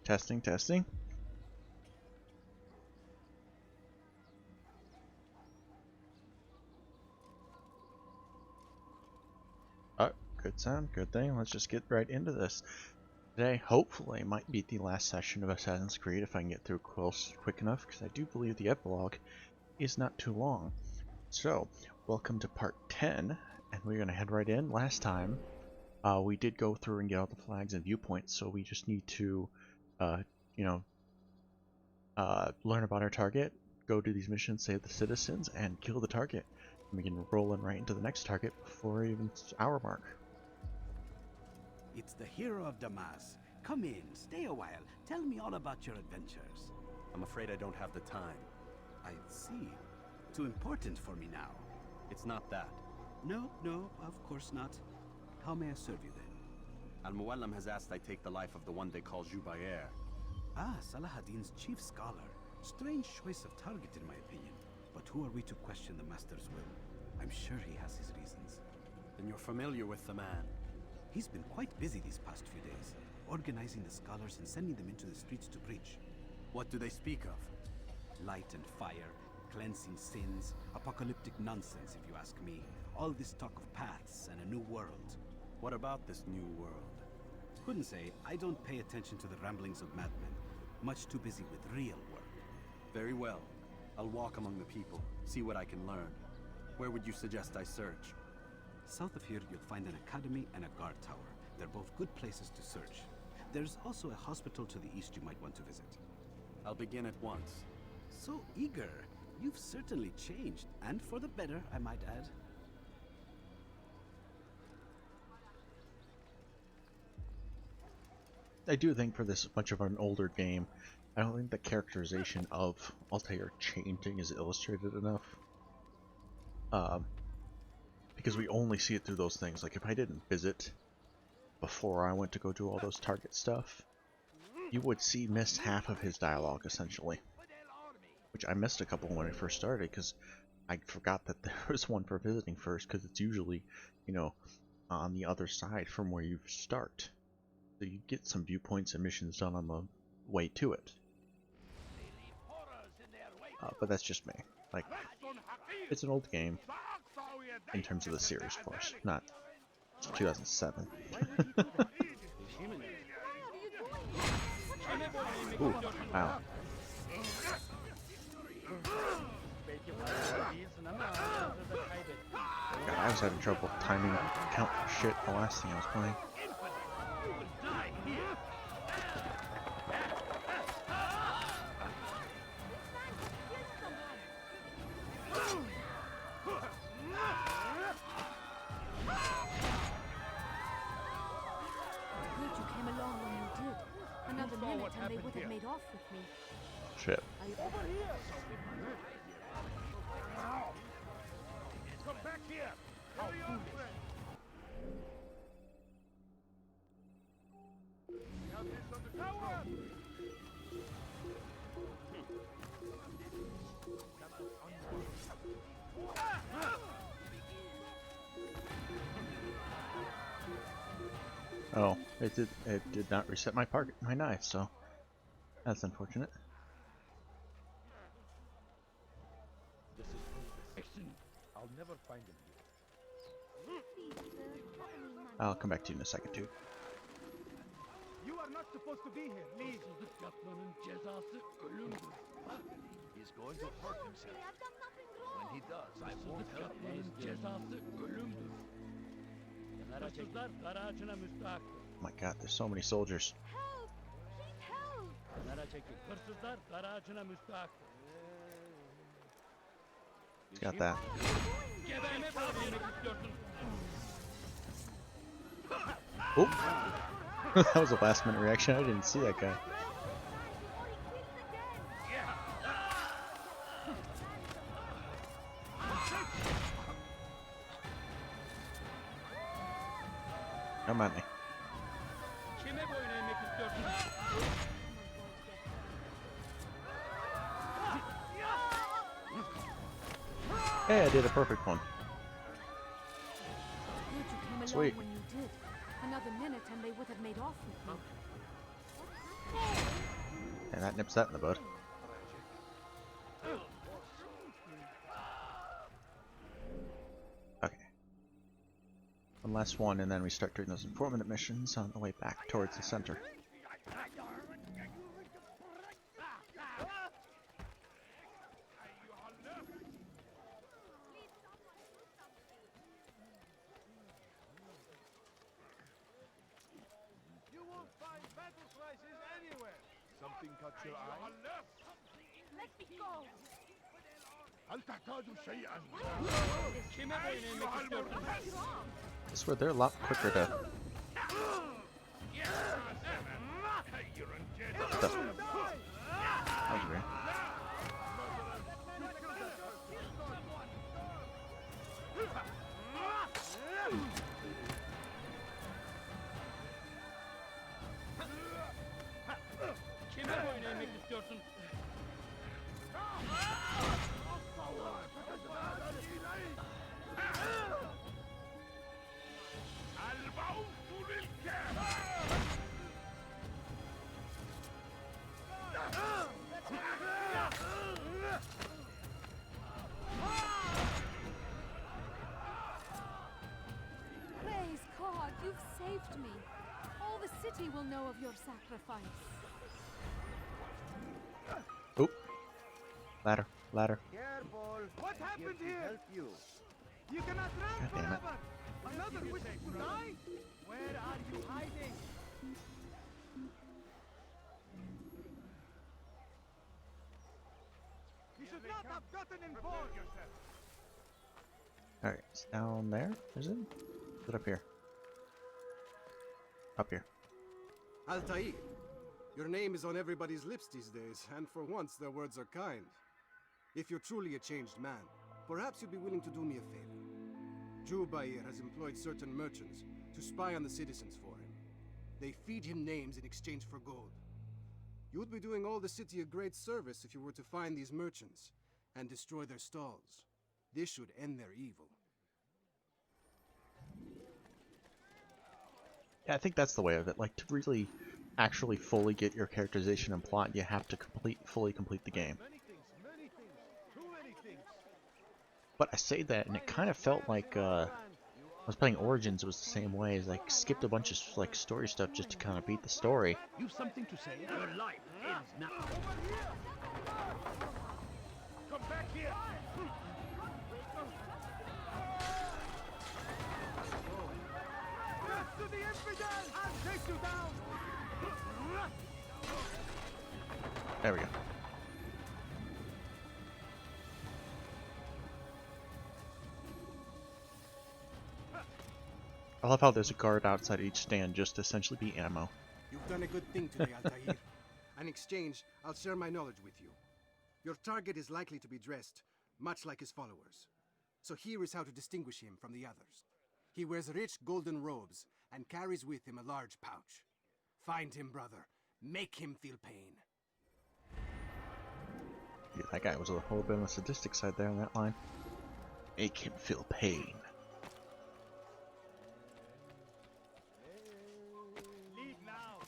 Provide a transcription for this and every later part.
Testing, testing. Oh, good sound, good thing. Let's just get right into this. Today, hopefully, might be the last session of Assassin's Creed if I can get through quick enough, because I do believe the epilogue is not too long. So, welcome to part 10, and we're going to head right in. Last time, we did go through and get all the flags and viewpoints, so we just need to, learn about our target, go do these missions, save the citizens, and kill the target. And we can roll in right into the next target before even hour mark. It's the hero of Damas. Come in, stay a while. Tell me all about your adventures. I'm afraid I don't have the time. I see. Too important for me now. It's not that. No, of course not. How may I serve you then? Al-Muallim has asked I take the life of the one they call Jubair. Ah, Salahadin's chief scholar. Strange choice of target in my opinion. But who are we to question the master's will? I'm sure he has his reasons. Then you're familiar with the man. He's been quite busy these past few days, organizing the scholars and sending them into the streets to preach. What do they speak of? Light and fire, cleansing sins, apocalyptic nonsense if you ask me. All this talk of paths and a new world. What about this new world? Couldn't say. I don't pay attention to the ramblings of madmen. Much too busy with real work. Very well. I'll walk among the people, see what I can learn. Where would you suggest I search? South of here, you'll find an academy and a guard tower. They're both good places to search. There's also a hospital to the east you might want to visit. I'll begin at once. So eager. You've certainly changed, and for the better, I might add. I do think for this much of an older game, I don't think the characterization of Altair changing is illustrated enough. Because we only see it through those things. Like if I didn't visit before I went to go do all those target stuff, you would miss half of his dialogue essentially. Which I missed a couple when I first started because I forgot that there was one for visiting first, because it's usually, on the other side from where you start. So you get some viewpoints and missions done on the way to it. But that's just me. Like, it's an old game in terms of the series, of course, not 2007. Ooh, wow. God, I was having trouble timing count shit the last thing I was playing. And they would have made off with me. Shit. Come back here. Hurry on, friend. We have this on the tower. Oh, it did not reset my knife, so that's unfortunate. This is perfection. I'll never find him here. I'll come back to you in a second, too. You are not supposed to be here. Leave. He's going to hurt himself. When he does, I won't help him. Oh my god, there's so many soldiers. Help! Please help! He's got that. Oh! That was a last minute reaction. I didn't see that guy. Come at me. Hey, I did a perfect one. Good you came Sweet. along when you did. Another minute and they would have made off with me. And that nips that in the bud. Okay. One last one, and then we start doing those informant missions on the way back towards the center. You won't find battle prices anywhere. Something caught your eye? Let me go! هل تحتاج شيئا؟ I swear they're a lot quicker to. What the? That was weird. Kime boyun eğmek istiyorsun? Praise God, you've saved me. All the city will know of your sacrifice. Oop. Ladder. Ladder. Careful. What happened here? Help you. You cannot run God damn it. forever. Another wishes to die? Where are you hiding? You should not have gotten involved. Alright, it's down there, is it? Is it up here? Up here. Altair, your name is on everybody's lips these days, and for once their words are kind. If you're truly a changed man, perhaps you'd be willing to do me a favor. Jubair has employed certain merchants to spy on the citizens for him. They feed him names in exchange for gold. You would be doing all the city a great service if you were to find these merchants and destroy their stalls. This should end their evil. Yeah, I think that's the way of it. Like, to really actually fully get your characterization and plot, you have to fully complete the game. Many things, too many things. But I say that, and it kind of felt like I was playing Origins was the same way. As like skipped a bunch of like story stuff just to kind of beat the story. You've something to say? Your life ends now. Come back here. Yes, to the infidel! I'll take you down. There we go. I love how there's a guard outside each stand just to essentially be ammo. You've done a good thing today, Altair. In exchange, I'll share my knowledge with you. Your target is likely to be dressed, much like his followers. So here is how to distinguish him from the others. He wears rich golden robes and carries with him a large pouch. Find him, brother. Make him feel pain. Yeah, that guy was a little bit on the sadistic side there on that line. Make him feel pain. Leave now.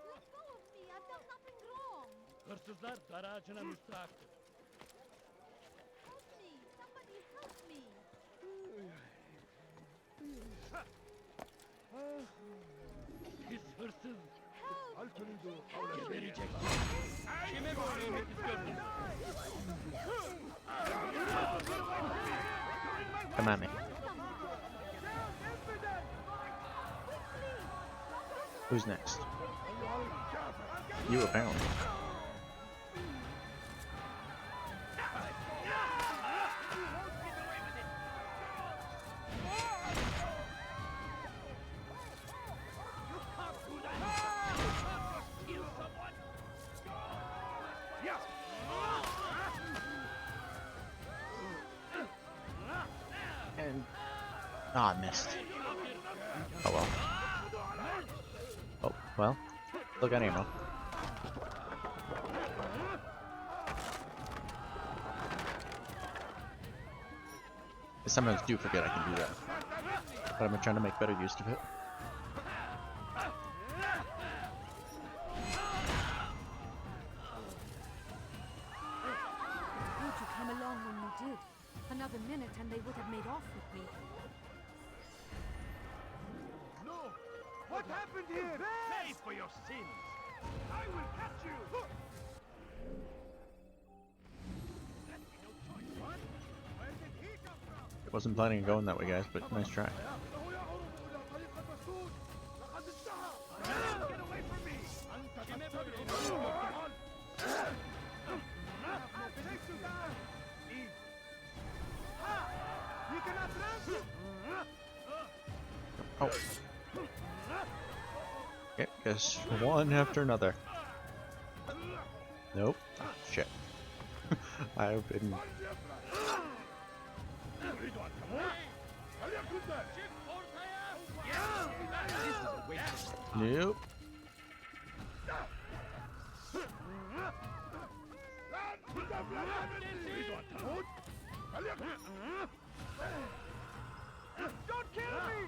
Let go of me. I've done nothing wrong. Hırsızlar dar ağacına müstahaktır. Help me. Somebody help me. Pis hırsız. هل تريد قول شيء؟ Vereceksin. Kime boyun eğmek istiyorsun? Come at me. Who's next? You apparently. And I missed. Oh well. Oh well. Still got ammo. I sometimes do forget I can do that, but I'm trying to make better use of it. did. Another minute and they would have made off with me. No! What happened here? Pay for your sins! I will catch you! That's no choice, what? Where did he come from? Wasn't planning on going that way, guys, but nice try. Get away from me! Take you down! Leave. Ha! You cannot run! Oh. Okay, guess one after another. Nope. Oh, shit. I've been... Nope. Don't kill me!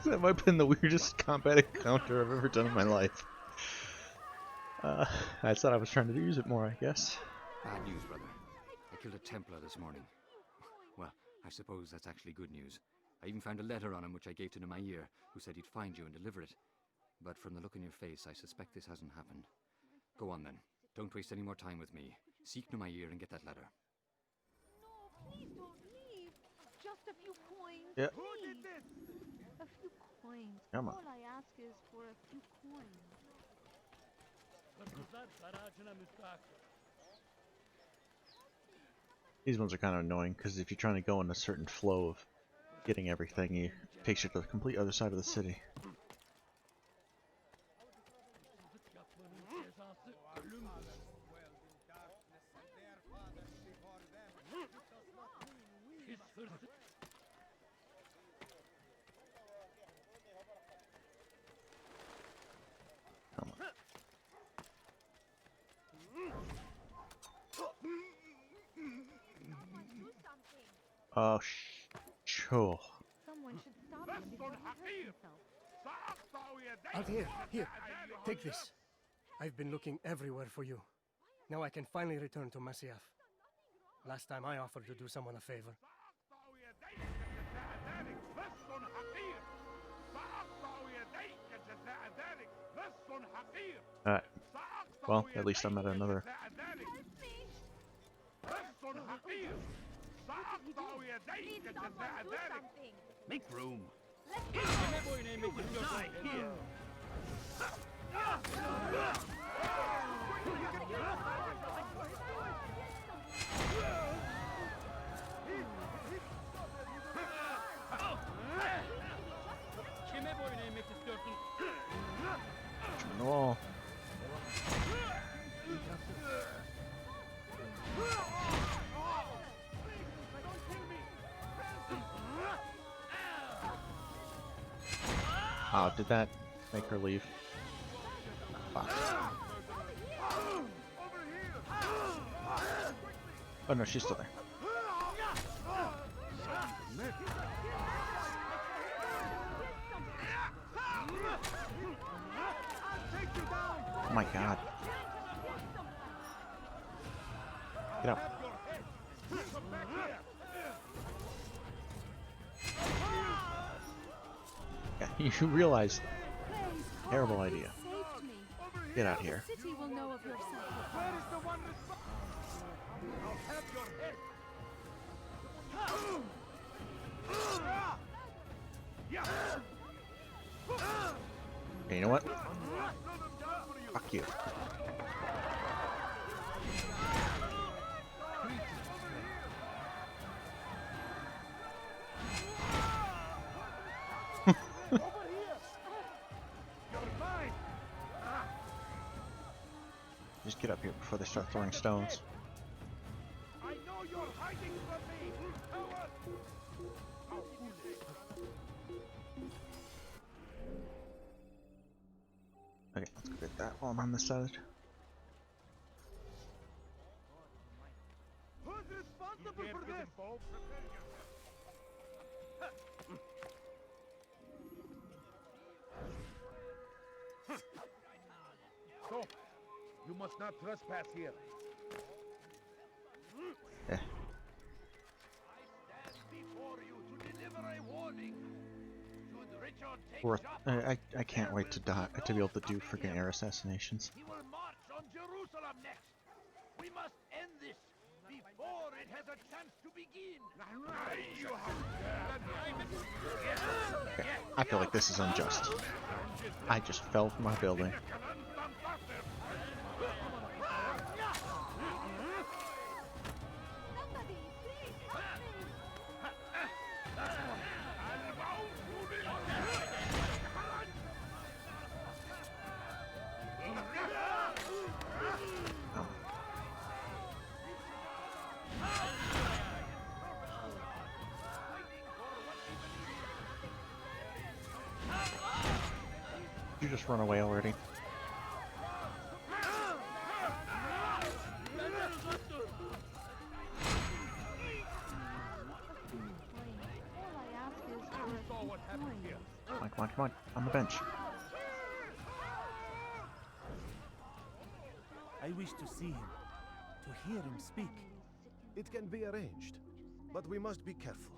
That might have been the weirdest combat encounter I've ever done in my life. I thought I was trying to use it more, I guess. Bad news, brother. I killed a Templar this morning. Well, I suppose that's actually good news. I even found a letter on him which I gave to Nemair, who said he'd find you and deliver it. But from the look on your face, I suspect this hasn't happened. Go on then. Don't waste any more time with me. Seek Nemair and get that letter. No, please don't leave. Just a few coins. Yeah. Who did this? A few coins. Come on. All I ask is for a few coins. Hırsızlar garajına müstahakdır. These ones are kind of annoying, because if you're trying to go in a certain flow of getting everything, it takes you to the complete other side of the city. Hırsızlık yapmanın cezası ölümdür. Pis hırsız. Come on. Oh, sure. Someone should stop him before he hurts himself. Altair, here, take this. I've been looking everywhere for you. Now I can finally return to Masyaf. Last time I offered to do someone a favor. Alright. Well, at least I'm at another. Please, someone do something. Make room. Kime boyun eğmek istiyorsun? Here. Kime boyun eğmek istiyorsun? On the wall. Oh, did that make her leave? Fuck. Oh no, she's still there. Oh my god. Get out. Yeah, you realize, Praise God, terrible you idea. saved me. Get out here. The city will know of your sacrifice. Where is the one responsible? I'll have your head. Okay, you know what? Fuck you. Just get up here before they start throwing stones. I know you're hiding from me, coward! How foolish. Okay, let's go get that while I'm on this side. Who's responsible for this? So, you must not trespass here. Eh. I stand before you to deliver a warning. Should Richard take Worth. Joppa, I can't wait to die to be able to do freaking air assassinations. he will march on Jerusalem next. We must end this before it has a chance to begin. Okay, I feel like this is unjust. I just fell from my building. Somebody, please help me! Oh. You just run away already. All I ask is for a few coins. Come on, come on, come on. On the bench. I wish to see him, to hear him speak. It can be arranged, but we must be careful.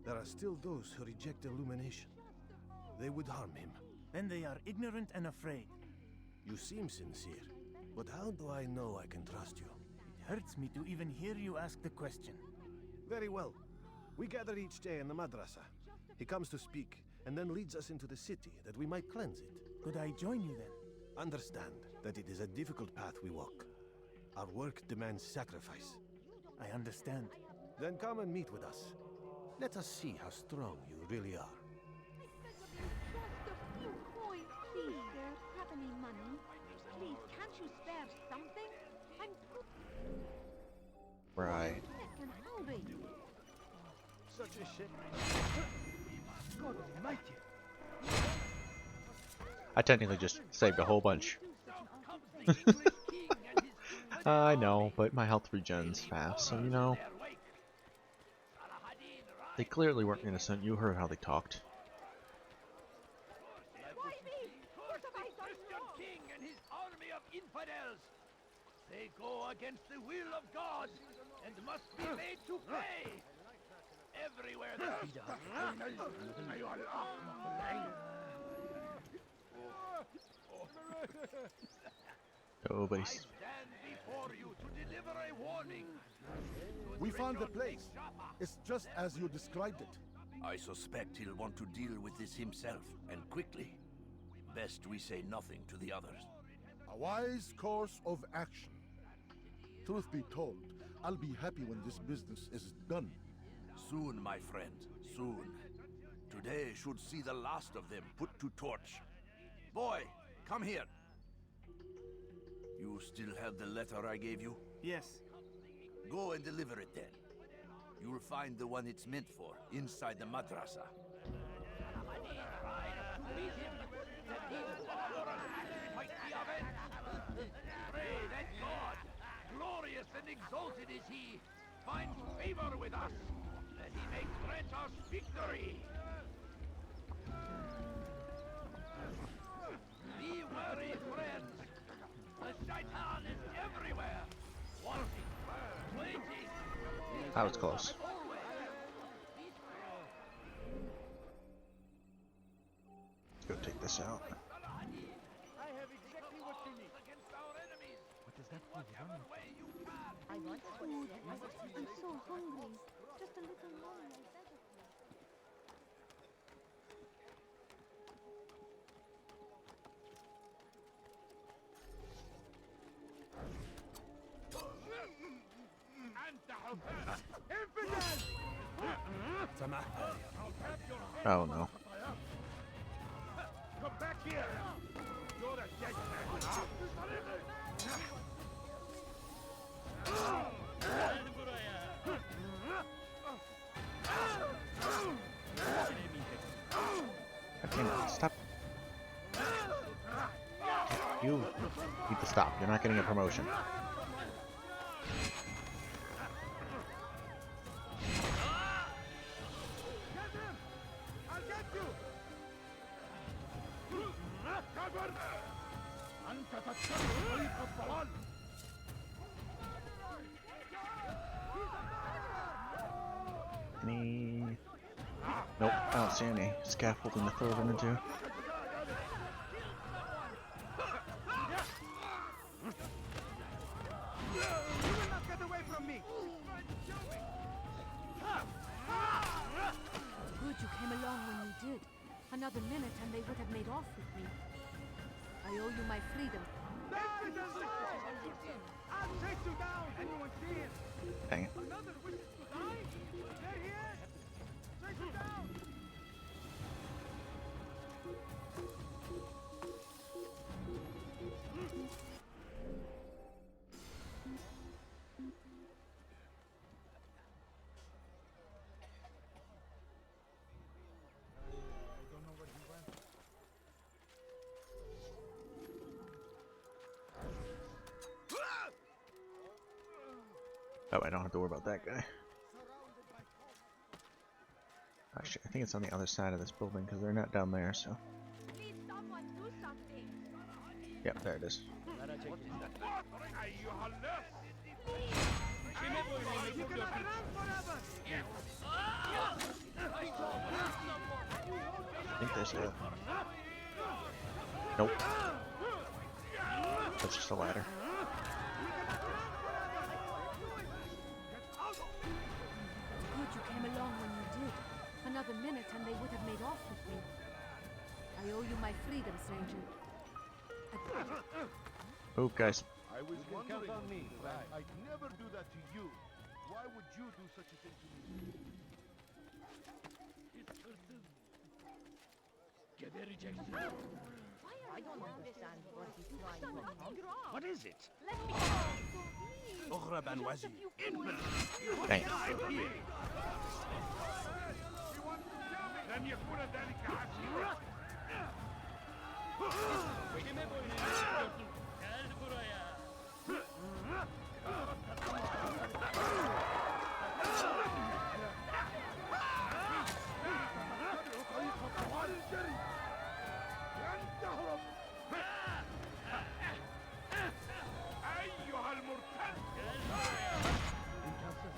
There are still those who reject illumination. They would harm him. Then they are ignorant and afraid. You seem sincere, but how do I know I can trust you? It hurts me to even hear you ask the question. Very well. We gather each day in the madrasa. He comes to speak, and then leads us into the city that we might cleanse it. Could I join you then? Understand that it is a difficult path we walk. Our work demands sacrifice. I understand. Then come and meet with us. Let us see how strong you really are. Just a few coins, please, sir. Have any money? Please, can't you spare something? I'm Right. sick and hungry. Such a shame. God almighty. I technically just saved a whole bunch. Comes the English king and his I know, but my health regens fast, so you know. their wake. Saladin They clearly weren't innocent. You heard how they talked. Why me? What have I done Christian wrong? king and his army of infidels. They go against the will of God and must be made to pay. Everywhere they Nobody's. stand before you to deliver a warning. We found the place. It's just as you described it. I suspect he'll want to deal with this himself, and quickly. Best we say nothing to the others. A wise course of action. Truth be told, I'll be happy when this business is done. Soon, my friend, soon. Today should see the last of them put to torch. Boy, come here. You still have the letter I gave you? Yes. Go and deliver it then. You'll find the one it's meant for inside the madrasa. Pray that God, glorious and exalted is he, finds favor with us, that he may grant us victory. Be wary, friends. The shaitan is everywhere, wanting, waiting. That was close. Let's go take this out. I have exactly what you need. Against our enemies. What does that Whatever way you can. I want food. I'm so hungry. Just a little more and I beg of you. Oh no. Come back here. You're a dead man. Okay, stop. You need to stop. You're not getting a promotion. Any... Nope, I don't see any scaffolding to throw them into. Good you came along when you did. Another minute and they would have made off with me. I owe you my freedom. I'll chase you down! Anyone see it? Dang it. Another wishes to die? There he is! Chase him down! Oh, I don't have to worry about that guy. Actually, I think it's on the other side of this building because they're not down there, so. Please someone do something. Yep, there it is. Kime boyun eğmek You cannot istiyorsun? run forever! I think there's a... Nope. That's just a ladder. Good you came along when you did. Another minute and they would have made off with me. I owe you my freedom, stranger. Oh, guys. I was wondering, I'd never do that to you. Why would you do such a thing to me? Pis hırsız. Gebereceksin. I don't understand what he's trying to do. What is it? Let me go. اغرب عن وجهي. Dang it. لن يكون ذلك عسيرا. Kime boyun eğmek istiyorsun? Gel buraya. أيها المرتد. İmkansız.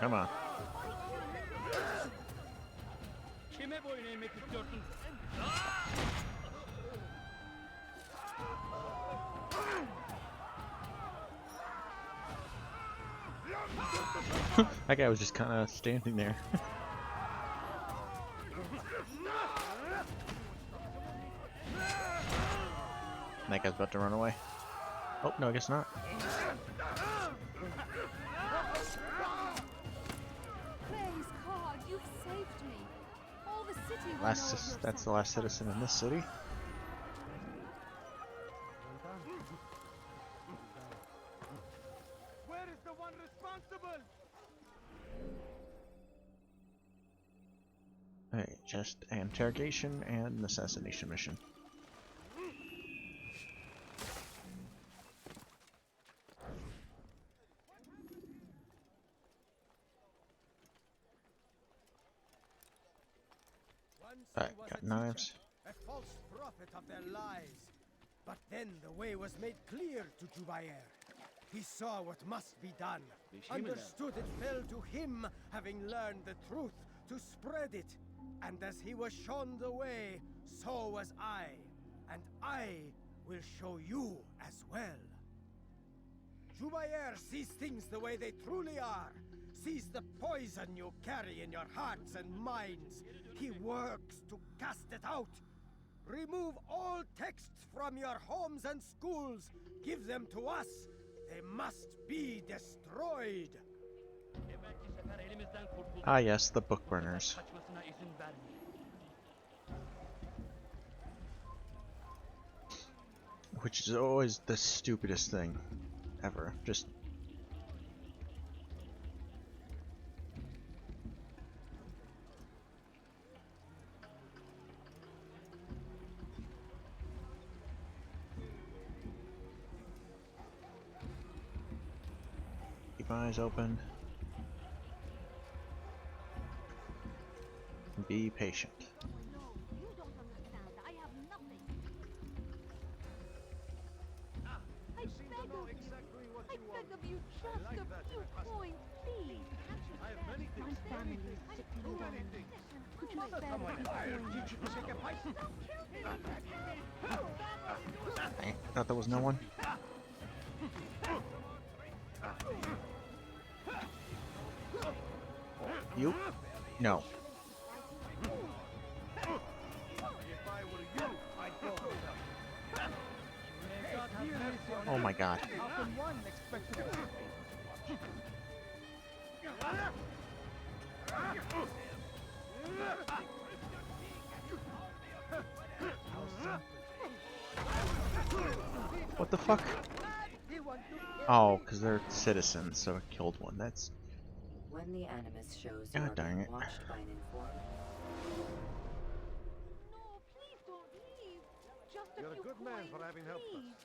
Come on. Kime boyun eğmek istiyorsun? That guy was just kind of standing there. That guy's about to run away. Oh, no, I guess not. Praise God, you've saved me. All the city will know of your That's the last citizen in this city. Where is the one responsible? Hey, just an interrogation and an assassination mission. Alright, got knives. A false prophet of their lies. But then the way was made clear to Jubair. He saw what must be done. Understood it fell to him, having learned the truth, to spread it. And as he was shown the way, so was I. And I will show you as well. Jubair sees things the way they truly are. Sees the poison you carry in your hearts and minds. He works to cast it out. Remove all texts from your homes and schools. Give them to us. They must be destroyed. Evvelki sefer elimizden kurtulduk. Ah yes, the book burners. Kaçmasına izin vermeyin. Which is always the stupidest thing ever. Just keep eyes open. Be patient. No, you don't understand. I have nothing. I beg of you. I beg of you, just a few coins, please. Can't you spare my family is dependent on this? Could you spare a few coins? I thought there was no one. You? No. Oh my god. What the fuck? Oh, because they're citizens, so I killed one. That's... When the Animus shows you God are dang being it. watched by an informant, No, please don't leave. Just a You're a few good man for coins, having helped us. please.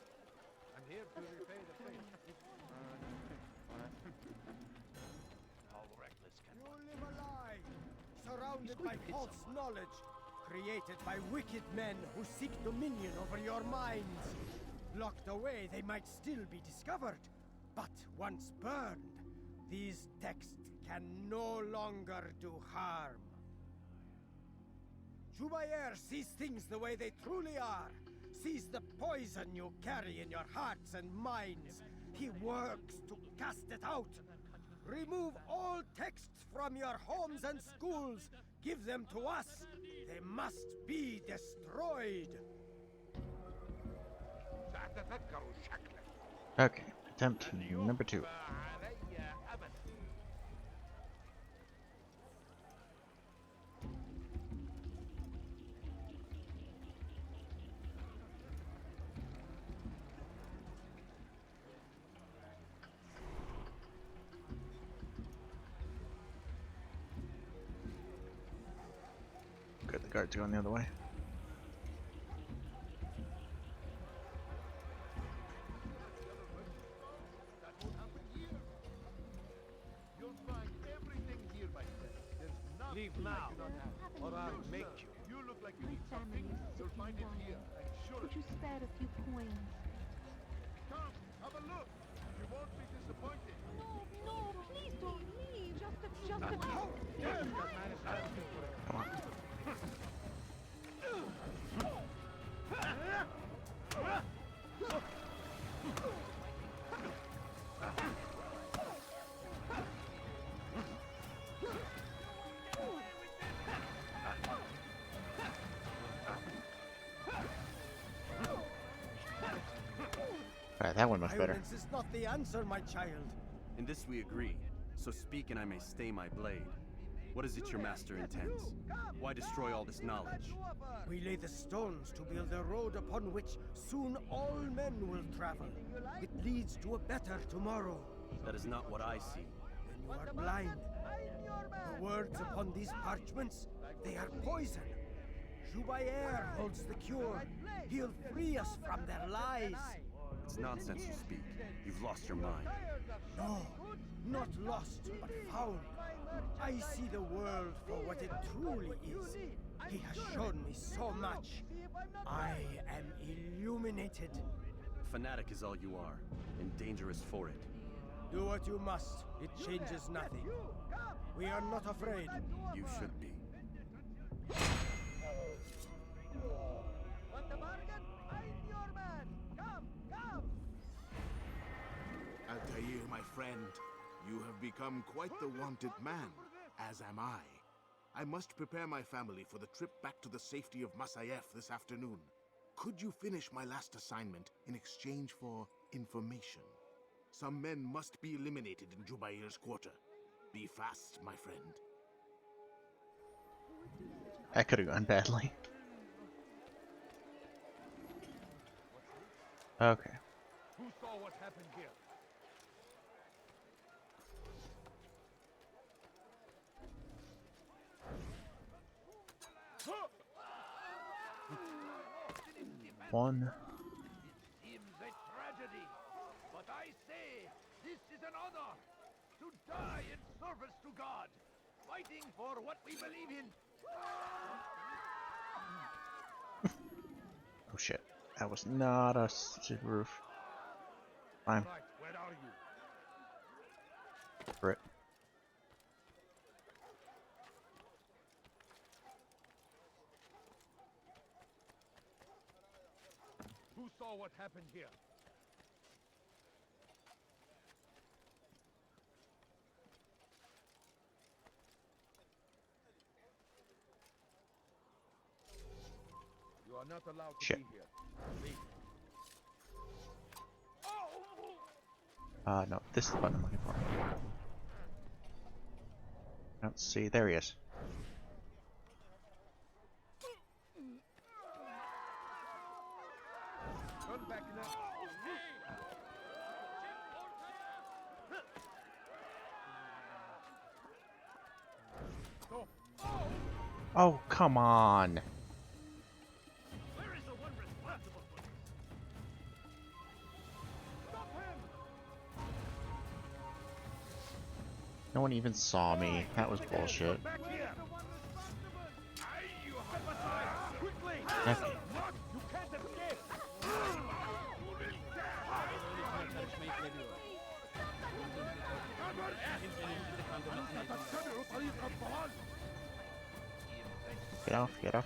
I'm here to repay the favor. How reckless can You live a lie, surrounded by false knowledge, created by wicked men who seek dominion over your minds. Locked away, they might still be discovered, but once burned, these texts can no longer do harm. Jubayer sees things the way they truly are, sees the poison you carry in your hearts and minds. He works to cast it out. Remove all texts from your homes and schools. Give them to us. They must be destroyed. Okay, attempt number 2. Good, the guard's going the other way. Leave now, or I'll make you. You look like you My need family something. is You'll find it sick here. and I'm sure Could you spare a few coins? Come, have a look. You won't be disappointed. No, please don't leave. Just a few. Come on. Alright, that went much better. Violence is not the answer, my child. In this we agree, so speak and I may stay my blade. What is it your master intends? Why destroy all this knowledge? We lay the stones to build a road upon which soon all men will travel. It leads to a better tomorrow. That is not what I see. Then you are blind. The words upon these parchments, they are poison. Jubayer holds the cure. He'll free us from their lies. It's nonsense you speak. You've lost your mind. No, not lost, but found. I see the world for what it truly is. He has shown me so much. I am illuminated. Fanatic is all you are, and dangerous for it. Do what you must. It changes nothing. We are not afraid. You should be. Want a bargain? I'm your man. Come. Altair, my friend, you have become quite the wanted man, as am I. I must prepare my family for the trip back to the safety of Masayef this afternoon. Could you finish my last assignment in exchange for information? Some men must be eliminated in Jubair's quarter. Be fast, my friend. That could have gone badly. Okay. Who saw what happened here? One. It seems a tragedy, but I say this is an honor to die in service to God, fighting for what we believe in Oh shit. That was not a roof. Fine. Where are you? For it. Who saw what happened here? You are not allowed to Shit. be here. Leave. No, this is the button I'm looking for. Let's see, there he is. Turn back now. Oh, come on. Where is the one responsible for this? Stop him! No one even saw me. That was bullshit. Back here! The one responsible! You step aside! Quickly! Okay. You can't escape! Get off, get off.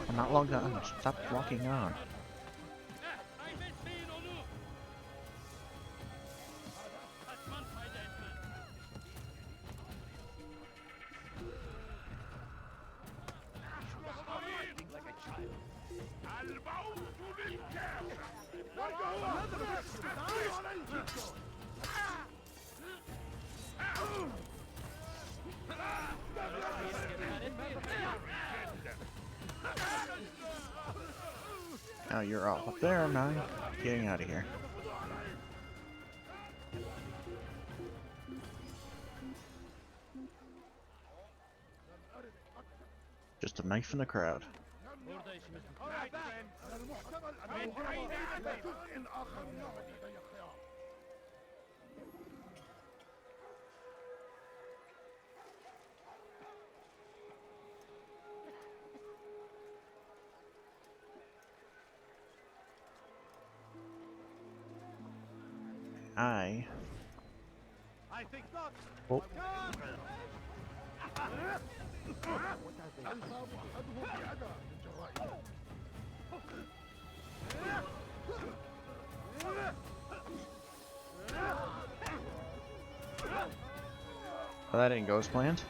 I'm not logged on. Stop walking on. Now you're all up there, and I'm getting out of here. Just a knife in the crowd. I think not. Oh. Well, that didn't go as planned.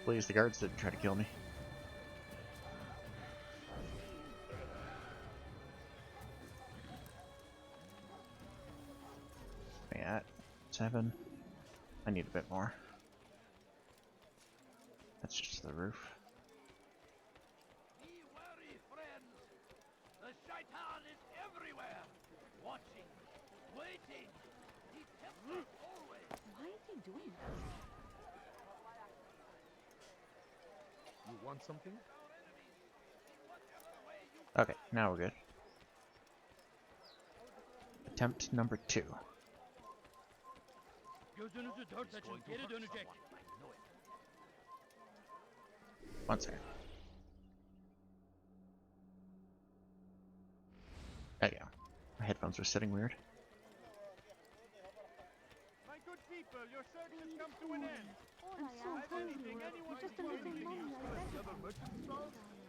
Please, the guards didn't try to kill me. At 7. I need a bit more. That's just the roof. Be wary, friends. The shaitan is everywhere. Watching, waiting. He tempts us always. Why is he doing that? You want something? Okay, now we're good. Attempt number 2. Gözünüzü dört açın, geri dönecek. One second. There you go. My headphones were sitting weird. My good people, your search has come to an end. I'm so hungry. You're just a little money. I bet.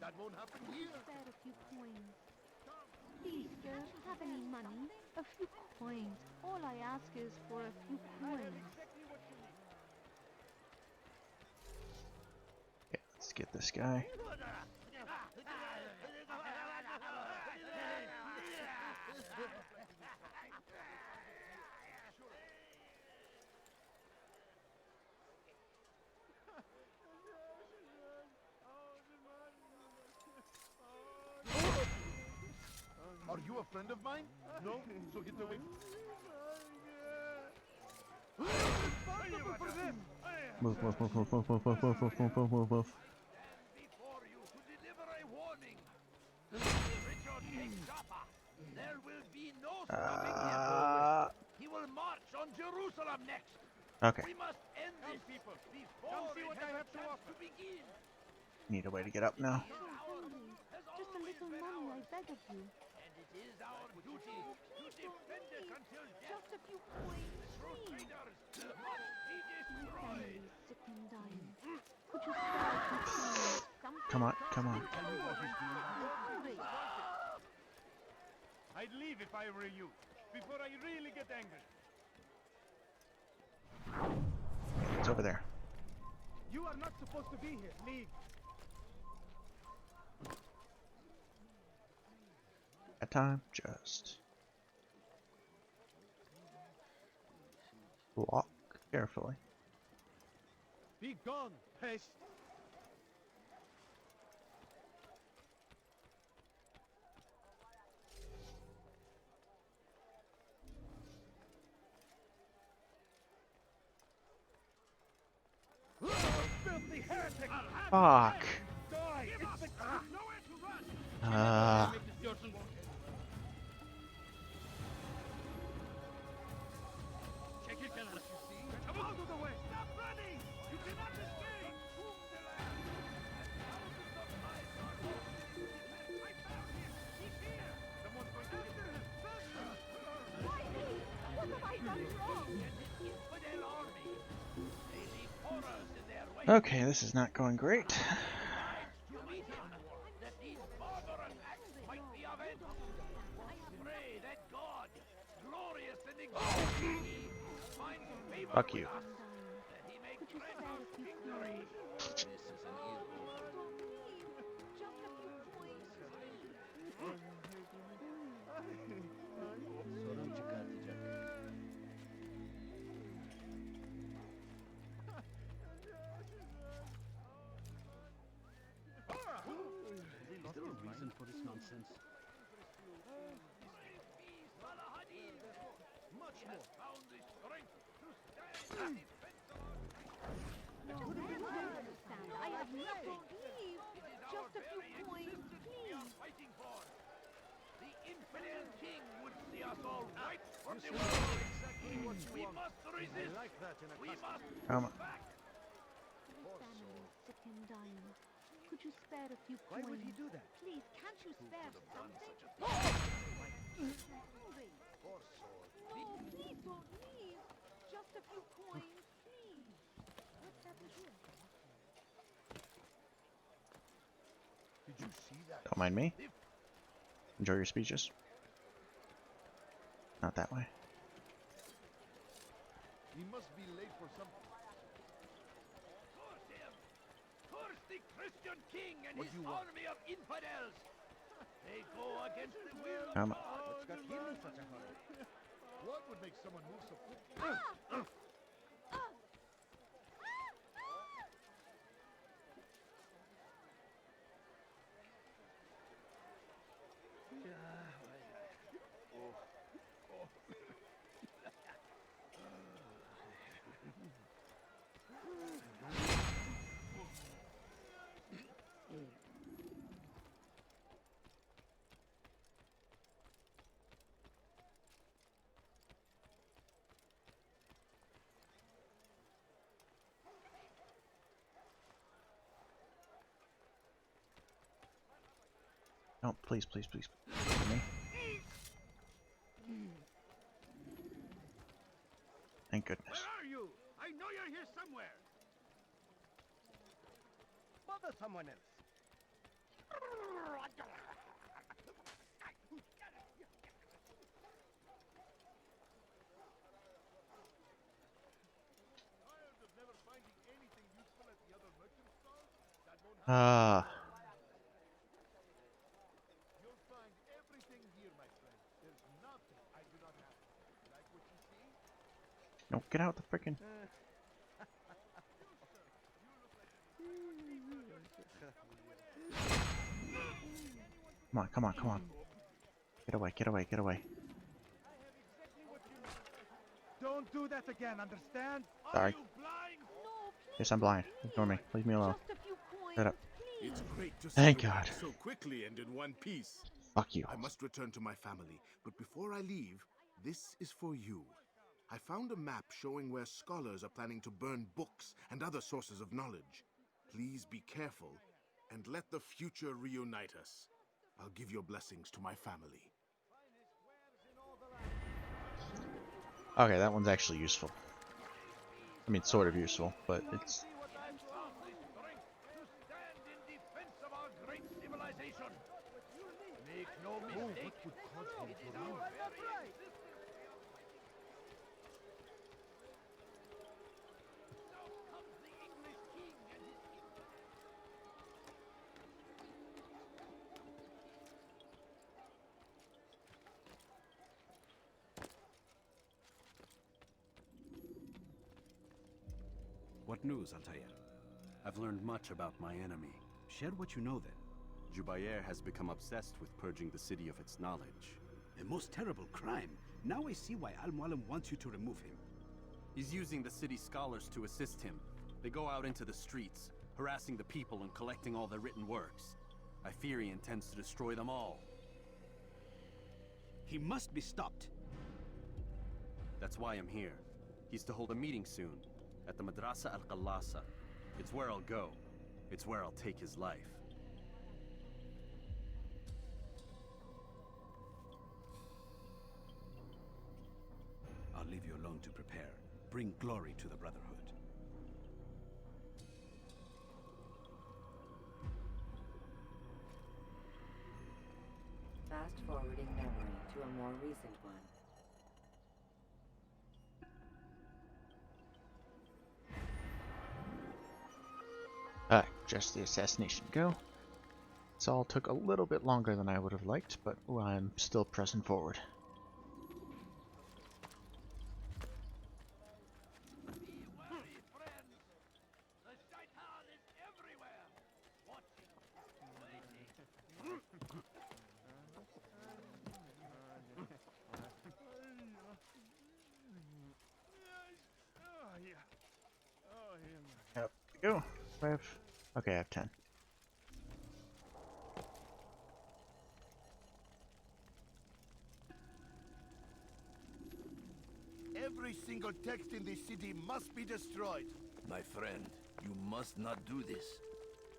That won't happen here. Spare a few coins. Please, sir, have any money? A few coins. All I ask is for a few coins. Okay, let's get this guy. Are you a friend of mine? No? So get away. Move, move, move, move, move, move, move, move, move, move, move, move, move. Before you to deliver a warning. Richard King Chopper. There be no stopping him. He will march on Jerusalem next. Okay. We must end this people before it has a chance to begin. Need a way to get up now. Just a little money, I beg of you. And it is our duty to defend it until death. Just a few coins, please. Crusaders must be destroyed. Sick and dying. Could you spare a few coins? Come on, come on. I'd leave if I were you, before I really get angry. It's over there. You are not supposed to be here. Leave. That time, just walk carefully. Be gone, pest. Filthy heretic! Fuck. Die! It's the nowhere to run! Check it out, you see? Come out of the way! Stop running! You cannot escape! I found him! He's here! Someone's going to get him! Why me? What have I done wrong? Infidel army! They leave horrors in their way! Okay, this is not going great. To meet him, that these barbarous acts might be avenged. Pray that God, glorious and exalted, finds favor Fuck you. with us, that he may grant us victory. This is an evil. Just a few coins, Sorun çıkartacak. Is there a reason for this nonsense? Much more. Found the strength to stand in defense of I don't understand. I have nothing. Leave. Just a few coins, we are please. fighting for. The infidel king would see us all right from the world. We must resist. like that in a We must Come on. back. My family is sick and dying. Could you spare a few coins? Why would he do that? Please, can't you spare something? Oh, please don't leave. Just a few coins, please. What's that here? Did you see that? Don't mind me. Enjoy your speeches. Not that way. He must be late for something. Curse him! Curse the Christian king and What his do you want? army of infidels! They go against the will of Come on. God. What's got him in such a hurry? What would make someone move so quickly? No, please, please, please. Me. Thank goodness. Where are you? I know you're here somewhere. Bother someone else. Ah. You'll find everything here, my friend. There's nothing I do not have. Like what you see? No, get out the frickin'. Come on, come on, come on. Get away, get away, get away. Don't do that again, understand? Sorry. Are you blind? Yes, I'm blind. Ignore me. Leave me alone. Just a few coins, Shut up. please. It's great to see Thank you God. back so quickly and in one piece. Fuck you. I must return to my family, but before I leave, this is for you. I found a map showing where scholars are planning to burn books and other sources of knowledge. Please be careful, and let the future reunite us. I'll give your blessings to my family. Okay, that one's actually useful. I mean, sort of useful, but it's... Make no mistake, it is our very What news, Altair? I've learned much about my enemy. Share what you know then. Jubair has become obsessed with purging the city of its knowledge. A most terrible crime. Now I see why Al-Mualim wants you to remove him. He's using the city scholars to assist him. They go out into the streets, harassing the people and collecting all their written works. I fear he intends to destroy them all. He must be stopped. That's why I'm here. He's to hold a meeting soon, at the Madrasa Al-Qallasa. It's where I'll go. It's where I'll take his life. I'll leave you alone to prepare. Bring glory to the Brotherhood. Fast-forwarding memory to a more recent one. Just the assassination go. This all took a little bit longer than I would have liked, but I'm still pressing forward. Yep, go. Okay, I have 10. Every single text in this city must be destroyed. My friend, you must not do this.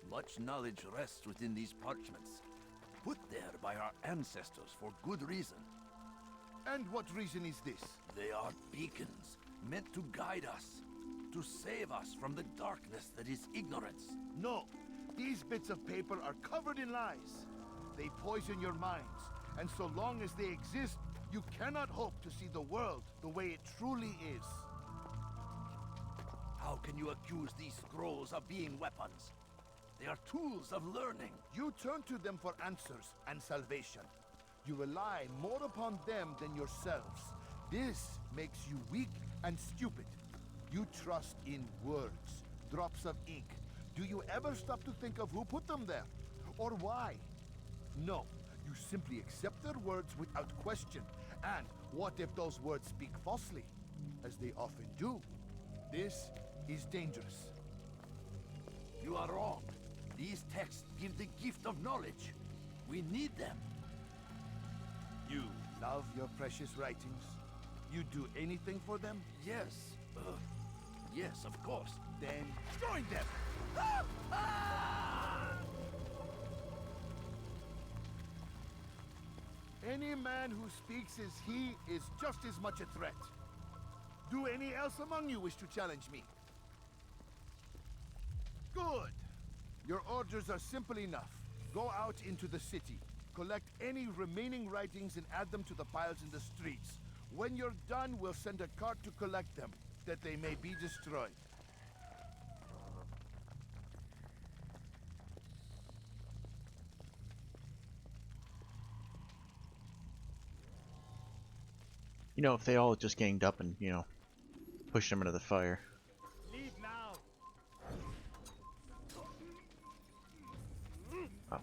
Much knowledge rests within these parchments, put there by our ancestors for good reason. And what reason is this? They are beacons, meant to guide us, to save us from the darkness that is ignorance. No, these bits of paper are covered in lies. They poison your minds, and so long as they exist, you cannot hope to see the world the way it truly is. How can you accuse these scrolls of being weapons? They are tools of learning. You turn to them for answers and salvation. You rely more upon them than yourselves. This makes you weak and stupid. You trust in words, drops of ink. Do you ever stop to think of who put them there? Or why? No, you simply accept their words without question. And what if those words speak falsely? As they often do. This is dangerous. You are wrong. These texts give the gift of knowledge. We need them. You love your precious writings? You do anything for them? Yes. Yes, of course. Then join them! Any man who speaks as he is just as much a threat. Do any else among you wish to challenge me? Good! Your orders are simple enough. Go out into the city. Collect any remaining writings and add them to the piles in the streets. When you're done, we'll send a cart to collect them, that they may be destroyed. You know, if they all just ganged up and, you know, pushed him into the fire. Leave now. Oh.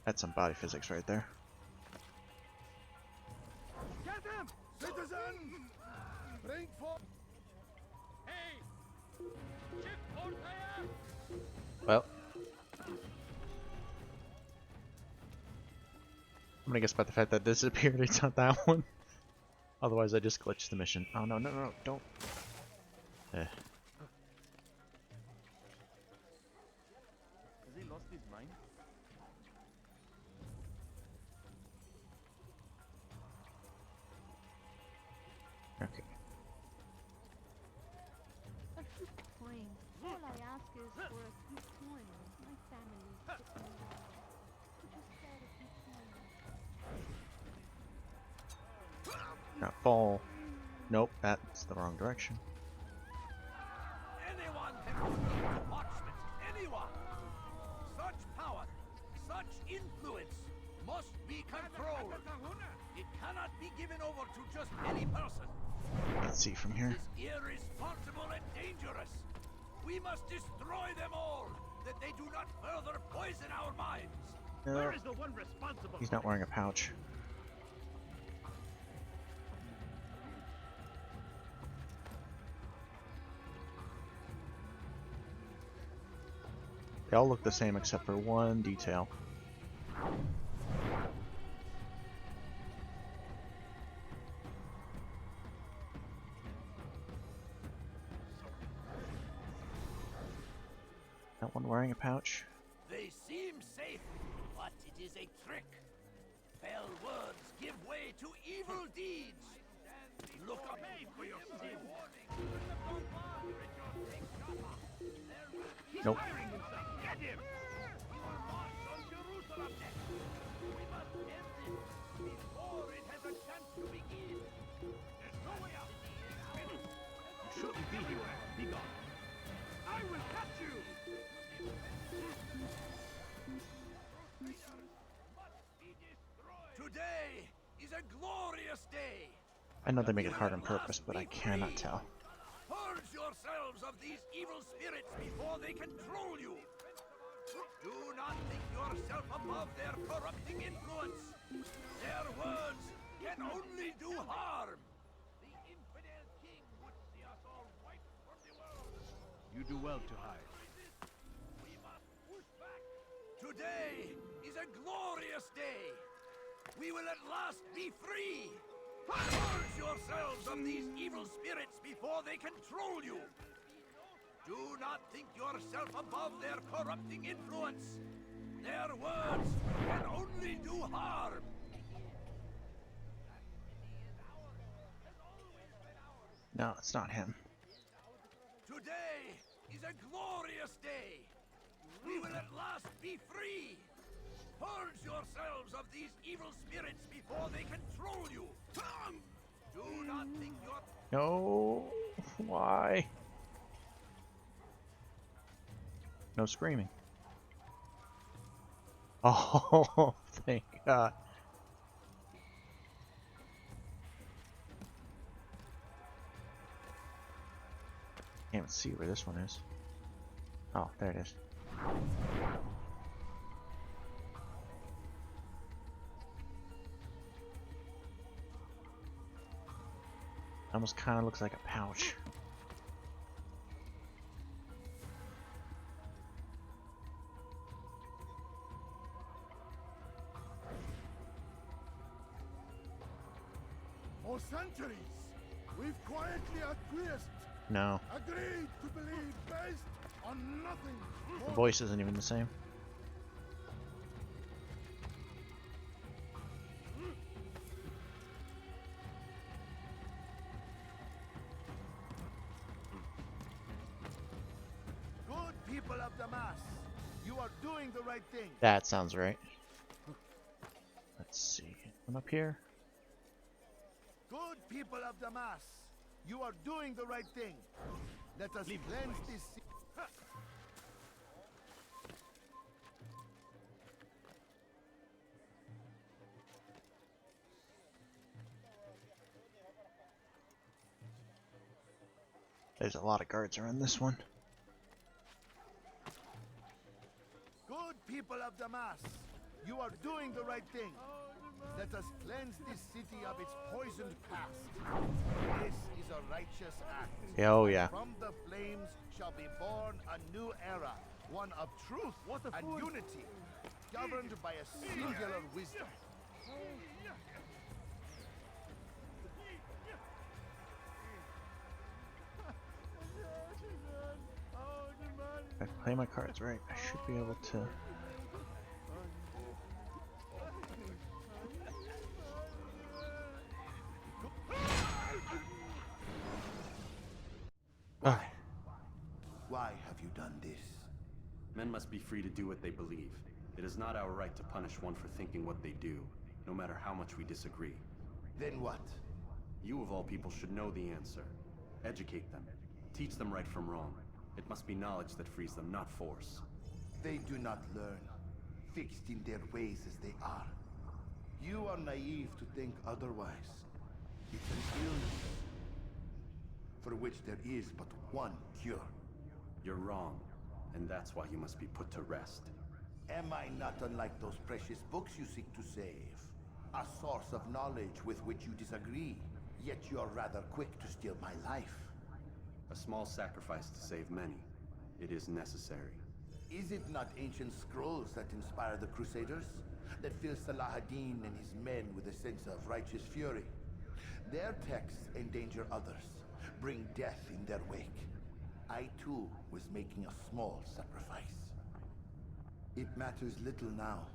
That's some body physics right there. Get him! Citizen! Bring forth! Hey! Check for fire! Well. I'm gonna guess by the fact that disappeared, it's not that one. Otherwise, I just glitched the mission. Oh no, no, no, don't. Has he lost his mind? Okay. A few coins. All I ask is for a few coins. My family's sitting around. Just said a few coins. Not fall. Nope, that's the wrong direction. Anyone can defeat parchment. Anyone. Such power, such influence must be controlled. It cannot be given over to just any person. Let's see from here. It is irresponsible and dangerous. We must destroy them all, that they do not further poison our minds. No, is the one responsible? he's not wearing a pouch. They all look the same except for one detail. That one wearing a pouch? They seem safe, but it is a trick. Fell words give way to evil deeds. Look up for your sin. Nope. Get him! We will march on Jerusalem next. We must end this before it has a chance to begin. There's no way out. You shouldn't be here. Be gone. I will catch you! Today is a glorious day. I know they make it hard on purpose, but I cannot tell. Purge yourselves of these evil spirits before they control you. Do not think yourself above their corrupting influence. Their words can only do harm. The infidel king would see us all wiped from the world. You do well to hide. We must push back. Today is a glorious day. We will at last be free. Purge yourselves of these evil spirits before they control you. Do not think yourself above their corrupting influence. Their words can only do harm. No, it's not him. Today is a glorious day. We will at last be free. Purge yourselves of these evil spirits before they control you. Do not think you're... No, why? No screaming. Oh, thank God. Can't even see where this one is. Oh, there it is. Almost kind of looks like a pouch. For centuries, we've quietly acquiesced. No, Agreed to believe based on nothing. the voice isn't even the same. Good people of Damas, you are doing the right thing. That sounds right. Let's see. One up here. Good people of Damas, you are doing the right thing. Let us cleanse this city. There's a lot of guards around this one. Good people of Damas, you are doing the right thing. Let us cleanse this city of its poisoned past. This is a righteous act. Oh yeah. From the flames shall be born a new era, one of truth and unity, governed by a singular wisdom. If I play my cards right, I should be able to. Why have you done this? Men must be free to do what they believe. It is not our right to punish one for thinking what they do, no matter how much we disagree. Then what? You of all people should know the answer. Educate them. Teach them right from wrong. It must be knowledge that frees them, not force. They do not learn, fixed in their ways as they are. You are naive to think otherwise. It's an illness for which there is but one cure. You're wrong, and that's why you must be put to rest. Am I not unlike those precious books you seek to save? A source of knowledge with which you disagree, yet you are rather quick to steal my life. A small sacrifice to save many. It is necessary. Is it not ancient scrolls that inspire the Crusaders? That fill Salah ad-Din and his men with a sense of righteous fury? Their texts endanger others, bring death in their wake. I too was making a small sacrifice. It matters little now.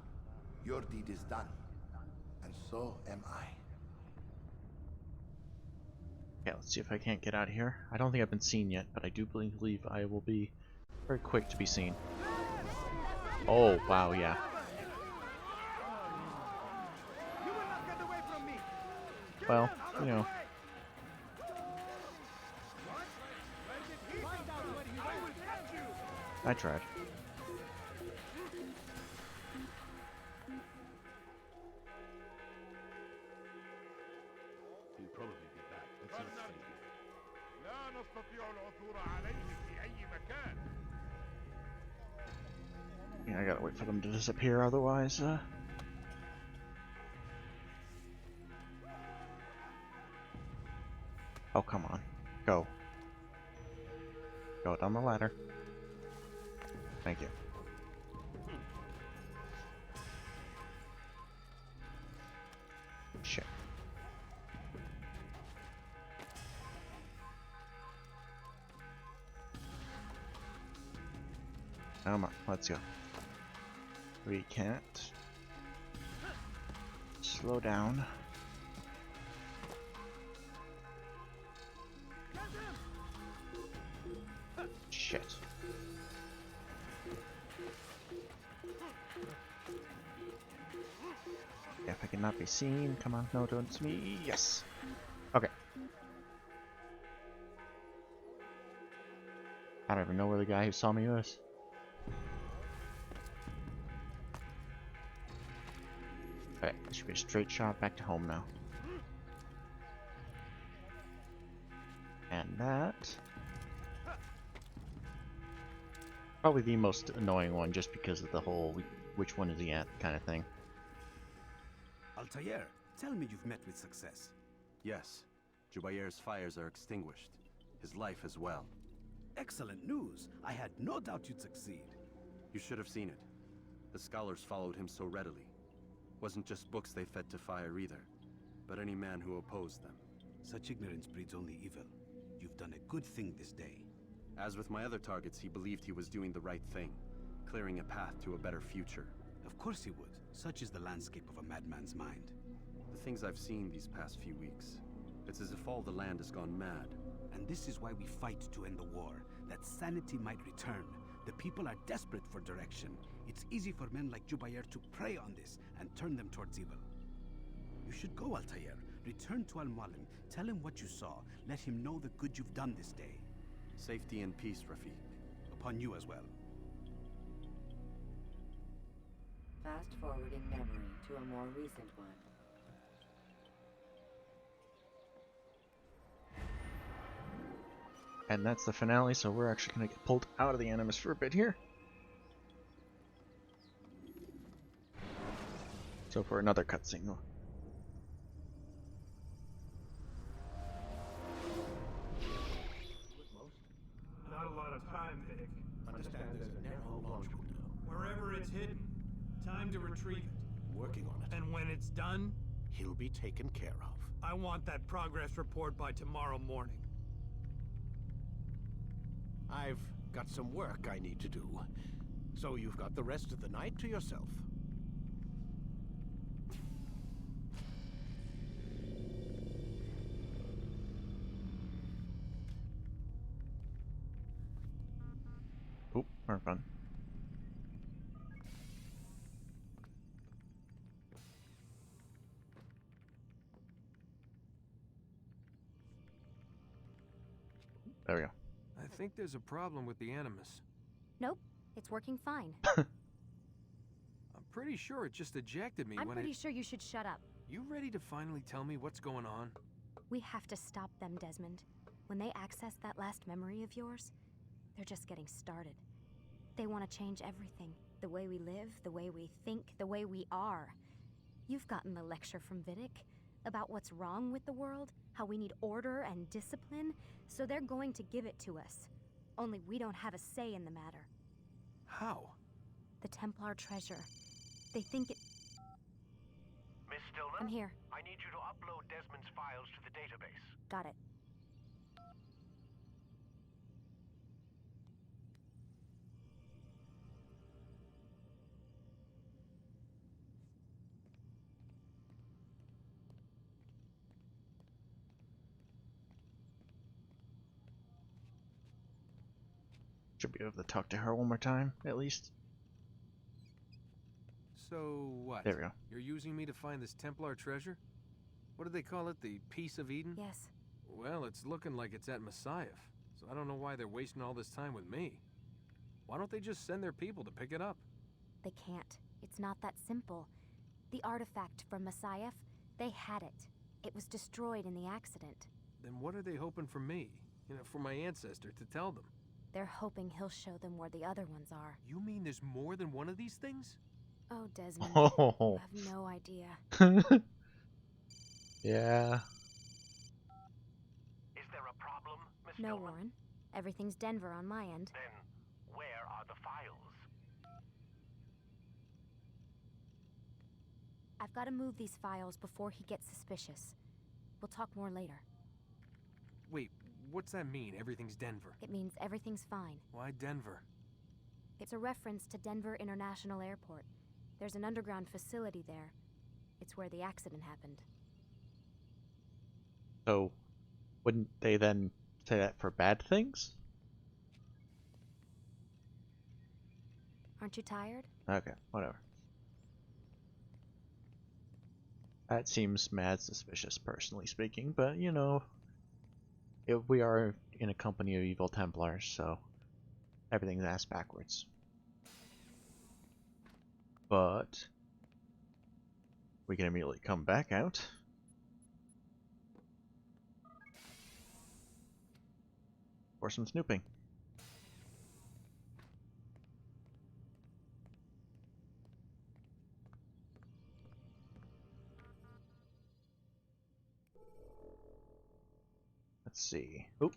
Your deed is done, and so am I. Yeah, let's see if I can't get out of here. I don't think I've been seen yet, but I do believe I will be very quick to be seen. Oh, wow, yeah. Well, you know. I tried. He'll probably be back. Let's not stay here. لا نستطيع العثور عليه في أي مكان. Yeah, I gotta wait for them to disappear, otherwise, Oh, come on. Go. Go down the ladder. Thank you. Shit. Come on, let's go. We can't. Slow down. Shit. If I cannot be seen, come on, no, don't see me. Yes. Okay. I don't even know where the guy who saw me was. Okay, this should be a straight shot back to home now. And that... probably the most annoying one, just because of the whole which one is he at kind of thing. Altair, tell me you've met with success. Yes. Jubair's fires are extinguished. His life as well. Excellent news. I had no doubt you'd succeed. You should have seen it. The scholars followed him so readily. Wasn't just books they fed to fire either, but any man who opposed them. Such ignorance breeds only evil. You've done a good thing this day. As with my other targets, he believed he was doing the right thing, clearing a path to a better future. Of course he would. Such is the landscape of a madman's mind. The things I've seen these past few weeks, it's as if all the land has gone mad. And this is why we fight to end the war, that sanity might return. The people are desperate for direction. It's easy for men like Jubair to prey on this and turn them towards evil. You should go, Altair. Return to Al-Mualim. Tell him what you saw. Let him know the good you've done this day. Safety and peace, Rafiq. Upon you as well. Fast forwarding memory to a more recent one. And that's the finale, so we're actually going to get pulled out of the Animus for a bit here. So for another cutscene. Not a lot of time, Vic. Understand there's a narrow launch window. Wherever it's hidden, time to retrieve it. Working on it. And when it's done, He'll be taken care of. I want that progress report by tomorrow morning. I've got some work I need to do, so you've got the rest of the night to yourself. Oop, we're fun. There we go. I think there's a problem with the Animus. Nope, it's working fine. I'm pretty sure it just ejected me I'm when pretty sure you should shut up. You ready to finally tell me what's going on? We have to stop them, Desmond. When they access that last memory of yours, they're just getting started. They want to change everything. The way we live, the way we think, the way we are. You've gotten the lecture from Vidic about what's wrong with the world, how we need order and discipline, so they're going to give it to us. Only we don't have a say in the matter. How? The Templar treasure. They think it... Miss Stillman? I'm here. I need you to upload Desmond's files to the database. Got it. Should be able to talk to her one more time, at least. So what? There we go. You're using me to find this Templar treasure? What do they call it? The Piece of Eden? Yes. Well, it's looking like it's at Messiah, so I don't know why they're wasting all this time with me. Why don't they just send their people to pick it up? They can't. It's not that simple. The artifact from Messiah, they had it. It was destroyed in the accident. Then what are they hoping for me? You know, for my ancestor to tell them? They're hoping he'll show them where the other ones are. You mean there's more than one of these things? Oh, Desmond, Oh. you have no idea. Yeah. Is there a problem, Miss No, Stillman? Warren. Everything's Denver on my end. Then where are the files? I've got to move these files before he gets suspicious. We'll talk more later. Wait, what's that mean, everything's Denver? It means everything's fine. Why Denver? It's a reference to Denver International Airport. There's an underground facility there. It's where the accident happened. So, wouldn't they then say that for bad things? Aren't you tired? Okay, whatever. That seems mad suspicious, personally speaking, but you know, we are in a company of evil Templars, so everything's ass backwards. But we can immediately come back out. For some snooping. Let's see. Oop.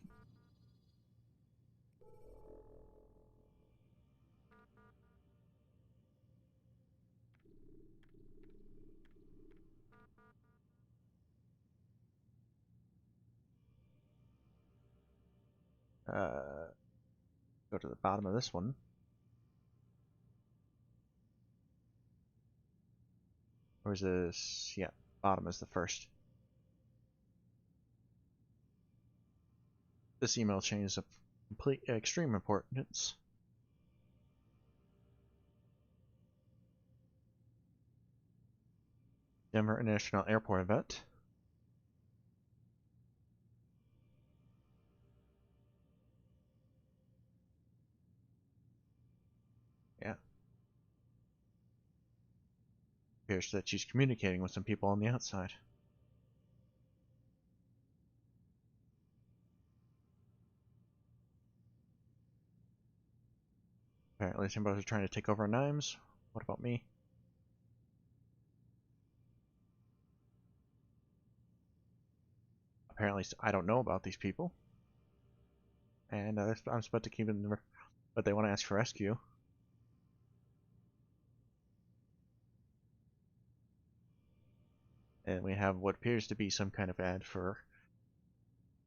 Go to the bottom of this one. Or is this? Yeah, bottom is the first. This email chain is of complete extreme importance. Denver International Airport event. Yeah. Appears that she's communicating with some people on the outside. Apparently somebody's trying to take over Nimes. What about me? Apparently I don't know about these people. And I'm supposed to keep them, but they want to ask for rescue. And we have what appears to be some kind of ad for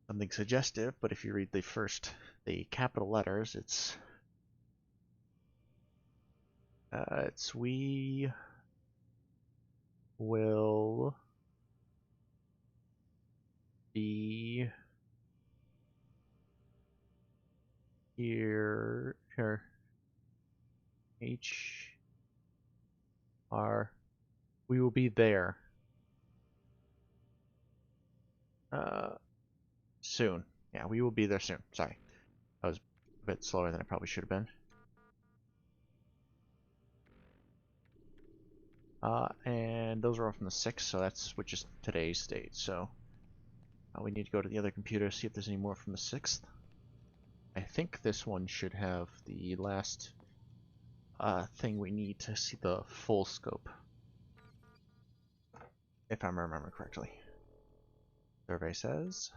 something suggestive, but if you read the capital letters, it's we will be here, we will be there soon. Yeah, we will be there soon. Sorry, I was a bit slower than I probably should have been. And those are all from the 6th, so that's which is today's date. So we need to go to the other computer, see if there's any more from the 6th. I think this one should have the last thing we need to see the full scope, if I'm remembering correctly. Survey says.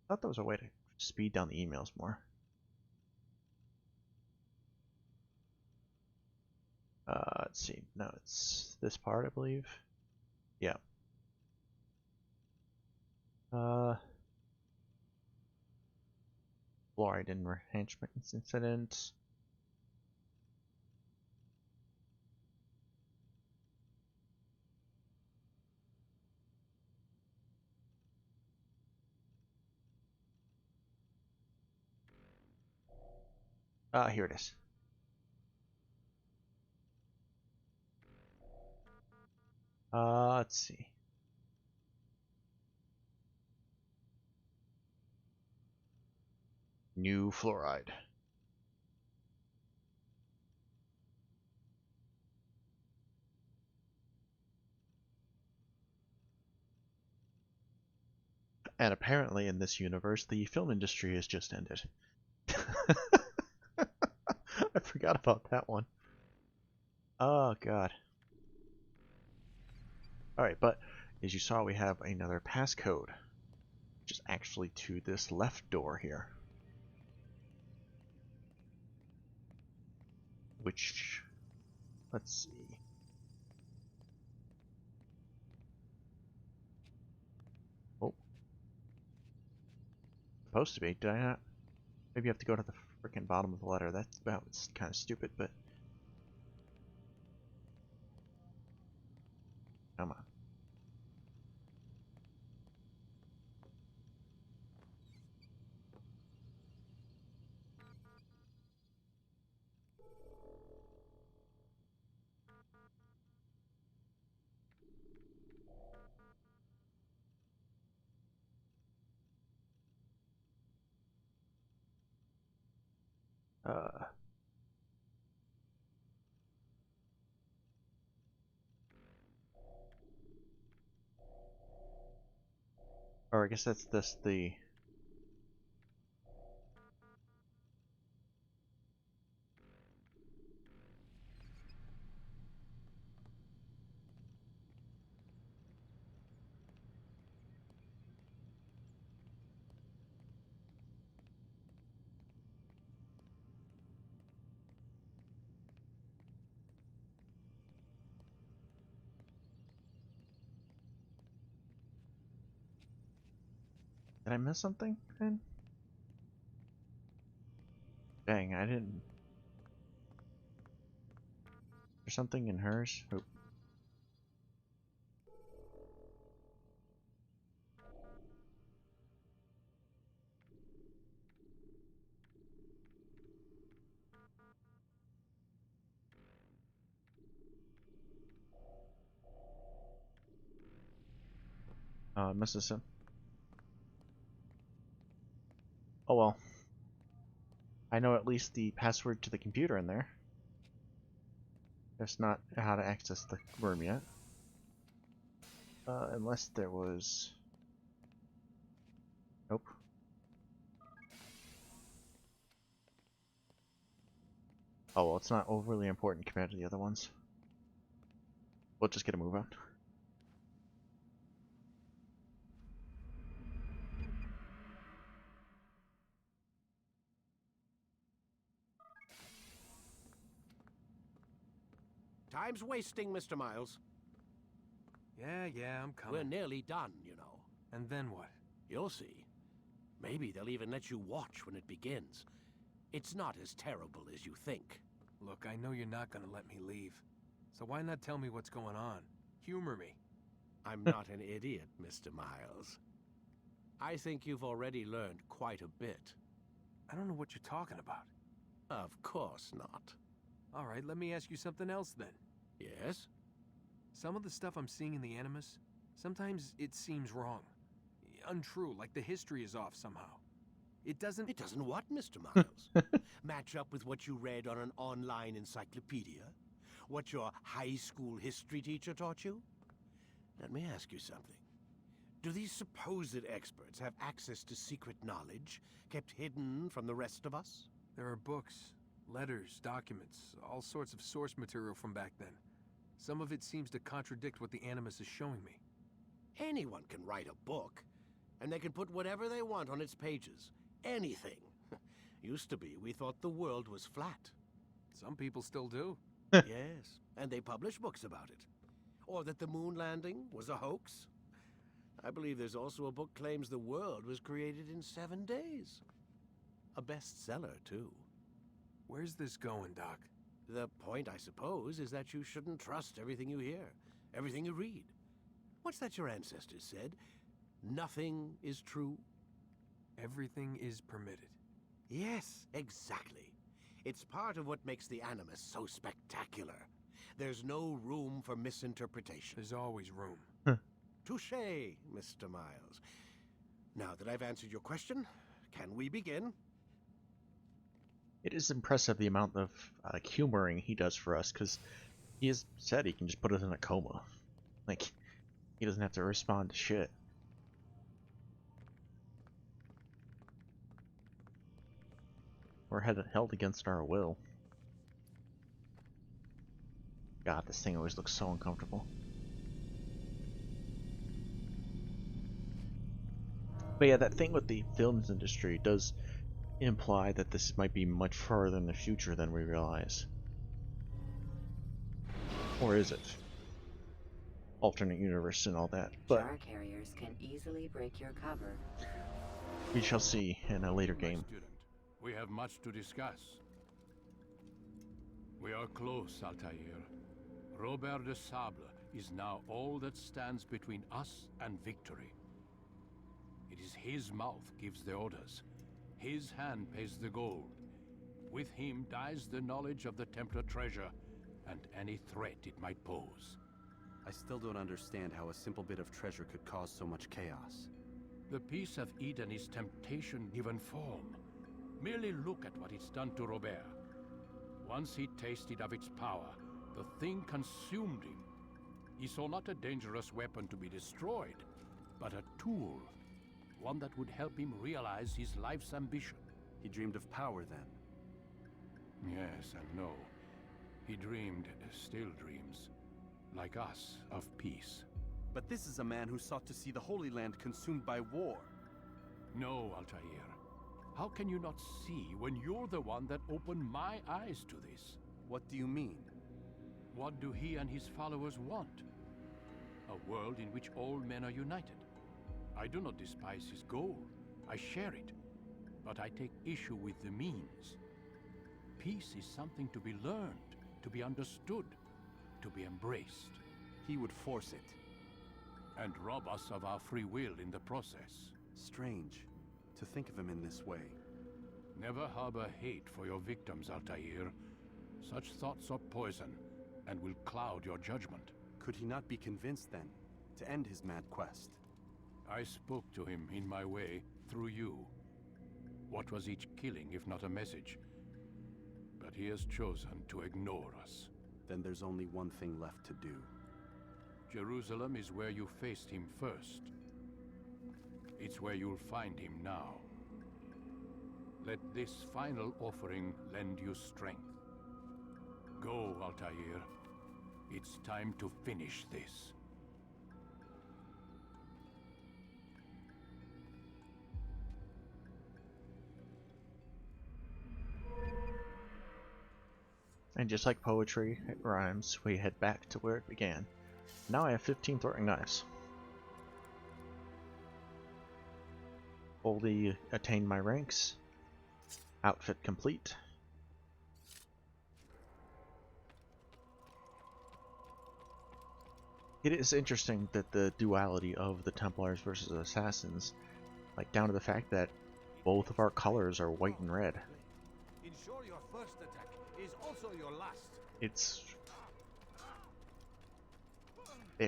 I thought there was a way to speed down the emails more. Let's see. No, it's this part, I believe. Yeah. Fluoride enhancement incident. Here it is. Let's see. New fluoride. And apparently in this universe, the film industry has just ended. I forgot about that one. Oh, God. Alright, but as you saw, we have another passcode, which is actually to this left door here. Which, let's see. Oh. Supposed to be. Did I not? Maybe you have to go to the freaking bottom of the letter. That's about, it's kind of stupid, but... Come on. Or I guess that's the... Did I miss something then? Dang, I didn't... There's something in hers? Oop. Misses him. Oh well. I know at least the password to the computer in there. Just not how to access the room yet. Unless there was... Nope. Oh well, it's not overly important compared to the other ones. We'll just get a move on. Time's wasting, Mr. Miles. Yeah, I'm coming. We're nearly done, you know. And then what? You'll see. Maybe they'll even let you watch when it begins. It's not as terrible as you think. Look, I know you're not gonna let me leave. So why not tell me what's going on? Humor me. I'm not an idiot, Mr. Miles. I think you've already learned quite a bit. I don't know what you're talking about. Of course not. All right, let me ask you something else then. Yes? Some of the stuff I'm seeing in the Animus, sometimes it seems wrong. Untrue, like the history is off somehow. It doesn't... It doesn't what, Mr. Miles? Match up with what you read on an online encyclopedia? What your high school history teacher taught you? Let me ask you something. Do these supposed experts have access to secret knowledge kept hidden from the rest of us? There are books, letters, documents, all sorts of source material from back then. Some of it seems to contradict what the Animus is showing me. Anyone can write a book, and they can put whatever they want on its pages. Anything. Used to be, we thought the world was flat. Some people still do. Yes, and they publish books about it. Or that the moon landing was a hoax. I believe there's also a book claims the world was created in 7 days. A bestseller, too. Where's this going, Doc? The point, I suppose, is that you shouldn't trust everything you hear, everything you read. What's that your ancestors said? Nothing is true? Everything is permitted. Yes, exactly. It's part of what makes the Animus so spectacular. There's no room for misinterpretation. There's always room. Touché, Mr. Miles. Now that I've answered your question, can we begin? It is impressive the amount of humoring he does for us, because he has said he can just put us in a coma. Like, he doesn't have to respond to shit. We're held against our will. God, this thing always looks so uncomfortable. But yeah, that thing with the films industry does imply that this might be much further in the future than we realize. Or is it? Alternate universe and all that. But Jar carriers can easily break your cover. we shall see in a later game. Student, we have much to discuss. We are close, Altair. Robert de Sable is now all that stands between us and victory. It is his mouth gives the orders. His hand pays the gold. With him dies the knowledge of the Templar treasure and any threat it might pose. I still don't understand how a simple bit of treasure could cause so much chaos. The Peace of Eden is temptation given form. Merely look at what it's done to Robert. Once he tasted of its power, the thing consumed him. He saw not a dangerous weapon to be destroyed, but a tool. One that would help him realize his life's ambition. He dreamed of power then? Yes and no. He dreamed, still dreams, like us, of peace. But this is a man who sought to see the Holy Land consumed by war. No, Altair. How can you not see when you're the one that opened my eyes to this? What do you mean? What do he and his followers want? A world in which all men are united. I do not despise his goal. I share it. But I take issue with the means. Peace is something to be learned, to be understood, to be embraced. He would force it. And rob us of our free will in the process. Strange to think of him in this way. Never harbor hate for your victims, Altair. Such thoughts are poison and will cloud your judgment. Could he not be convinced then to end his mad quest? I spoke to him in my way, through you. What was each killing if not a message? But he has chosen to ignore us. Then there's only one thing left to do. Jerusalem is where you faced him first. It's where you'll find him now. Let this final offering lend you strength. Go, Altair. It's time to finish this. And just like poetry, it rhymes, we head back to where it began. Now I have 15 throwing knives. Fully attained my ranks. Outfit complete. It is interesting that the duality of the Templars versus Assassins, like down to the fact that both of our colors are white and red. Ensure your first attack is also your last.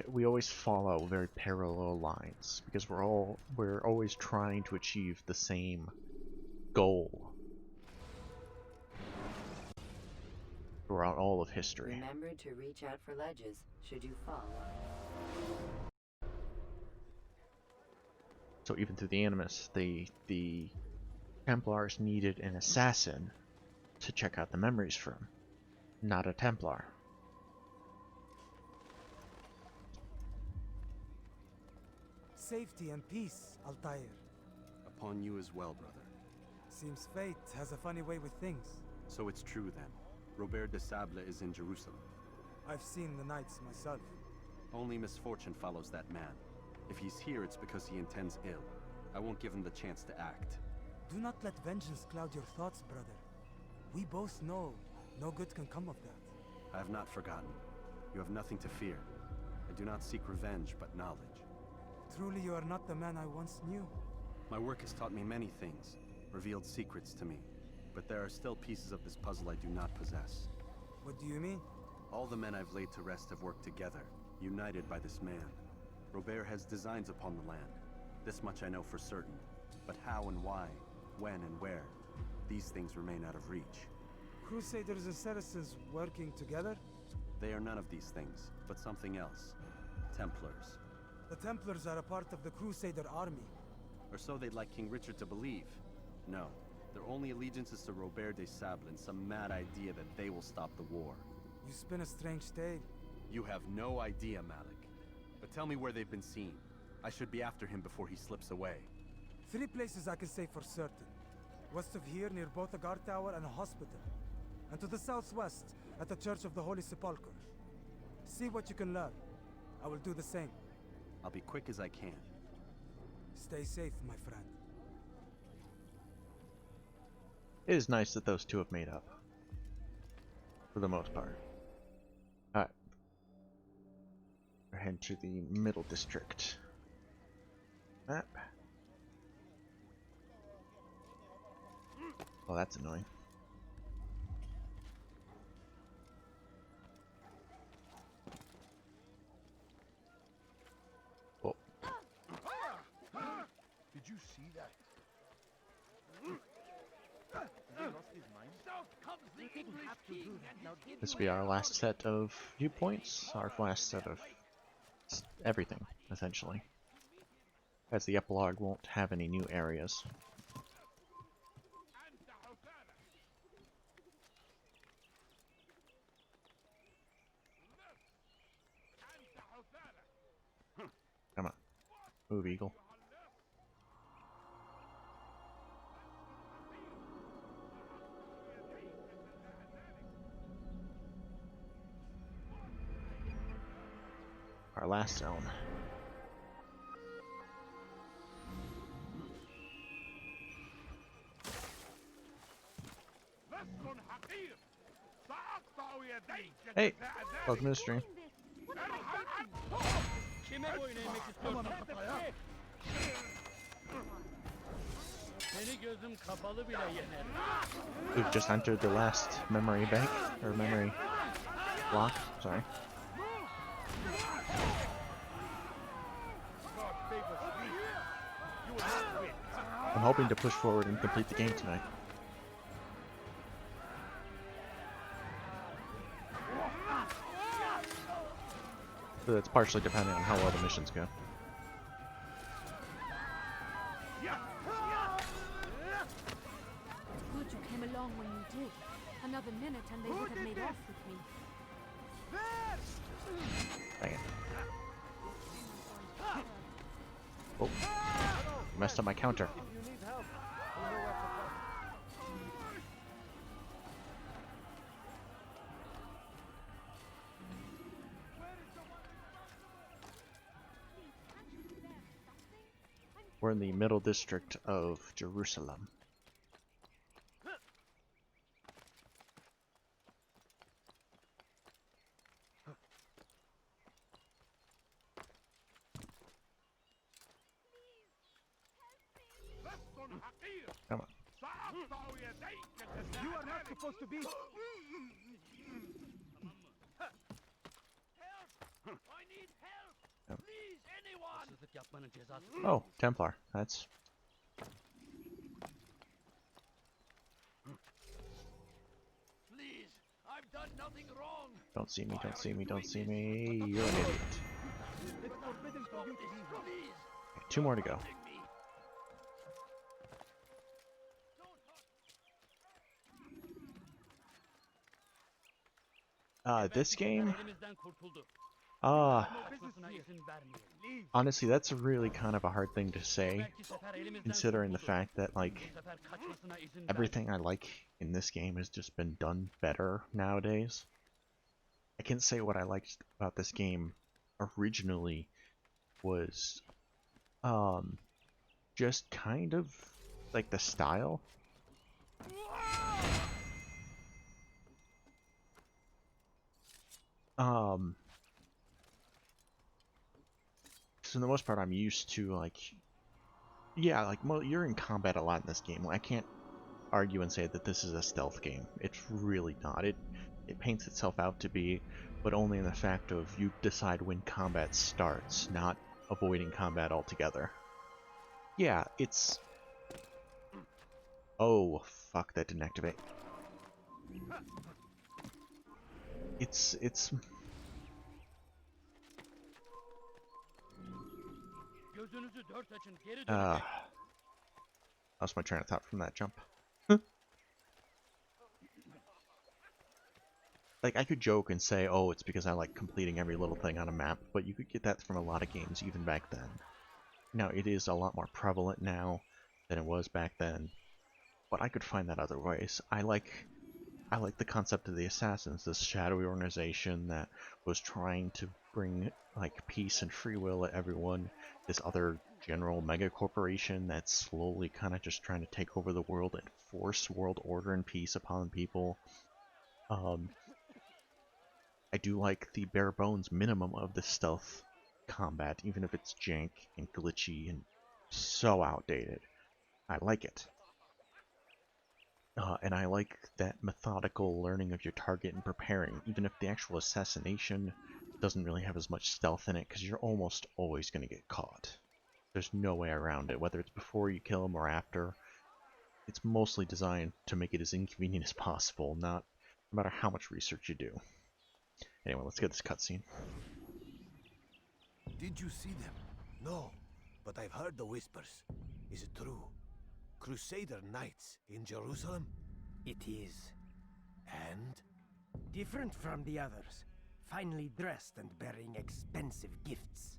We always follow very parallel lines because we're always trying to achieve the same goal throughout all of history. Remember to reach out for ledges should you fall. So even through the Animus, the Templars needed an assassin to check out the memories from, not a Templar. Safety and peace, Altair. Upon you as well, brother. Seems fate has a funny way with things. So it's true then. Robert de Sable is in Jerusalem. I've seen the knights myself. Only misfortune follows that man. If he's here, it's because he intends ill. I won't give him the chance to act. Do not let vengeance cloud your thoughts, brother. We both know no good can come of that. I have not forgotten. You have nothing to fear. I do not seek revenge, but knowledge. Truly you are not the man I once knew. My work has taught me many things, revealed secrets to me. But there are still pieces of this puzzle I do not possess. What do you mean? All the men I've laid to rest have worked together, united by this man. Robert has designs upon the land. This much I know for certain. But how and why, when and where, these things remain out of reach. Crusaders and Saracens working together? They are none of these things, but something else. Templars. The Templars are a part of the Crusader army. Or so they'd like King Richard to believe. No, their only allegiance is to Robert de Sable and some mad idea that they will stop the war. You spin a strange tale. You have no idea, Malik. But tell me where they've been seen. I should be after him before he slips away. 3 places I can say for certain. West of here, near both a guard tower and a hospital. And to the southwest, at the Church of the Holy Sepulchre. See what you can learn. I will do the same. I'll be quick as I can. Stay safe, my friend. It is nice that those two have made up. For the most part. Alright. We're heading to the middle district. Map. Oh, that's annoying. Oh. Did you see that? This will be our last set of viewpoints, our last set of everything, essentially. As the epilogue won't have any new areas. Come on. Move, Eagle. Our last zone. Hey, welcome to the stream. We've just entered the last memory bank, or memory block, sorry. I'm hoping to push forward and complete the game tonight. So that's partially depending on how well the missions go. Good you came along when you did. Another minute and they would have made off with me. Dang it. Oh. Messed up my counter. We're in the middle district of Jerusalem. Come on. You are not supposed to be. Help! I need help! Please, anyone! Oh, Templar. That's... Please, I've done nothing wrong. Don't see me, don't see me, don't see me. You're an idiot. It's forbidden for you to be wrong. Please. Okay, 2 more to go. This game? Honestly, that's really kind of a hard thing to say, considering the fact that, like, everything I like in this game has just been done better nowadays. I can say what I liked about this game originally was, just kind of, like, the style. So for the most part, I'm used to, like, yeah, like, you're in combat a lot in this game. I can't argue and say that this is a stealth game. It's really not. It paints itself out to be, but only in the fact of you decide when combat starts, not avoiding combat altogether. Yeah, it's... Oh, fuck, that didn't activate. It's... Lost my train of thought from that jump. Like, I could joke and say, oh, it's because I like completing every little thing on a map, but you could get that from a lot of games even back then. Now, it is a lot more prevalent now than it was back then, but I could find that other ways. I like the concept of the Assassins, this shadowy organization that was trying to bring, like, peace and free will to everyone, this other general mega corporation that's slowly kind of just trying to take over the world and force world order and peace upon people. I do like the bare bones minimum of the stealth combat, even if it's jank and glitchy and so outdated. I like it. And I like that methodical learning of your target and preparing, even if the actual assassination doesn't really have as much stealth in it, because you're almost always going to get caught. There's no way around it, whether it's before you kill them or after. It's mostly designed to make it as inconvenient as possible, no matter how much research you do. Anyway, let's get this cutscene. Did you see them? No, but I've heard the whispers. Is it true? Crusader Knights in Jerusalem? It is. And? Different from the others. Finely dressed and bearing expensive gifts.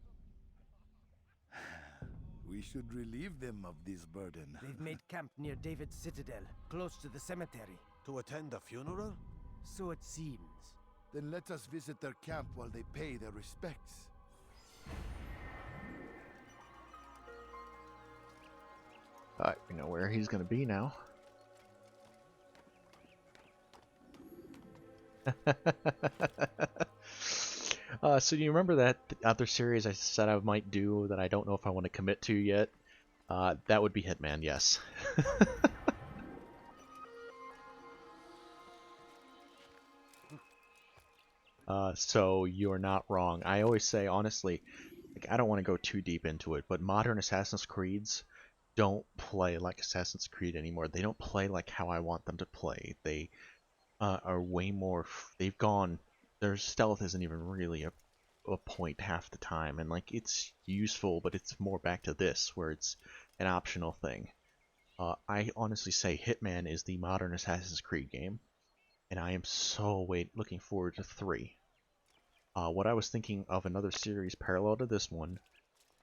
We should relieve them of this burden. They've made camp near David's citadel, close to the cemetery. To attend a funeral? So it seems. Then let us visit their camp while they pay their respects. We know where he's going to be now. So do you remember that other series I said I might do that I don't know if I want to commit to yet? That would be Hitman, yes. So you're not wrong. I always say, honestly, like, I don't want to go too deep into it, but modern Assassin's Creeds don't play like Assassin's Creed anymore. They don't play like how I want them to play. They are way more... They've gone... Their stealth isn't even really a point half the time, and like, it's useful, but it's more back to this, where it's an optional thing. I honestly say Hitman is the modern Assassin's Creed game, and I am so looking forward to 3. What I was thinking of another series parallel to this one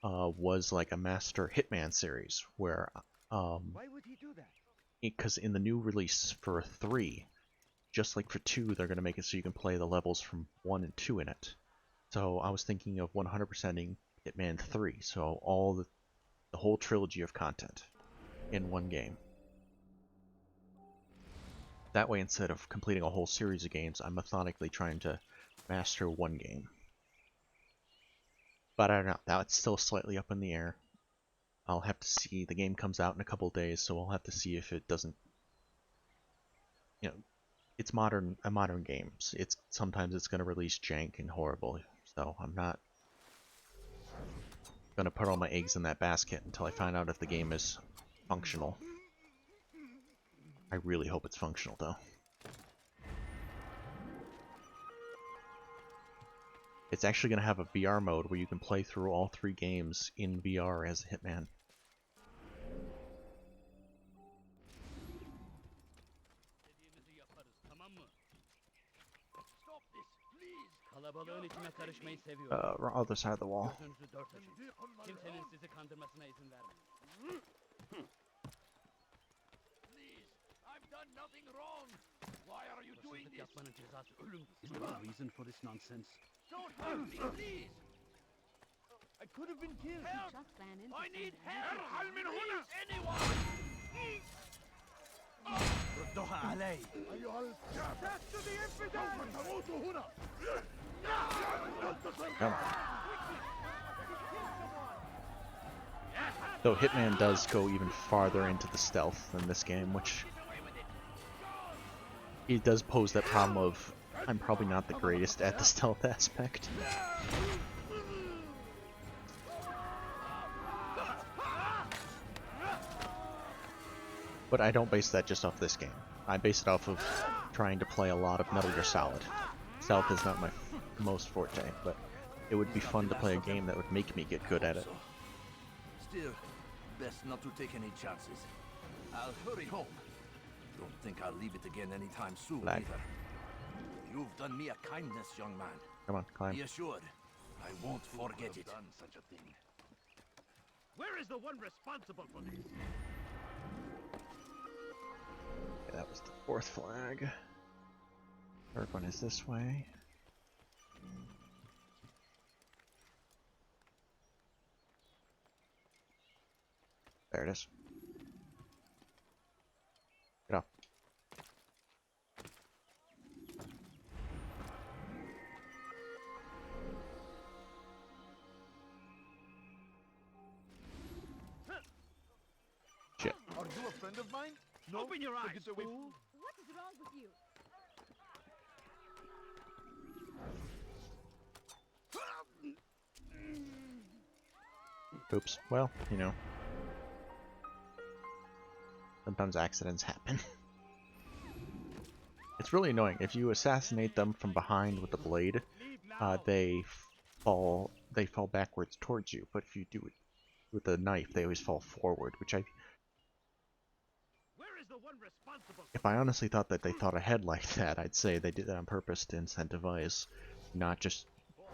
was like a Master Hitman series, where Why would he do that? because in the new release for 3, just like for 2, they're going to make it so you can play the levels from 1 and 2 in it. So I was thinking of 100%ing Hitman 3, so all the The whole trilogy of content in one game. That way, instead of completing a whole series of games, I'm methodically trying to master one game. But I don't know, that's still slightly up in the air. I'll have to see. The game comes out in a couple days, so we'll have to see if it doesn't... You know, it's a modern game. Sometimes it's going to release jank and horrible, so I'm not going to put all my eggs in that basket until I find out if the game is functional. I really hope it's functional, though. It's actually going to have a VR mode where you can play through all 3 games in VR as Hitman. Kalabalığın içine karışmayı seviyorum. Other side of the wall. Gözünüzü dört açın. Kimsenin sizi kandırmasına izin vermeyin. Please, I've done nothing wrong. Why are you doing Hırsızlık this? yapmanın cezası ölüm. Is there a reason for this nonsense? Don't hurt me, please. I could have been killed. Help! Just ran into I need somebody. help! Please, anyone! ردوها علي. Death to the infidels! Come on. Though Hitman does go even farther into the stealth than this game, which it does pose that problem of I'm probably not the greatest at the stealth aspect. But I don't base that just off this game. I base it off of trying to play a lot of Metal Gear Solid. Stealth is not my most forte, but it would be fun to play a game that would make me get good at it. Still, best not to take any chances. I'll hurry home. Don't think I'll leave it again anytime soon Lag. either. You've done me a kindness, young man. Come on, climb. Be assured, I won't forget it. Done such a thing. Where is the one responsible for this? Okay, that was the 4th flag. 3rd one is this way. There it is. Get off. Shit. Are you a friend of mine? No. Open your eyes, Get away from fool! What is wrong with you? Oops. Well, you know. Sometimes accidents happen. It's really annoying. If you assassinate them from behind with the blade, they fall backwards towards you. But if you do it with the knife, they always fall forward, which Where is the one responsible? if I honestly thought that they thought ahead like that, I'd say they did that on purpose to incentivize not just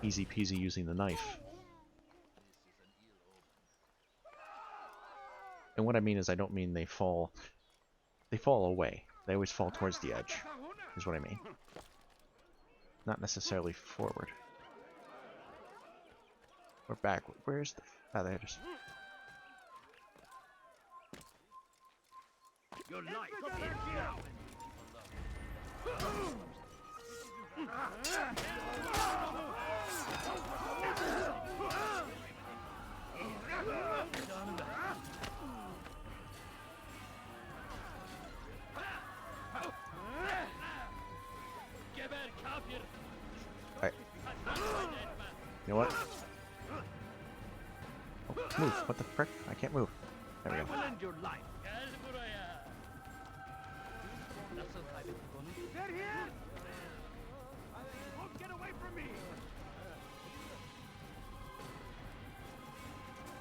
easy peasy using the knife. And what I mean is I don't mean they fall away. They always fall towards the edge, is what I mean. Not necessarily forward. Or backward. Where's the... Ah, there it is. Your life appears now! Alright. You know what? Oh, move. What the frick? I can't move. There we go. I will end your life. Gel buraya. Nasıl kaybettik onu? They're here! Don't get away from me!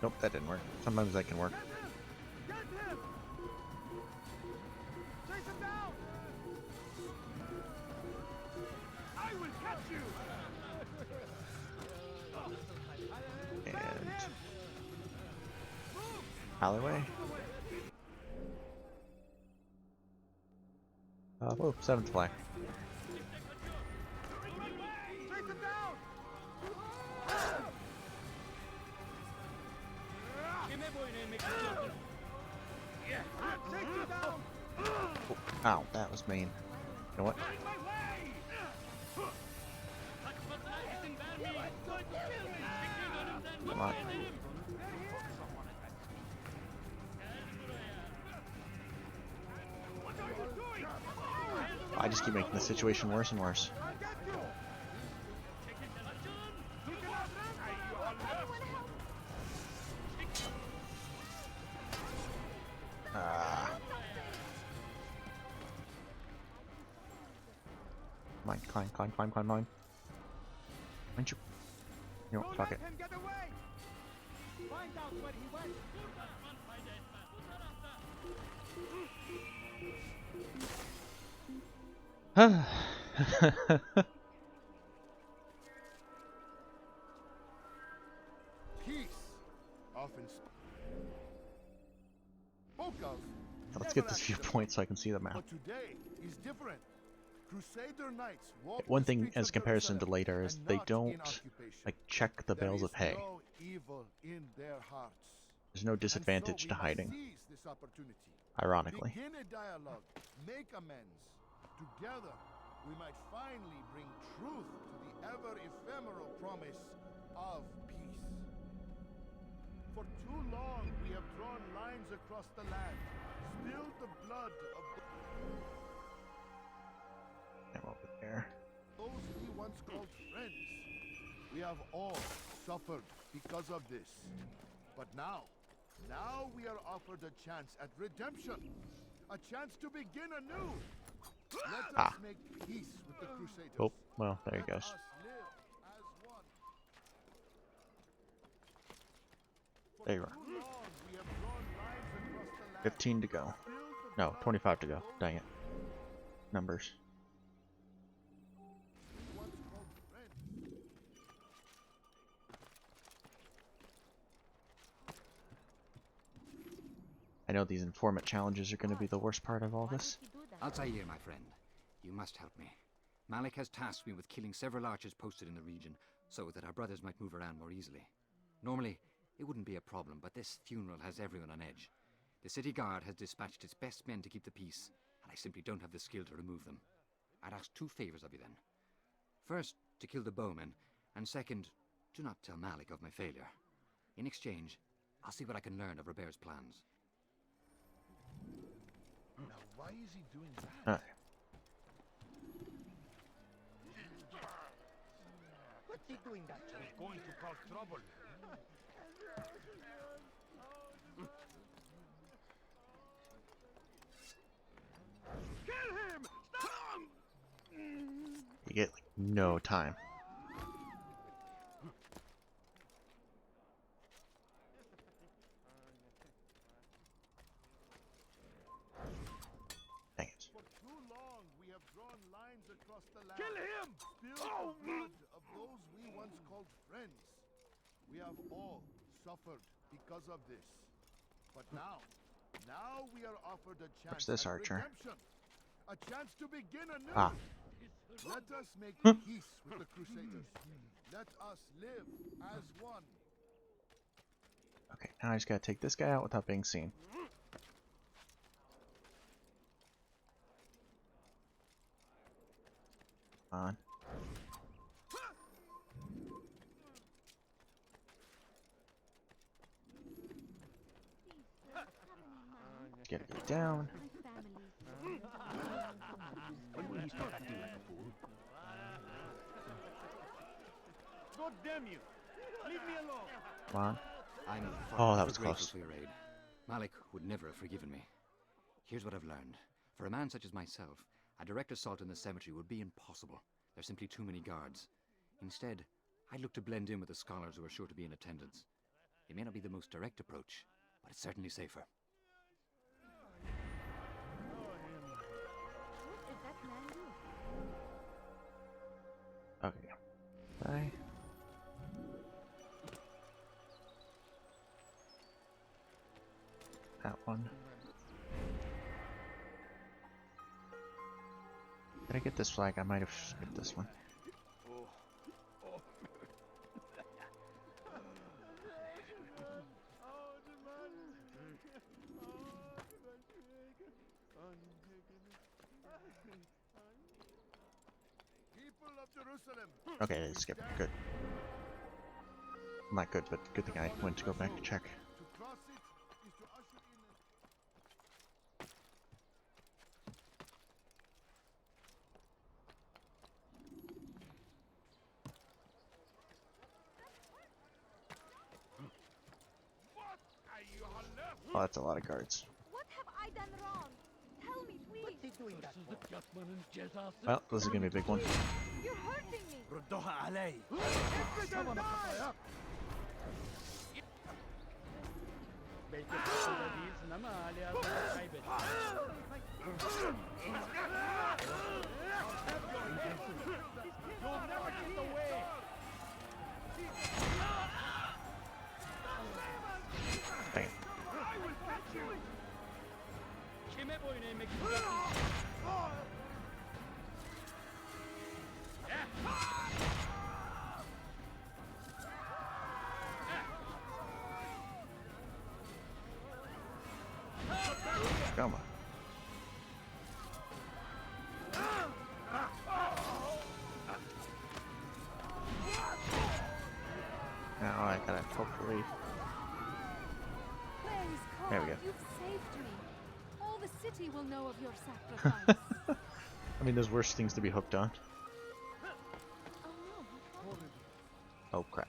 Nope, that didn't work. Sometimes that can work. Get him! Chase him down! I will catch you! And... alleyway? Oh, 7th flag. Chase him down! Oh, ow, that was mean. You know what? Come on. I just keep making the situation worse and worse. Climb. Why don't you? You know, fuck it. Peace, often spoke of. Let's get this viewpoint so I can see the map. But today is different. Crusader knights walk One the thing streets as of comparison to Jerusalem later is and they not don't in occupation. like check the There bales is of hay. no evil in their hearts. There's no disadvantage to hiding. Seize this opportunity. Ironically. Begin a dialogue, make amends. Together, we might finally bring truth to the ever-ephemeral promise of peace. For too long, we have drawn lines across the land, spilled the blood of I'm over there. those we once called friends. We have all suffered because of this. But now we are offered a chance at redemption. A chance to begin anew. Let us make peace with the Crusaders. Oh, well, there he goes. There you are. 15 to go. No, 25 to go. Dang it. Numbers. I know these informant challenges are going to be the worst part of all this. Altair, my friend, you must help me. Malik has tasked me with killing several archers posted in the region, so that our brothers might move around more easily. Normally, it wouldn't be a problem, but this funeral has everyone on edge. The city guard has dispatched its best men to keep the peace, and I simply don't have the skill to remove them. I'd ask two favors of you then. First, to kill the bowmen, and second, do not tell Malik of my failure. In exchange, I'll see what I can learn of Robert's plans. Now, why is he doing that? Alright. What's he doing that? He's going to cause trouble. Kill him! Stop! You get like no time. Dang it. For too long, we have drawn lines across the land. Kill him! Spilled the blood of those we once called friends. We have all suffered because of this. But now we are offered a chance Where's this at archer? redemption. A chance to begin anew. Ah. Let us make peace with the Crusaders. Let us live as one. Okay, now I just gotta take this guy out without being seen. Come on. Gotta go down. When will he stop acting like a fool? God damn you! Leave me alone! Come on. I'm Oh, that was grateful close. for your aid. Malik would never have forgiven me. Here's what I've learned. For a man such as myself, a direct assault in the cemetery would be impossible. There's simply too many guards. Instead, I'd look to blend in with the scholars who are sure to be in attendance. It may not be the most direct approach, but it's certainly safer. Okay. Bye. That one. Did I get this flag? I might have skipped this one. of Jerusalem. Okay, they skipped. Good. Not good, but good thing I went to go back to check. To cross it is to usher in Oh, that's a lot of guards. What have I done wrong? Tell me, please. What's he doing that for? Well, this is gonna be a big one. You're hurting me. ردوها علي. You'll never get away. Dang it. I will catch you. Kime boyun eğmek istiyorsun? Come on. Now I gotta hopefully. Praise God, There we go. you've saved me. All the city will know of your sacrifice. I mean, there's worse things to be hooked on. Oh crap.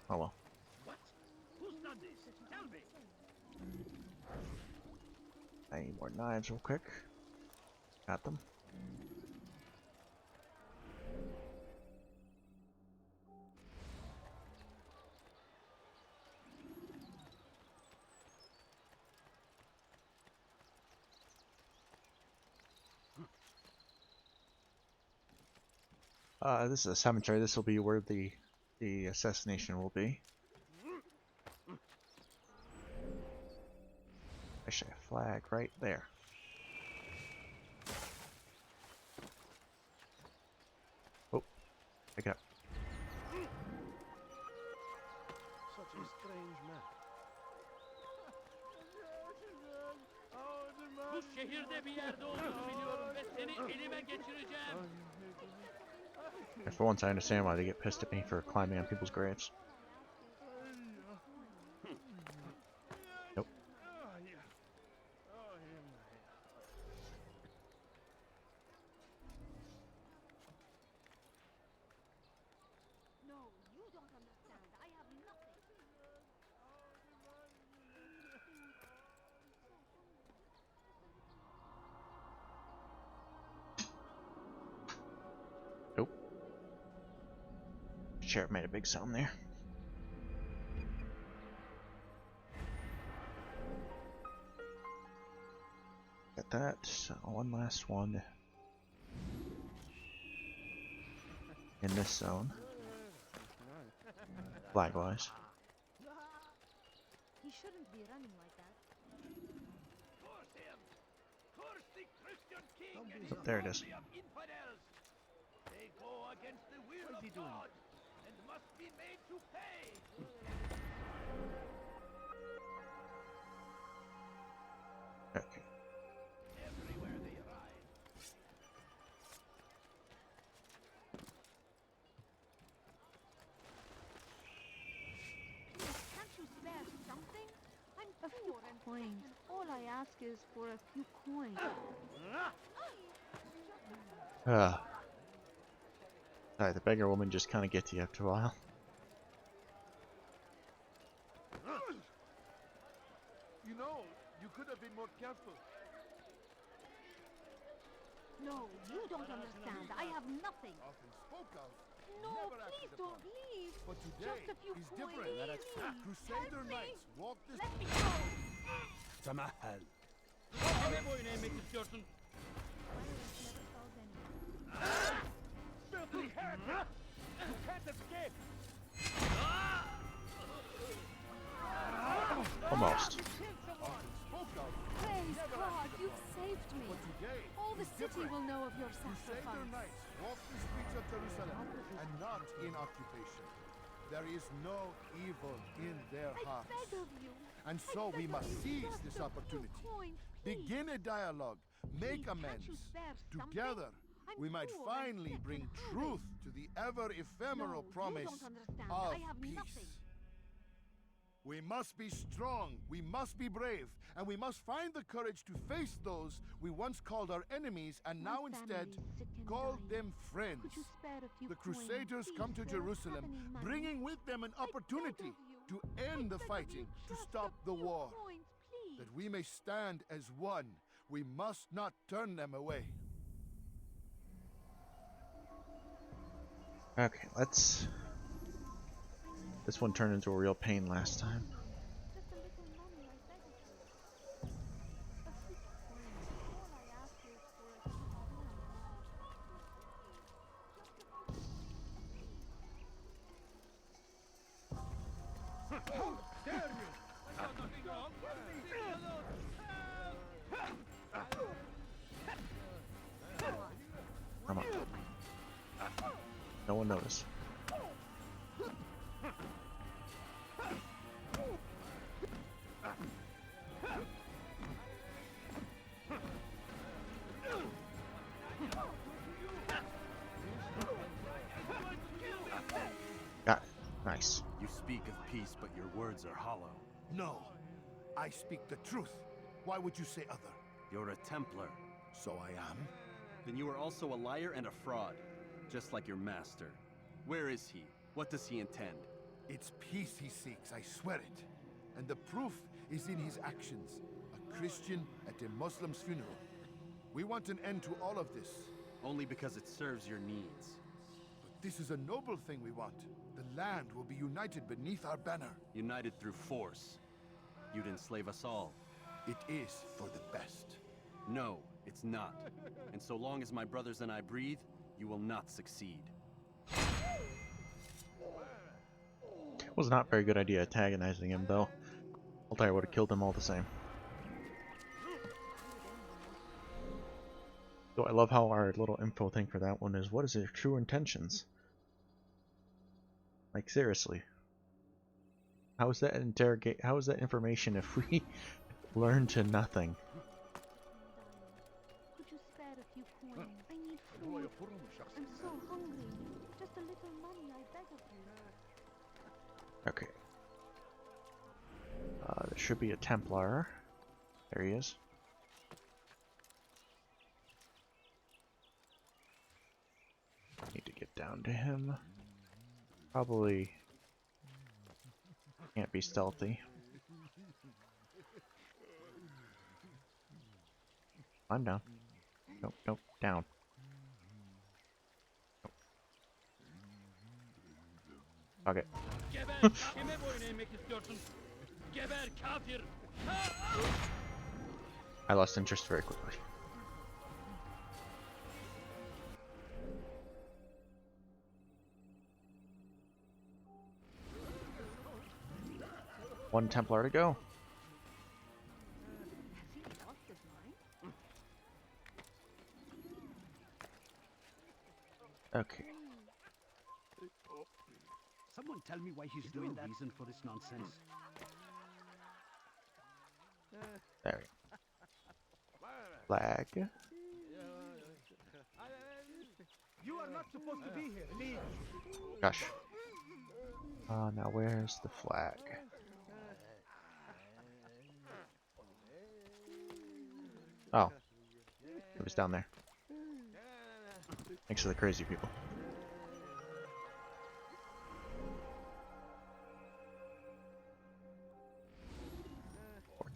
Oh well. What? Who's done this? Tell me. I need more knives real quick. Got them. This is a cemetery. This will be where the assassination will be. Actually, a flag right there. Oh, pick it up. Such a strange man. Bu şehirde bir yerde olduğunu biliyorum ve seni elime geçireceğim. And for once, I understand why they get pissed at me for climbing on people's graves. Nope. No, you don't understand. I have nothing. Nope. Sheriff made a big sound there. Got that. So one last one in this zone. Flag-wise. He shouldn't be running like that. Curse him! Curse the Christian king and Oh, there it is. army of infidels! They go against the will of God and must be made to pay! Okay. Everywhere they arrive. Can't you spare something? I'm poor and coins. All I ask is for a few coins. Alright, the beggar woman just kind of gets you after a while. You know, you could have been more careful. No, you don't understand. I have nothing. Often spoke of. No, never please acted don't upon. leave. But today Just a few is coins. different. Please. Crusader Help me. Knights walk this. Let me go. تمهل. Kime boyun eğmek istiyorsun? Filthy head! You can't escape! Almost. Spoke of. Praise God, you've saved me. But today All the is city different. will know of your Crusader sacrifice. Knights walk the streets of Jerusalem and not in occupation. There is no evil in their I hearts. beg of you. And so we must seize this opportunity. Begin a dialogue. Make Please, can't amends. you spare something? Together, we might finally bring truth to the ever-ephemeral promise of peace. We must be strong, we must be brave, and we must find the courage to face those we once called our enemies and now instead call them friends. The Crusaders come to Jerusalem, bringing with them an opportunity to end the fighting, to stop the war. That we may stand as one, we must not turn them away. Okay, let's... This one turned into a real pain last time. How dare you! I got nothing wrong! Come on. No one noticed. Got it. Nice. You speak of peace, but your words are hollow. No, I speak the truth. Why would you say other? You're a Templar. So I am? Then you are also a liar and a fraud, just like your master. Where is he? What does he intend? It's peace he seeks, I swear it. And the proof is in his actions. A Christian at a Muslim's funeral. We want an end to all of this. Only because it serves your needs. But this is a noble thing we want. The land will be united beneath our banner. United through force. You'd enslave us all. It is for the best. No, it's not. And so long as my brothers and I breathe, you will not succeed. It was not a very good idea antagonizing him, though. Altair would have killed him all the same. So I love how our little info thing for that one is, what is their true intentions? Like, seriously. How is that how is that information if we learn to nothing? Could you spare a few coins? I need food. I'm so hungry. Just a little money, I beg of you. Okay. There should be a Templar. There he is. Need to get down to him. Probably can't be stealthy. I'm down. Nope, nope, down. Nope. Okay. I lost interest very quickly. One Templar to go. Okay. Someone tell me why he's doing that. Reason for this nonsense. There we go. Flag. You are not supposed to be here. Leave. Gosh. Now where's the flag? Oh. It was down there. Thanks for the crazy people.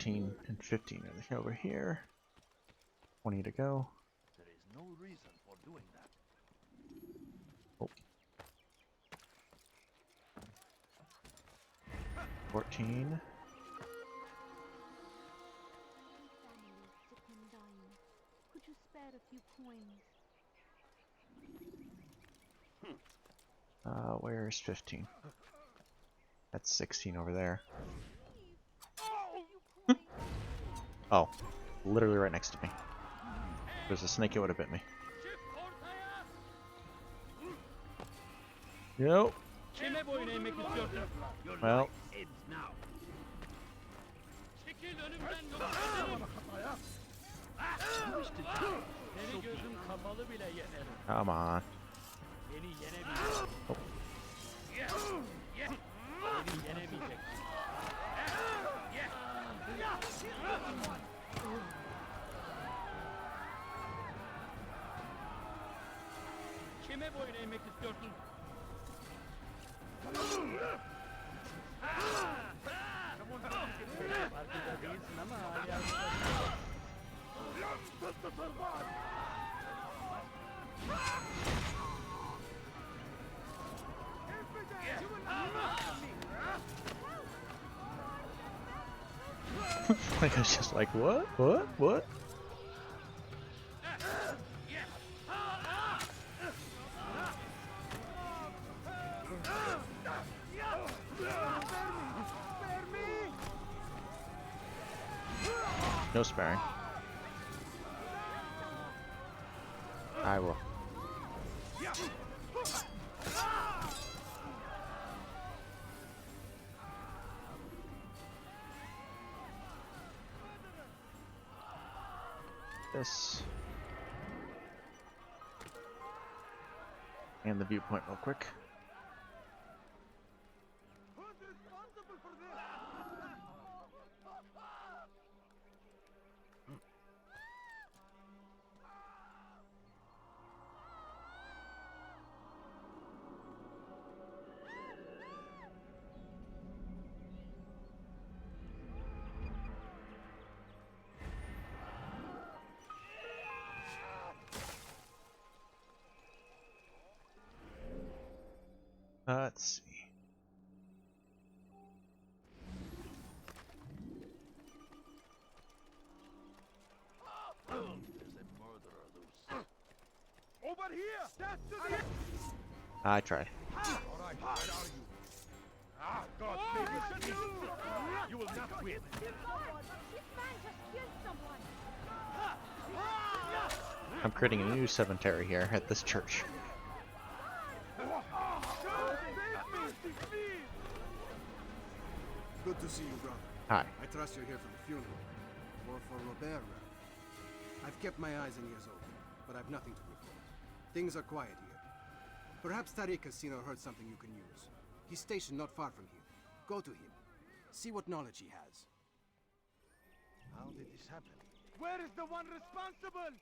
And 15 over here. 20 to go. There is no reason for doing that. Oh. 14. Could you spare a few coins? Where's 15? That's 16 over there. Oh, literally right next to me. If there's a snake, it would have bit me. Yo. Well. Seni gözüm kapalı bile yenerim. Come on. Beni yenemeyeceksin. Oh. Beni yenemeyeceksin. Kime boyun eğmek istiyorsun? Farkında değilsin ama hala Like I was just like, what? What? What? No sparing. I will. This. And the viewpoint real quick. Let's see. Over here! That's to the I tried. All right, where are you? Ah, God, maybe you will not win. This man just killed someone. I'm creating a new cemetery here at this church. Good to see you, brother. Hi. I trust you're here for the funeral. Or for Robert, rather. I've kept my eyes and ears open, but I've nothing to report. Things are quiet here. Perhaps Tariq has seen or heard something you can use. He's stationed not far from here. Go to him. See what knowledge he has. How did this happen? Where is the one responsible?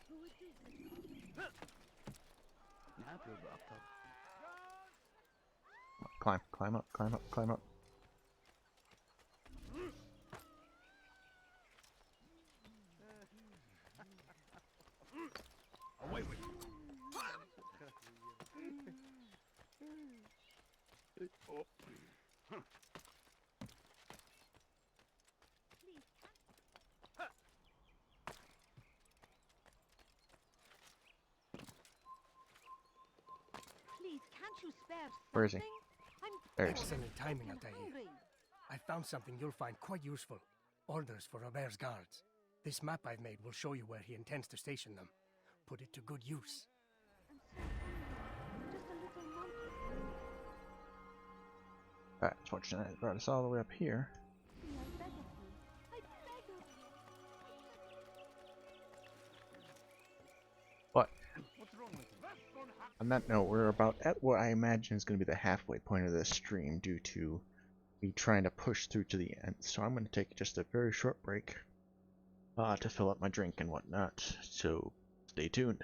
Ne yapıyor bu aptal? Climb, climb up, climb up, climb up. Away with you. Please, can't you spare Where is he? something? I'm There he is. Excellent timing, Altair. hungry. I found something you'll find quite useful. Orders for Robert's guards. This map I've made will show you where he intends to station them. Put it to good use. Just a little monkey. Alright, unfortunately, it brought us all the way up here. I beg of you. I beg of you. But What's wrong with you? on that note, we're about at what I imagine is going to be the halfway point of this stream due to me trying to push through to the end. So I'm going to take just a very short break to fill up my drink and whatnot. So stay tuned.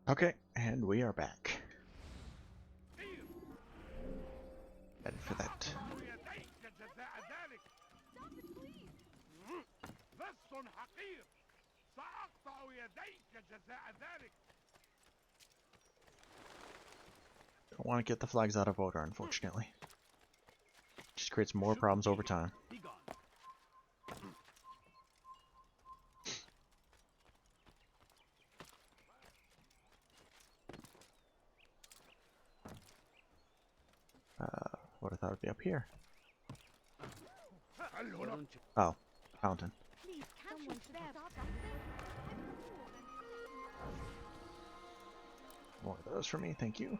Okay, and we are back. Ready for that. Don't want to get the flags out of order, unfortunately. Just creates more problems over time. What I thought would be up here. Oh, fountain. More of those for me, thank you.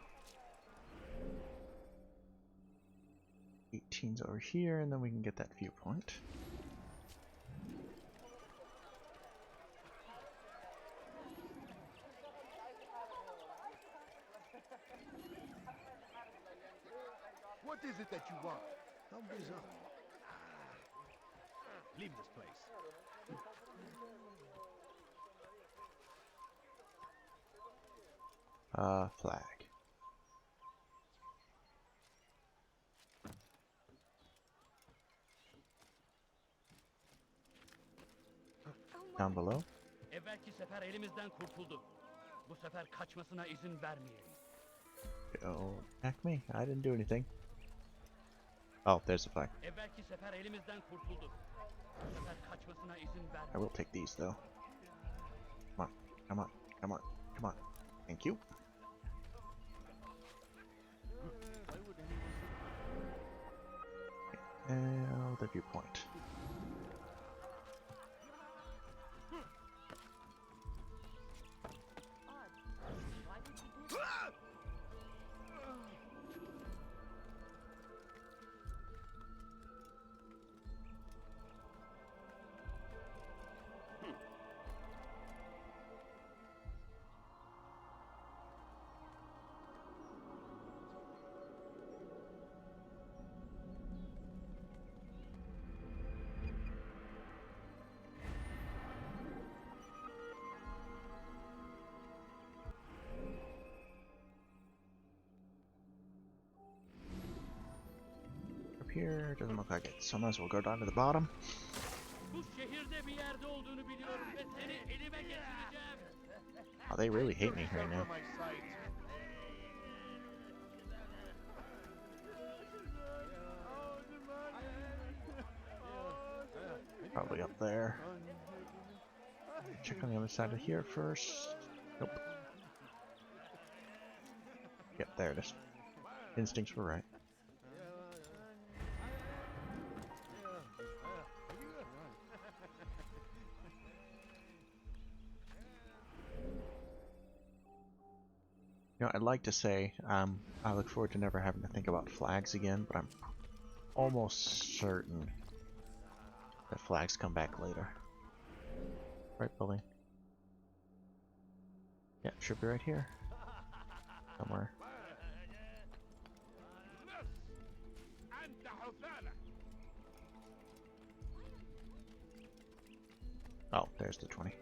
18's over here, and then we can get that viewpoint. What is it that you want? Leave this place. Flag. Down below. Evvelki sefer elimizden kurtuldu. Bu sefer kaçmasına izin vermeyelim. Don't attack me. I didn't do anything. Oh, there's the flag. Evvelki sefer elimizden kurtuldu. Bu sefer kaçmasına izin I vermeyelim. will take these though. Come on, come on, come on, come on. Thank you. And the viewpoint. Here doesn't look like it, so I might as well go down to the bottom. Bu şehirde bir yerde olduğunu biliyorum ve seni elime geçireceğim. Oh, they really hate me right now. Probably up there. Check on the other side of here first. Nope. Yep, there it is. Instincts were right. You know, I'd like to say I look forward to never having to think about flags again, but I'm almost certain that flags come back later. Right, building? Yeah, should be right here. Somewhere. Oh, there's the 20.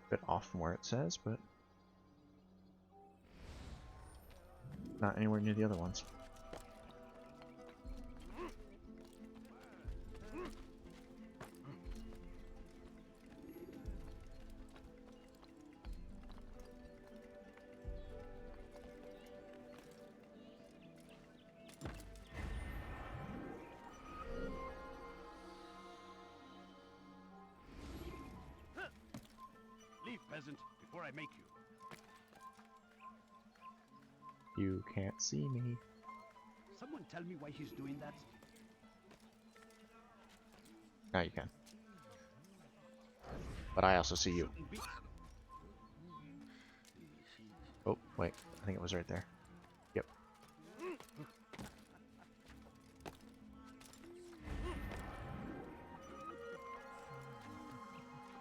Bit off from where it says, but not anywhere near the other ones. Leave, peasant, before I make you. You can't see me. Someone tell me why he's doing that? Now you can. But I also see you. Oh, wait. I think it was right there. Yep.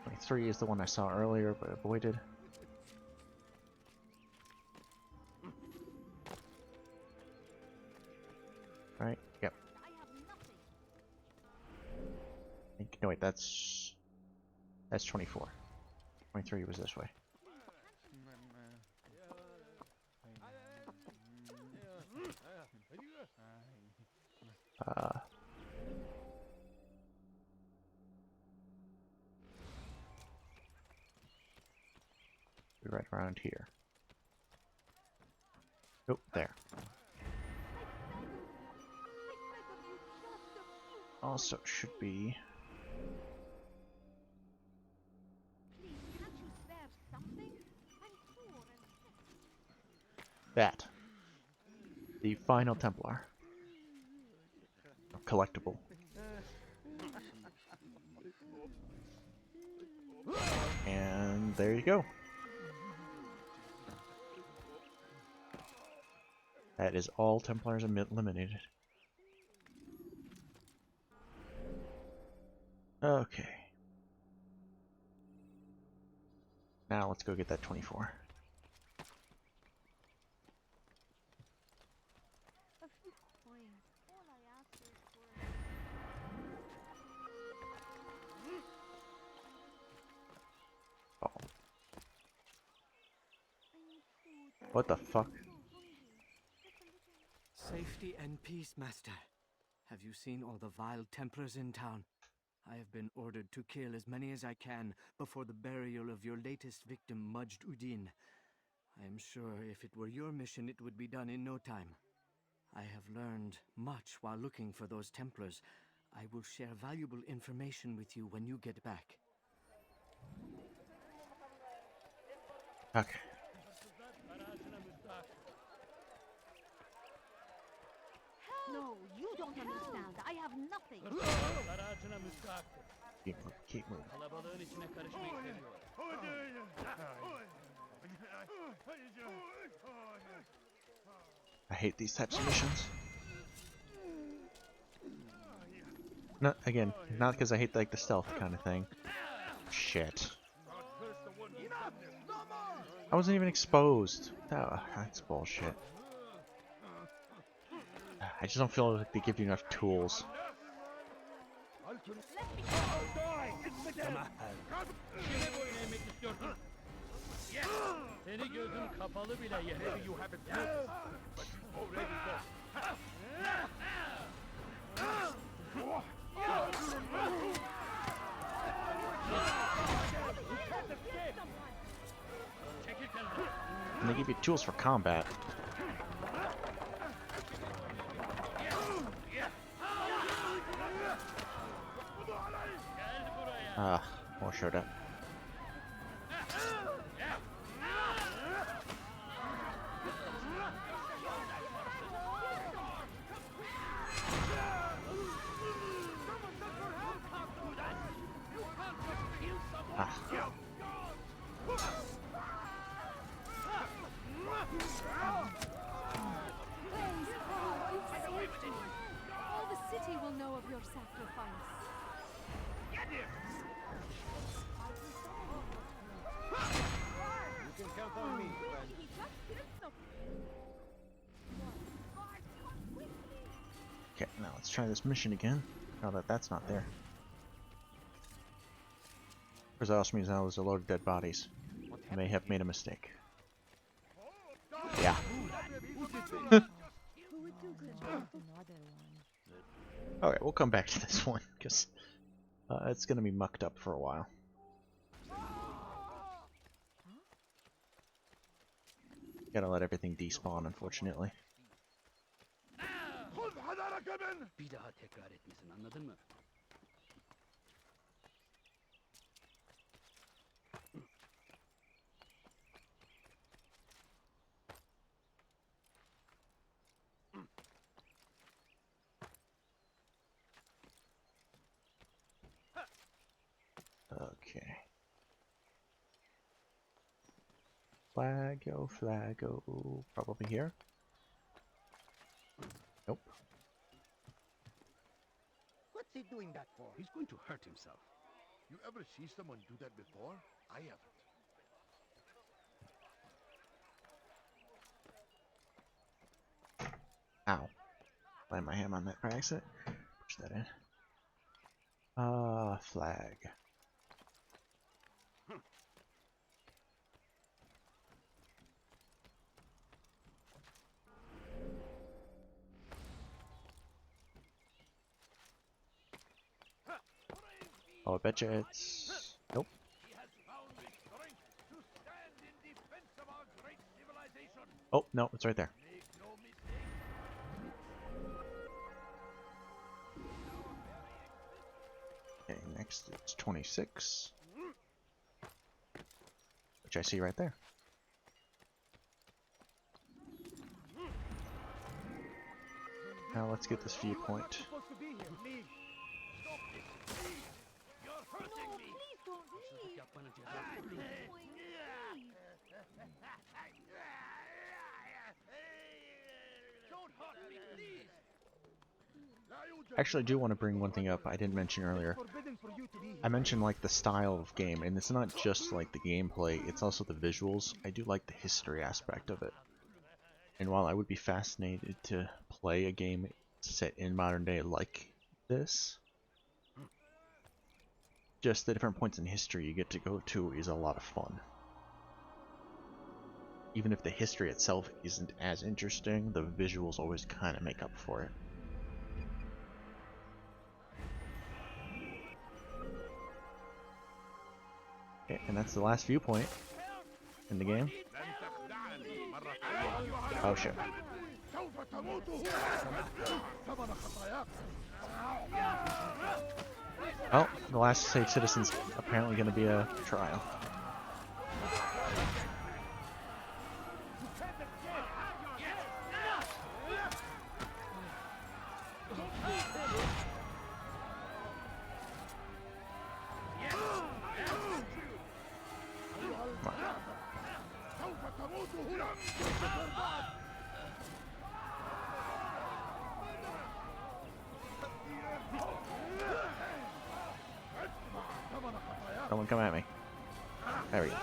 23 is the one I saw earlier but avoided. Right? Yep. No, wait, that's That's 24. 23 was this way. Be right around here. Oh, there. Also should be that. The final Templar. Collectible. And there you go. That is all Templars eliminated. Okay. Now let's go get that 24. A few coins. All I ask is for Oh. What the fuck? Safety and peace, Master. Have you seen all the vile Templars in town? I have been ordered to kill as many as I can before the burial of your latest victim, Majd Udin. I am sure if it were your mission, it would be done in no time. I have learned much while looking for those Templars. I will share valuable information with you when you get back. Okay. No, you don't understand. I have nothing. Keep moving. Kalabalığın içine karışmayı seviyor. I hate these types of missions. No, again, not because I hate like the stealth kind of thing. Shit. I wasn't even exposed. Oh, that's bullshit. I just don't feel like they give you enough tools. Seni gözüm kapalı bile yerim. You have it but already And they give you tools for combat. Ah, more showed up. All the city will know of your sacrifice. Get him! You can count on me, friend. Okay, now let's try this mission again. Now that that's not there. Because that also means now there's a load of dead bodies. I may have made a mistake. Yeah. Alright, we'll come back to this one, because it's going to be mucked up for a while. Gotta let everything despawn, unfortunately. Bir daha tekrar etmesin, anladın mı? Okay. Flago, Flago, probably here. Nope. What's he doing that for? He's going to hurt himself. You ever see someone do that before? I haven't. Ow. Land my hand on that by accident. Push that in. Flag. Oh, I bet you it's... Nope. Oh, no, it's right there. Okay, next it's 26. Which I see right there. Now let's get this viewpoint. Actually, I do want to bring one thing up I didn't mention earlier. I mentioned like the style of game, and it's not just like the gameplay, it's also the visuals. I do like the history aspect of it. And while I would be fascinated to play a game set in modern day like this, just the different points in history you get to go to is a lot of fun. Even if the history itself isn't as interesting, the visuals always kind of make up for it. Okay, and that's the last viewpoint in the game. Oh shit. Well, the last saved citizen's apparently going to be a trial. Someone come at me. There we go.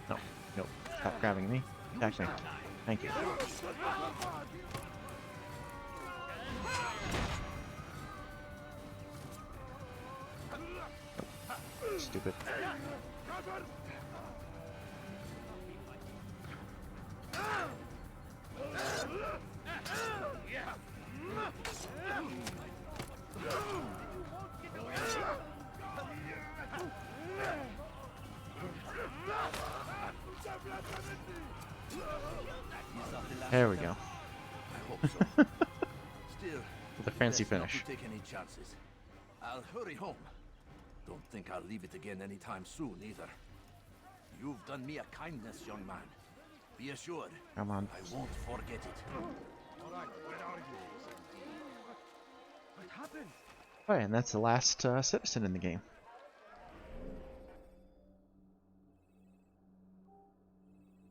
No, no. Stop grabbing me. Attack me. Thank you. Stupid. There we go. I hope so. Still, With a fancy best not finish. to take any chances. I'll hurry home. Don't think I'll leave it again anytime soon either. You've done me a kindness, young man. Be assured, Come on. I won't forget it. All right, where are you? What happened? Alright, and that's the last citizen in the game.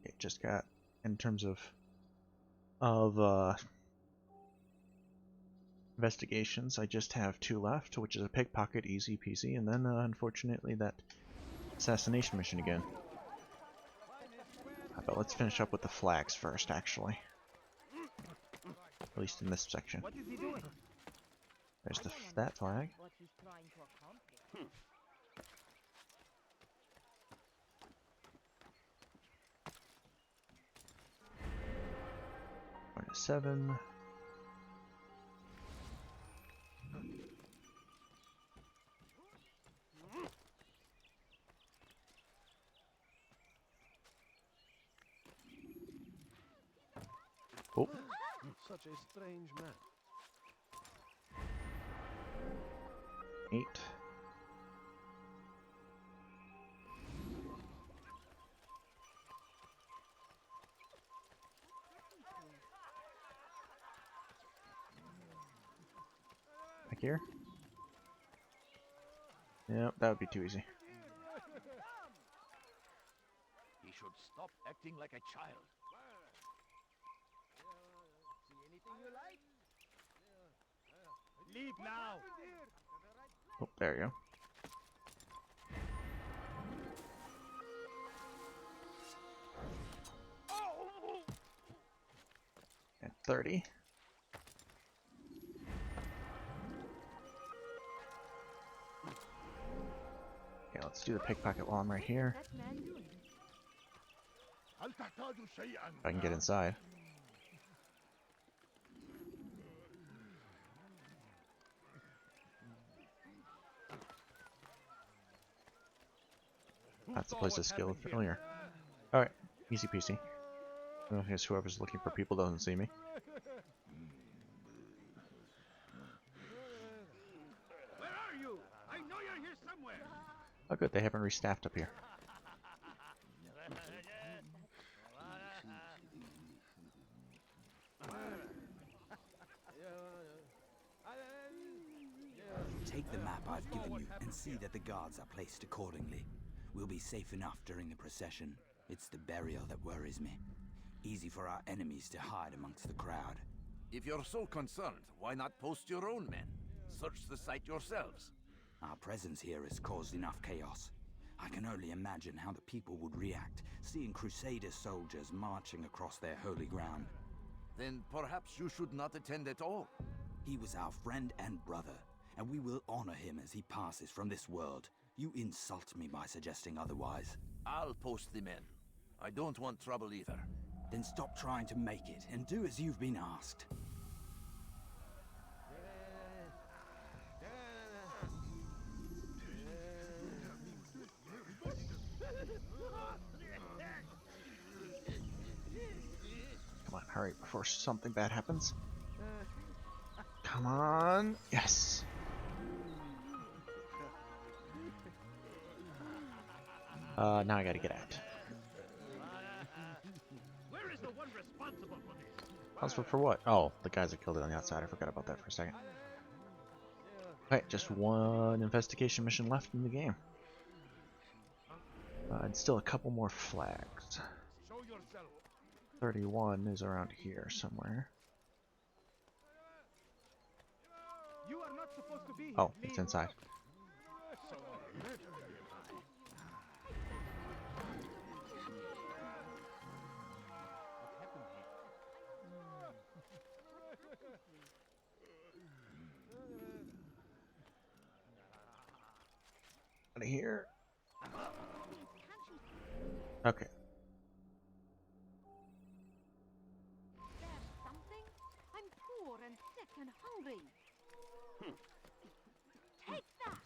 It just got, in terms of investigations, I just have 2 left, which is a pickpocket, easy peasy, and then unfortunately that assassination mission again. But let's finish up with the flags first, actually. At least in this section. What is he doing? There's that flag. What he's trying to accomplish. 7. Oh. Such a strange man. 8. Back here? Yep, that would be too easy. He should stop acting like a child. See anything you like? Leave now. Oh, there you go. 30. Okay, let's do the pickpocket while I'm right here. If I can get inside. That's the place to skill earlier. Alright, easy peasy. I guess whoever's looking for people doesn't see me. Where are you? I know you're here somewhere. Oh good, they haven't restaffed up here. Take the map I've given you and see that the guards are placed accordingly. We'll be safe enough during the procession. It's the burial that worries me. Easy for our enemies to hide amongst the crowd. If you're so concerned, why not post your own men? Search the site yourselves. Our presence here has caused enough chaos. I can only imagine how the people would react, seeing Crusader soldiers marching across their holy ground. Then perhaps you should not attend at all. He was our friend and brother, and we will honor him as he passes from this world. You insult me by suggesting otherwise. I'll post the men. I don't want trouble either. Then stop trying to make it, and do as you've been asked. Come on, hurry before something bad happens. Come on. Yes. Now I gotta get out. Where is the one responsible for this? Responsible for what? Oh, the guys that killed it on the outside. I forgot about that for a second. Alright, just one investigation mission left in the game. And still a couple more flags. 31 is around here somewhere. You are not supposed to be here. Oh, it's inside. Out of here. Okay. There's something? I'm poor and sick and hungry. Take that!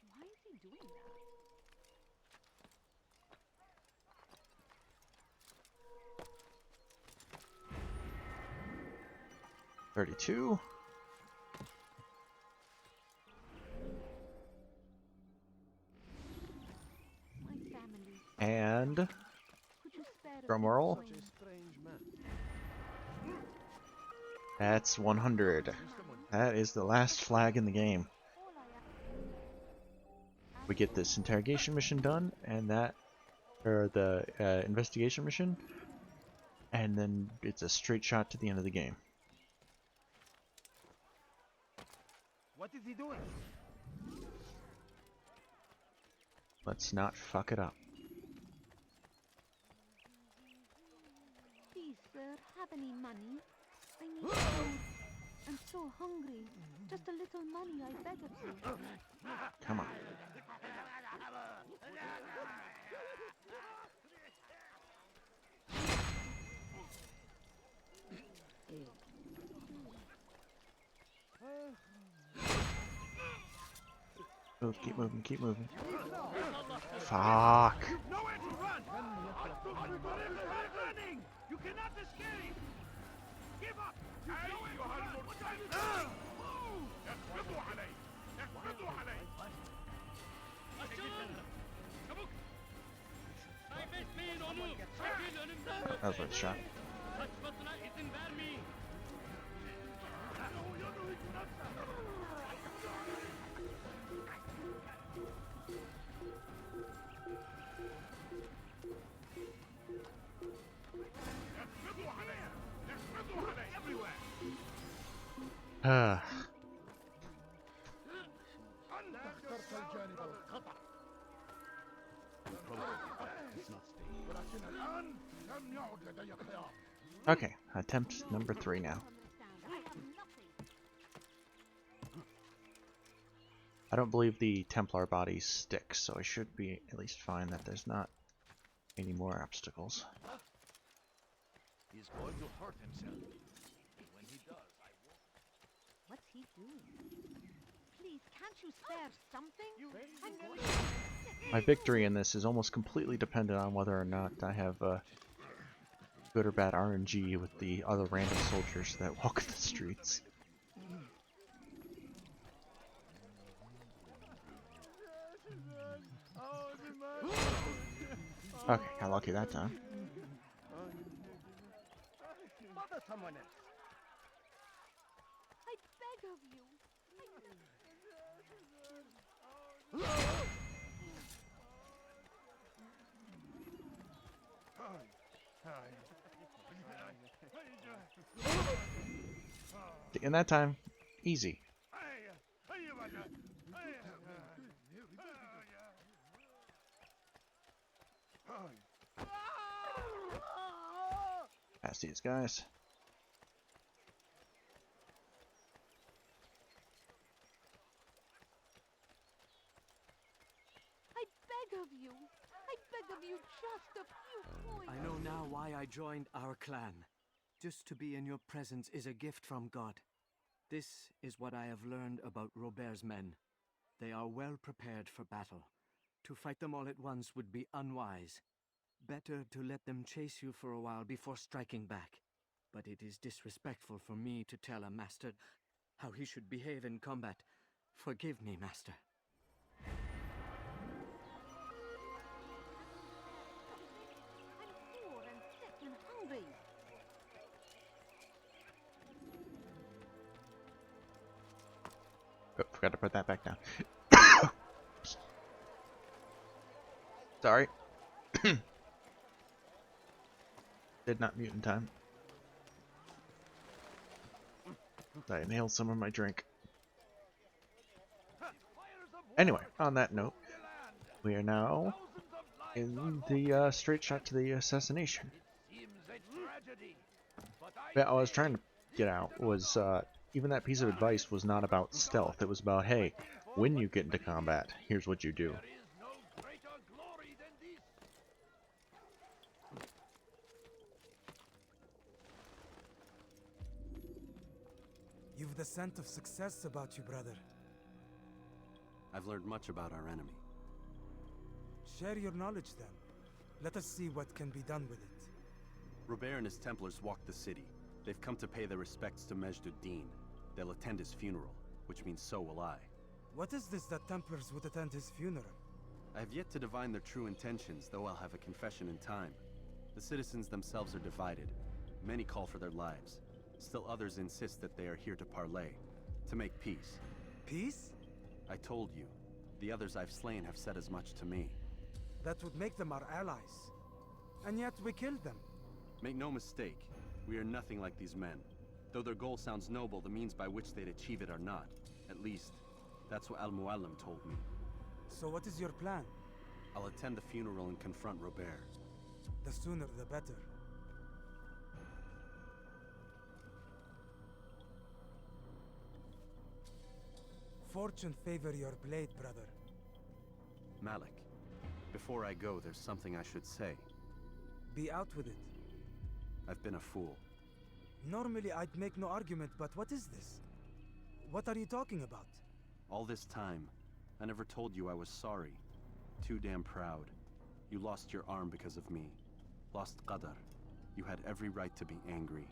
Why is he doing that? $32. And drumroll. That's 100. That is the last flag in the game. We get this interrogation mission done, and that, or the investigation mission, and then it's a straight shot to the end of the game. What is he doing? Let's not fuck it up. Please, sir, have any money? I need food. I'm so hungry. Just a little money, I beg of you. Come on. Move, keep moving, keep moving. Fuck. Nowhere to run! Running! You cannot escape! Give up! That was worth a shot. Okay, attempt number 3 now. I don't believe the Templar bodies stick, so I should be at least fine that there's not any more obstacles. He's going to hurt himself. And when he does, I won't. What's he doing? Please, can't you spare something? My victory in this is almost completely dependent on whether or not I have good or bad RNG with the other random soldiers that walk the streets. Okay, got lucky that time. Bother someone else. I beg of you. In that time, easy. Past these guys. I beg of you. I beg of you just a few points. I know now why I joined our clan. Just to be in your presence is a gift from God. This is what I have learned about Robert's men. They are well prepared for battle. To fight them all at once would be unwise. Better to let them chase you for a while before striking back. But it is disrespectful for me to tell a master how he should behave in combat. Forgive me, master. I'm poor and sick and hungry. Oh, forgot to put that back down. Sorry. Did not mute in time. I inhaled some of my drink. Anyway, on that note, we are now in the straight shot to the assassination. Yeah, I was trying to get out was even that piece of advice was not about stealth. It was about, hey, when you get into combat, here's what you do. You've the scent of success about you, brother. I've learned much about our enemy. Share your knowledge then. Let us see what can be done with it. Robert and his Templars walked the city. They've come to pay their respects to Majd-ud-Din. They'll attend his funeral, which means so will I. What is this that Templars would attend his funeral? I have yet to divine their true intentions, though I'll have a confession in time. The citizens themselves are divided. Many call for their lives. Still others insist that they are here to parley, to make peace. Peace? I told you. The others I've slain have said as much to me. That would make them our allies. And yet we killed them. Make no mistake, we are nothing like these men. Though their goal sounds noble, the means by which they'd achieve it are not. At least, that's what Al-Mualim told me. So what is your plan? I'll attend the funeral and confront Robert. The sooner the better. Fortune favor your blade, brother. Malik, before I go, there's something I should say. Be out with it. I've been a fool. Normally I'd make no argument, but what is this? What are you talking about? All this time, I never told you I was sorry. Too damn proud. You lost your arm because of me. Lost Qadar. You had every right to be angry.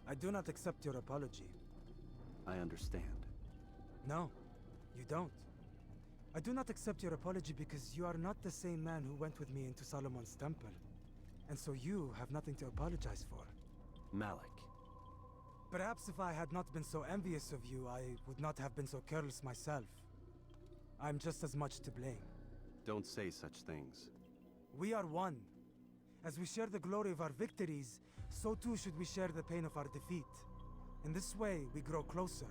I do not accept your apology. I understand. No, you don't. I do not accept your apology because you are not the same man who went with me into Solomon's temple. And so you have nothing to apologize for. Malik. Perhaps if I had not been so envious of you, I would not have been so careless myself. I'm just as much to blame. Don't say such things. We are one. As we share the glory of our victories, so too should we share the pain of our defeat. In this way, we grow closer.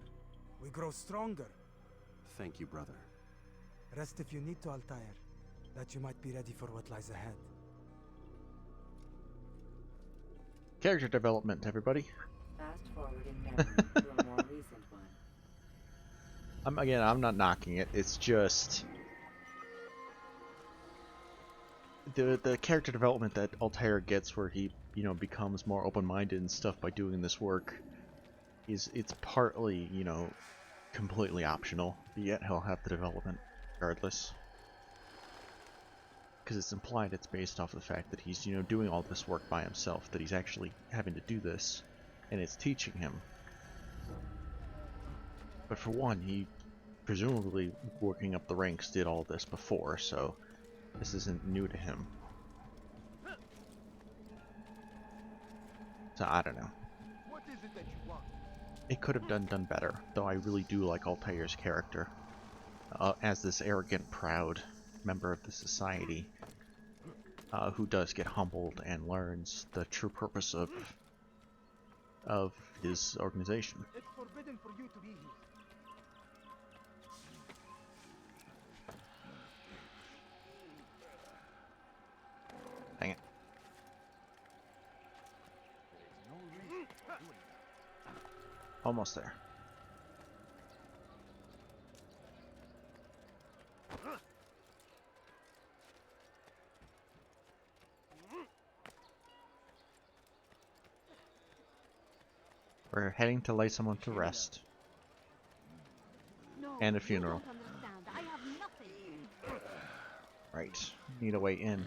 We grow stronger. Thank you, brother. Rest if you need to, Altair, that you might be ready for what lies ahead. Character development, everybody. Fast forwarding memory to a more recent one. I'm not knocking it. It's just the character development that Altair gets, where he becomes more open-minded and stuff by doing this work, it's partly completely optional, but yet he'll have the development regardless. Because it's implied it's based off the fact that he's doing all this work by himself, that he's actually having to do this, and it's teaching him. But for one, he presumably working up the ranks did all this before, so this isn't new to him. So I don't know. What is it that you want? It could have done better, though I really do like Altair's character. As this arrogant, proud member of the society, who does get humbled and learns the true purpose of his organization. It's forbidden for you to be here. Dang it. Almost there. We're heading to lay someone to rest. And a funeral. I have nothing. Right. Need a way in.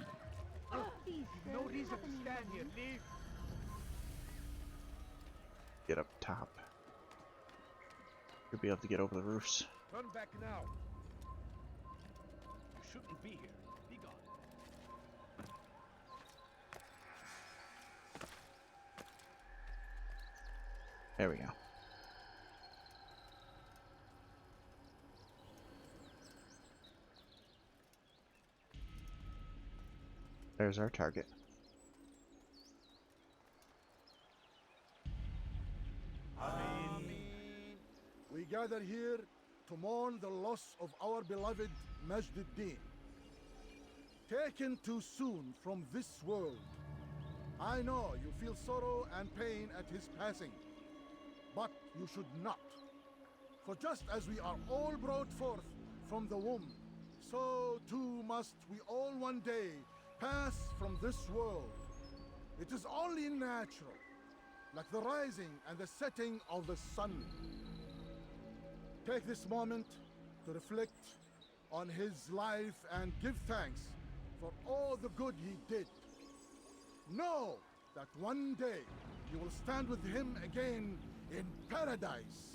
Please, No reason to stand here. Leave. Get up top. You'll be able to get over the roofs. Turn back now. You shouldn't be here. Be gone. There we go. There's our target. We gather here to mourn the loss of our beloved Majduddin. Taken too soon from this world. I know you feel sorrow and pain at his passing, but you should not. For just as we are all brought forth from the womb, so too must we all one day pass from this world. It is only natural, like the rising and the setting of the sun. Take this moment to reflect on his life and give thanks for all the good he did. Know that one day you will stand with him again in paradise.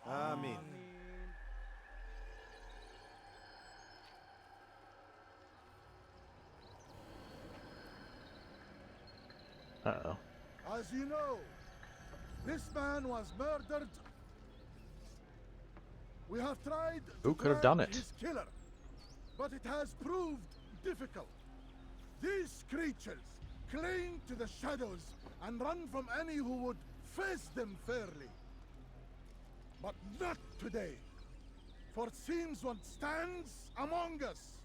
Amen. Uh-oh. As you know, this man was murdered. We have tried Who to could have track done it? his killer, but it has proved difficult. These creatures cling to the shadows and run from any who would face them fairly. But not today, for it seems one stands among us.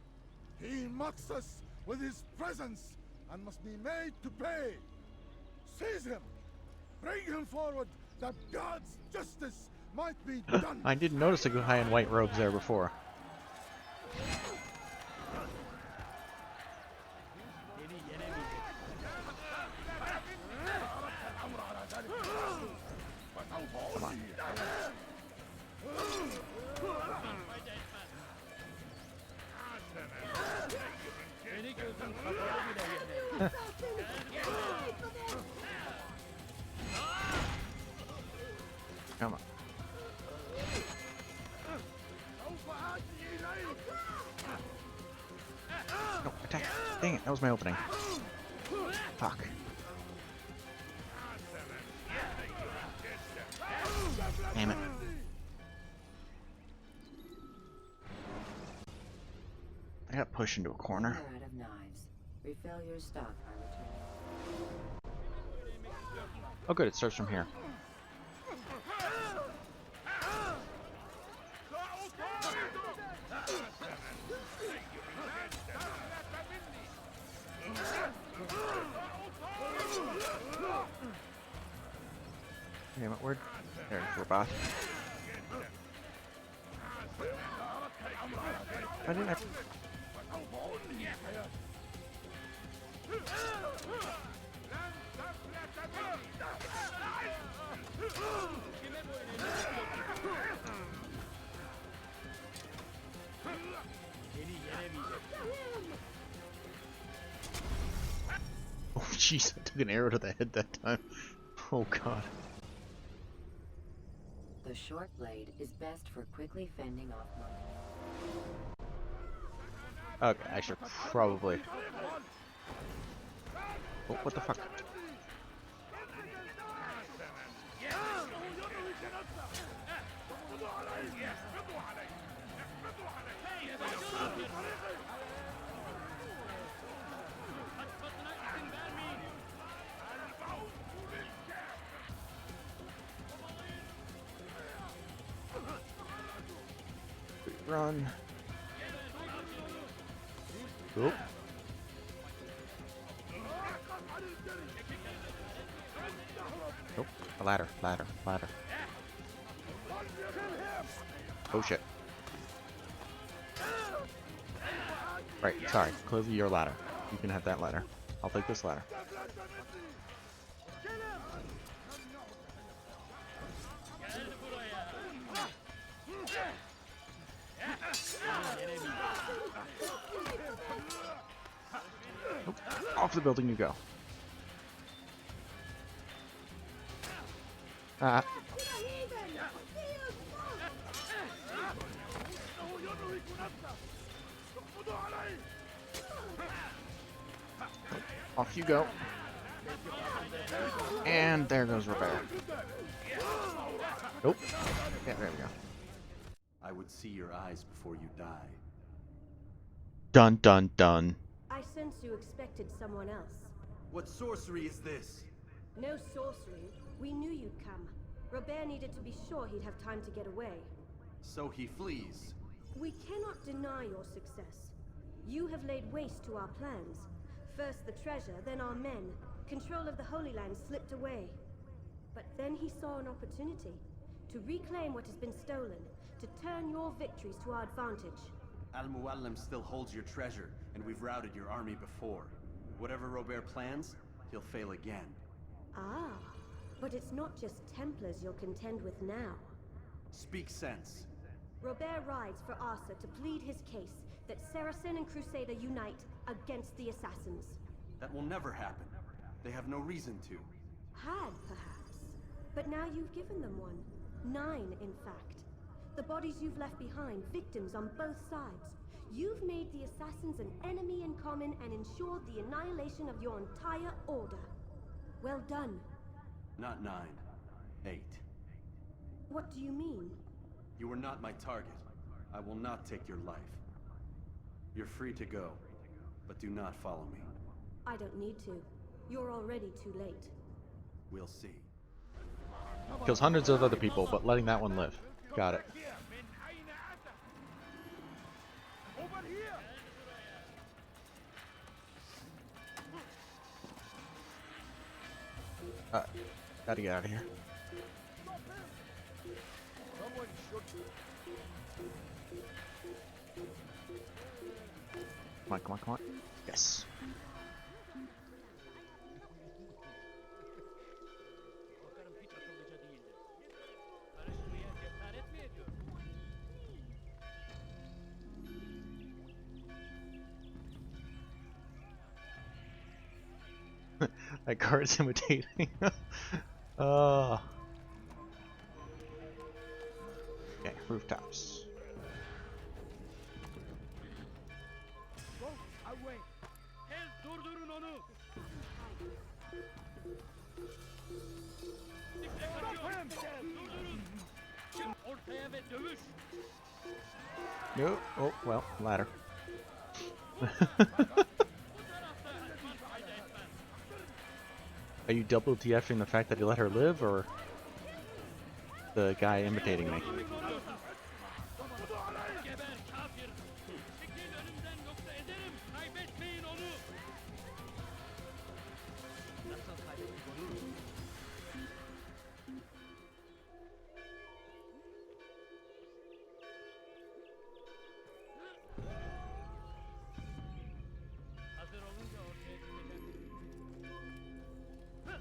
He mocks us with his presence and must be made to pay. Seize him! Bring him forward, that God's justice might be done! I didn't notice a guy in white robes there before. Come on. Come on. No, attack. Dang it, that was my opening. Fuck. Damn it. I got push into a corner. You're out of knives. Refill your stock by returning. Oh good, it starts from here. Damn it, word. There's your boss. Why didn't I? Oh jeez, I took an arrow to the head that time. Oh god. The short blade is best for quickly fending off monkeys. Okay, I should probably... Oh, what the fuck? Run. Oop. Nope. A ladder, ladder, ladder. Oh shit. Right, sorry. Clearly your ladder. You can have that ladder. I'll take this ladder. Nope. Off the building you go. Ah. Off you go. And there goes Rebecca. Nope. Yeah, there we go. I would see your eyes before you die. Dun dun dun. I sense you expected someone else. What sorcery is this? No sorcery. We knew you'd come. Robert needed to be sure he'd have time to get away. So he flees. We cannot deny your success. You have laid waste to our plans. First the treasure, then our men. Control of the Holy Land slipped away. But then he saw an opportunity to reclaim what has been stolen, to turn your victories to our advantage. Al-Muallim still holds your treasure, and we've routed your army before. Whatever Robert plans, he'll fail again. Ah, but it's not just Templars you'll contend with now. Speak sense. Robert rides for Arthur to plead his case that Saracen and Crusader unite against the Assassins. That will never happen. They have no reason to. Had, perhaps. But now you've given them one. 9, in fact. The bodies you've left behind, victims on both sides. You've made the Assassins an enemy in common and ensured the annihilation of your entire order. Well done. Not 9. 8. What do you mean? You are not my target. I will not take your life. You're free to go, but do not follow me. I don't need to. You're already too late. We'll see. Kills hundreds of other people, but letting that one live. Got it. Gotta get out of here. Come on, come on, come on. Yes. That guard's imitating. Okay, rooftops. Durdurun onu. Ortaya ve dövüş. No. Oh, well, ladder. Are you double DFing the fact that he let her live, or the guy imitating me?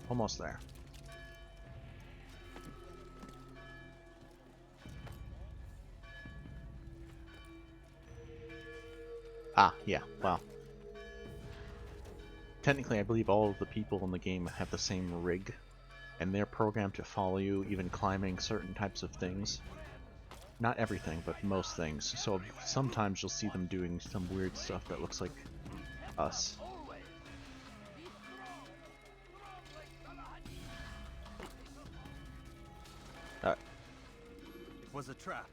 Almost there. Ah, yeah, well. Technically, I believe all of the people in the game have the same rig, and they're programmed to follow you, even climbing certain types of things. Not everything, but most things. So sometimes you'll see them doing some weird stuff that looks like us. It was a trap.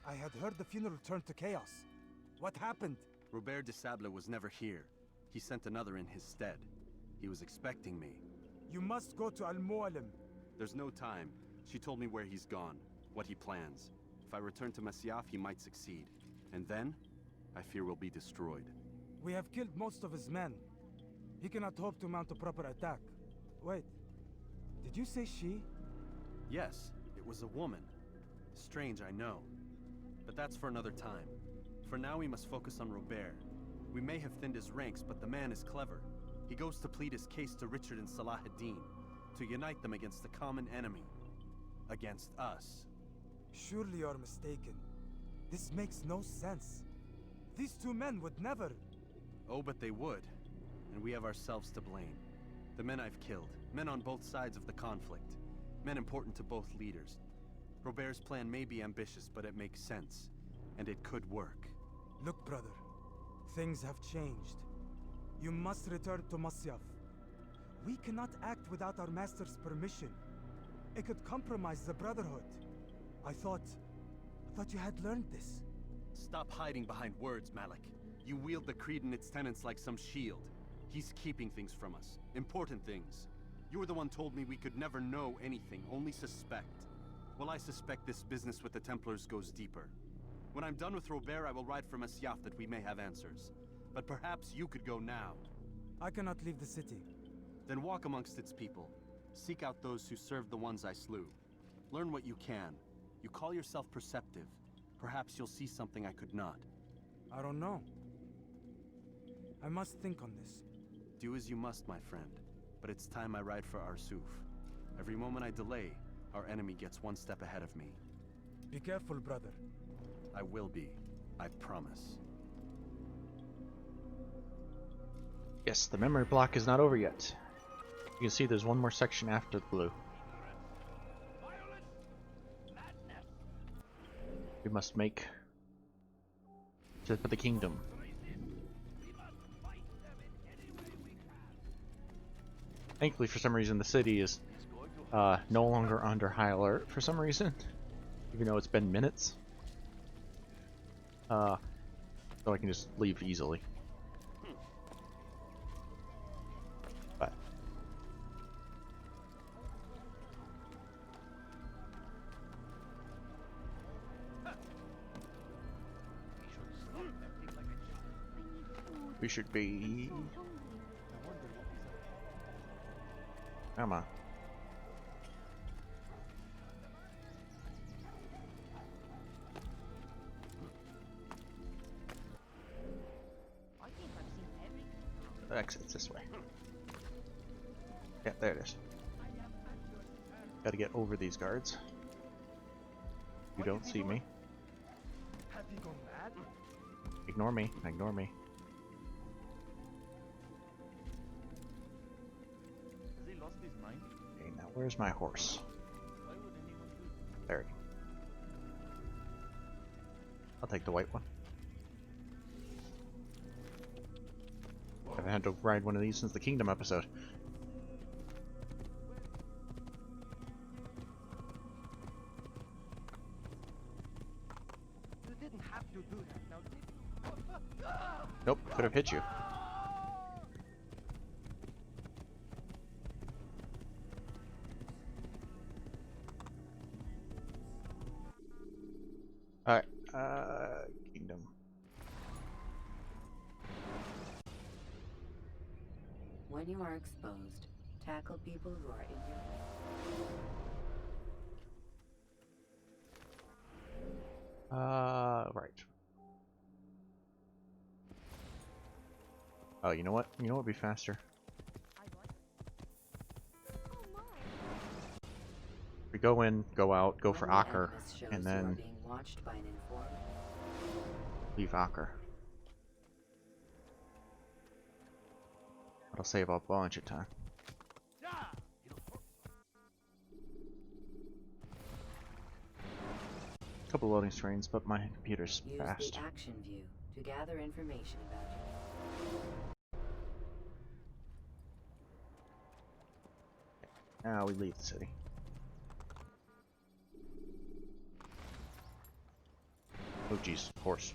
I had heard the funeral turned to chaos. What happened? Robert de Sable was never here. He sent another in his stead. He was expecting me. You must go to Al-Mualim. There's no time. She told me where he's gone, what he plans. If I return to Masyaf, he might succeed. And then, I fear we'll be destroyed. We have killed most of his men. He cannot hope to mount a proper attack. Wait, did you say she? Yes, it was a woman. Strange, I know. But that's for another time. For now, we must focus on Robert. We may have thinned his ranks, but the man is clever. He goes to plead his case to Richard and Salah ad-Din, to unite them against the common enemy. Against us. Surely you're mistaken. This makes no sense. These two men would never... Oh, but they would. And we have ourselves to blame. The men I've killed, men on both sides of the conflict, men important to both leaders. Robert's plan may be ambitious, but it makes sense. And it could work. Look, brother. Things have changed. You must return to Masyaf. We cannot act without our master's permission. It could compromise the Brotherhood. I thought you had learned this. Stop hiding behind words, Malik. You wield the creed and its tenets like some shield. He's keeping things from us. Important things. You were the one told me we could never know anything, only suspect. Well, I suspect this business with the Templars goes deeper. When I'm done with Robert, I will ride for Masyaf that we may have answers. But perhaps you could go now. I cannot leave the city. Then walk amongst its people. Seek out those who served the ones I slew. Learn what you can. You call yourself perceptive. Perhaps you'll see something I could not. I don't know. I must think on this. Do as you must, my friend. But it's time I ride for Arsuf. Every moment I delay, our enemy gets one step ahead of me. Be careful, brother. I will be. I promise. Yes, the memory block is not over yet. You can see there's one more section after the blue. We must make to for the kingdom. Thankfully, for some reason, the city is no longer under high alert for some reason, even though it's been minutes. So I can just leave easily. But we should be. Come on. The exit's this way. Yeah, there it is. Gotta get over these guards. You don't see me. Has he gone mad? Ignore me. Ignore me. Has he lost his mind? Okay, now where's my horse? There. I'll take the white one. I haven't had to ride one of these since the Kingdom episode. You didn't have to do that, now did you? Nope, could have hit you. Alright, Kingdom. When you are exposed, tackle people who are in your way. Right. Oh, you know what? You know what would be faster? We go in, go out, go for Akker, and then leave Akker. That'll save a bunch of time. Couple loading screens, but my computer's fast. Use the action view to gather information about you. Now we leave the city. Oh geez, horse.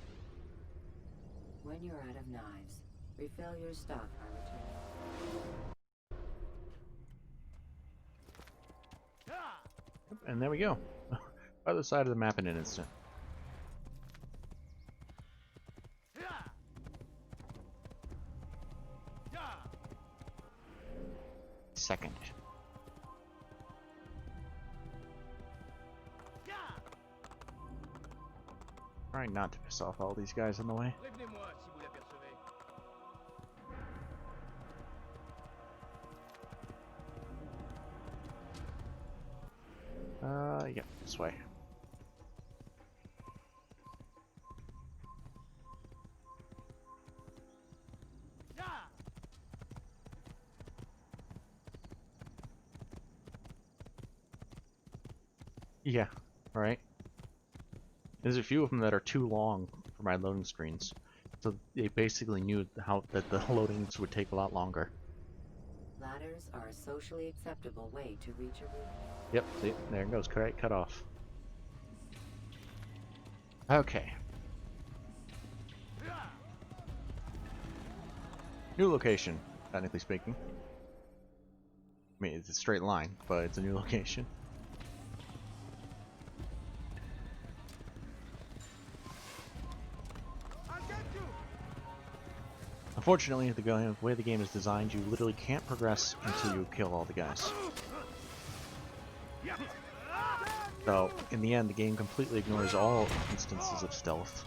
When you're out of knives, refill your stock by return. And there we go. Other side of the map in an instant. Second. Trying not to piss off all these guys on the way. Yeah, this way. Yeah, alright. There's a few of them that are too long for my loading screens. So they basically knew how that the loadings would take a lot longer. Ladders are a socially acceptable way to reach a room. Yep, see, there it goes, cut off. Okay. New location, technically speaking. I mean, it's a straight line, but it's a new location. Unfortunately, the way the game is designed, you literally can't progress until you kill all the guys. So, in the end, the game completely ignores all instances of stealth.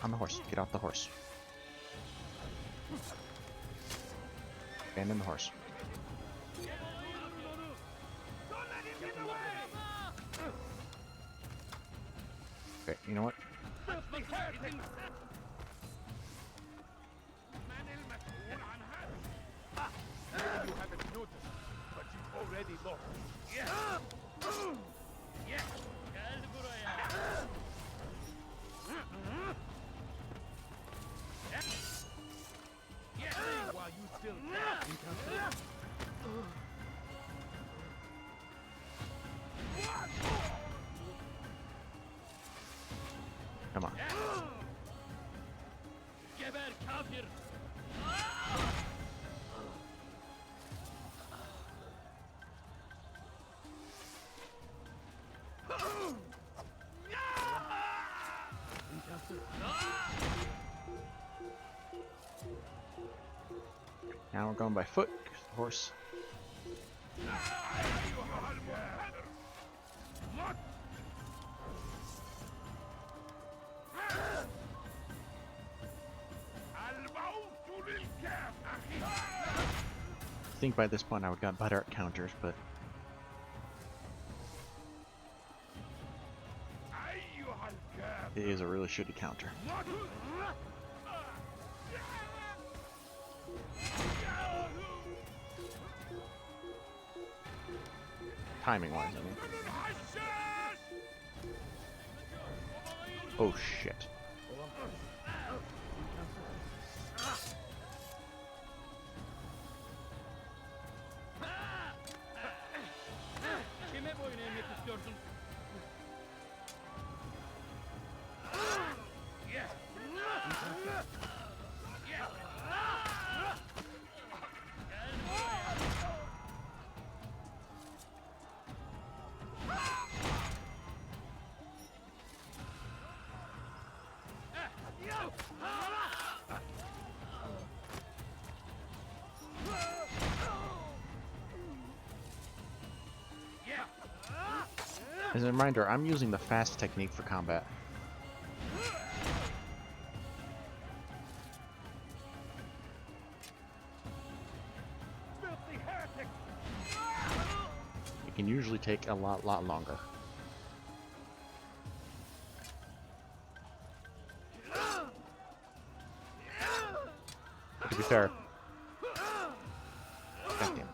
On the horse. Get off the horse. Abandon the horse. Okay, you know what? Maybe you haven't noticed, but you've already lost. While you still Come on. Now we're going by foot, 'cause the horse. I think by this point I would got better at counters, but it is a really shitty counter. Timing wise, I mean. Oh shit. As a reminder, I'm using the fast technique for combat. It can usually take a lot longer. But to be fair, goddamn.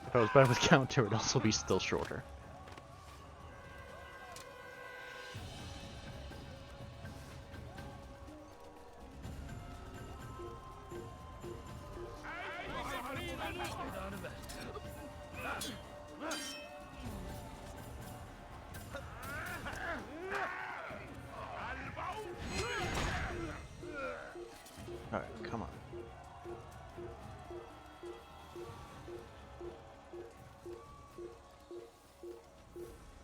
If I was better with counter, it would also be still shorter. Alright, come on.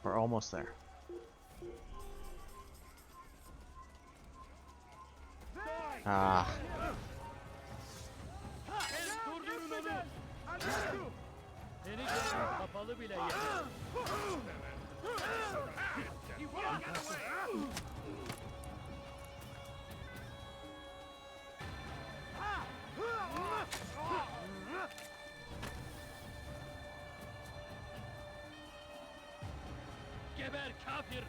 We're almost there. Ah. Geber kafir!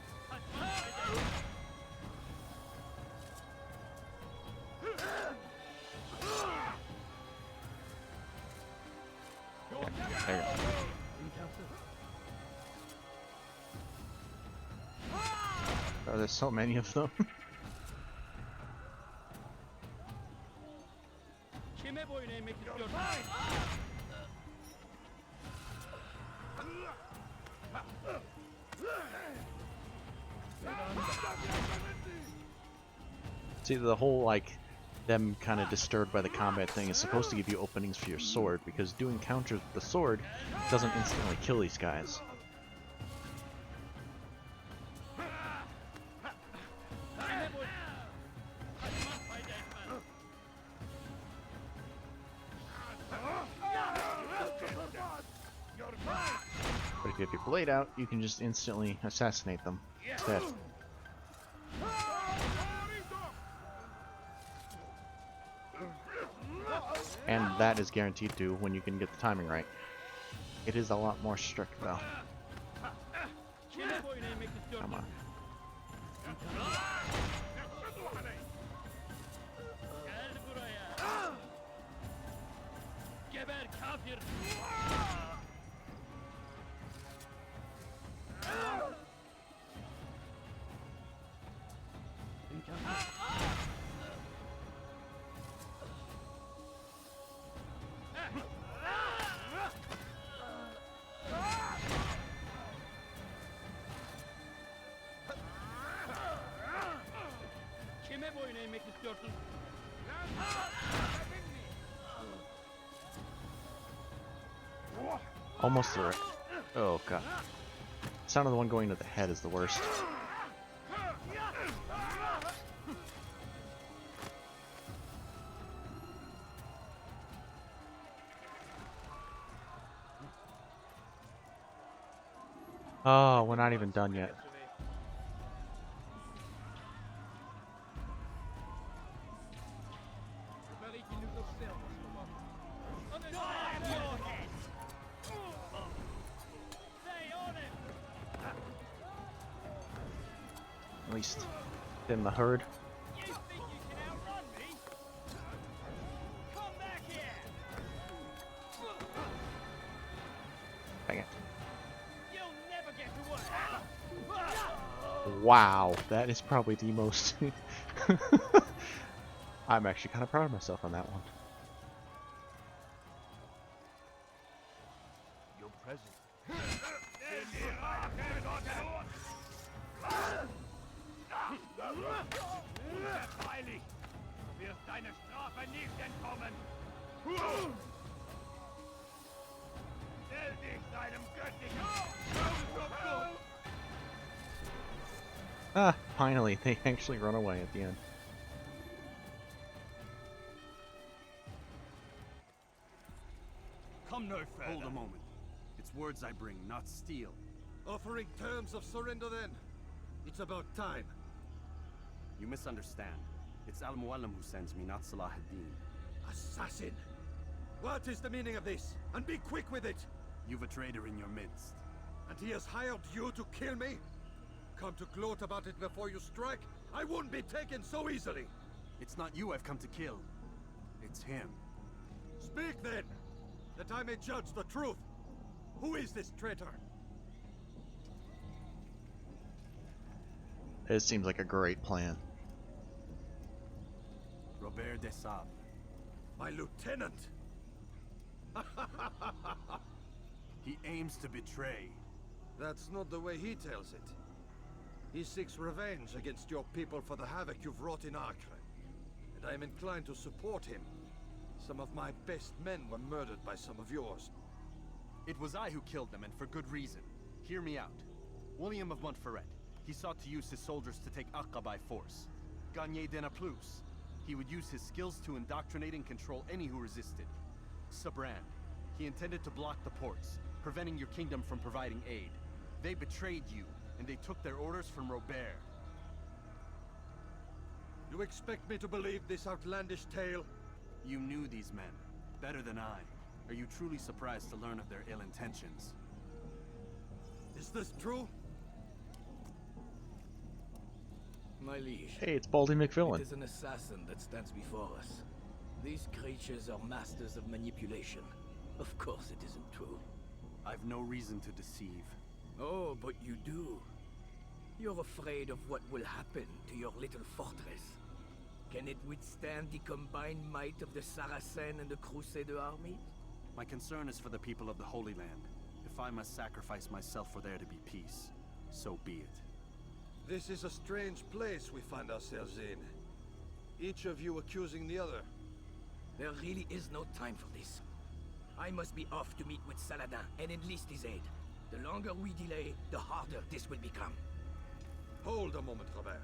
There you go. Oh, there's so many of them. Kime boyun eğmek istiyorsun? See, the whole, like, them kind of disturbed by the combat thing is supposed to give you openings for your sword, because doing counters with the sword doesn't instantly kill these guys. But if you have your blade out, you can just instantly assassinate them instead. And that is guaranteed to when you can get the timing right. It is a lot more strict though. Come on. Geber kafir! Kime boyun eğmek istiyorsun? Almost through it. Oh god. The sound of the one going to the head is the worst. Oh, we're not even done yet. At least in the herd. Dang it. Wow, that is probably the most... I'm actually kind of proud of myself on that one. Your presence. Freilich! Du wirst deiner Strafe nicht entkommen! Stell dich deinem göttlichen... Ah, finally, they actually run away at the end. Come no further. Hold a moment. It's words I bring, not steel. Offering terms of surrender then? It's about time. You misunderstand. It's Al-Mualim who sends me, not Salah ad-Din. Assassin! What is the meaning of this? And be quick with it! You've a traitor in your midst. And he has hired you to kill me? Come to gloat about it before you strike? I won't be taken so easily! It's not you I've come to kill. It's him. Speak then, that I may judge the truth. Who is this traitor? It seems like a great plan. Robert de Sable. My lieutenant! He aims to betray. That's not the way he tells it. He seeks revenge against your people for the havoc you've wrought in Acre. And I am inclined to support him. Some of my best men were murdered by some of yours. It was I who killed them, and for good reason. Hear me out. William of Montferrat. He sought to use his soldiers to take Acre by force. Gagné de Naplouse. He would use his skills to indoctrinate and control any who resisted. Sabrand. He intended to block the ports, preventing your kingdom from providing aid. They betrayed you, and they took their orders from Robert. You expect me to believe this outlandish tale? You knew these men, better than I. Are you truly surprised to learn of their ill intentions? Is this true? My liege. Hey, it's Baldy McVillain. It is an assassin that stands before us. These creatures are masters of manipulation. Of course it isn't true. I've no reason to deceive. Oh, but you do. You're afraid of what will happen to your little fortress. Can it withstand the combined might of the Saracen and the Crusader armies? My concern is for the people of the Holy Land. If I must sacrifice myself for there to be peace, so be it. This is a strange place we find ourselves in. Each of you accusing the other. There really is no time for this. I must be off to meet with Saladin and enlist his aid. The longer we delay, the harder this will become. Hold a moment, Robert.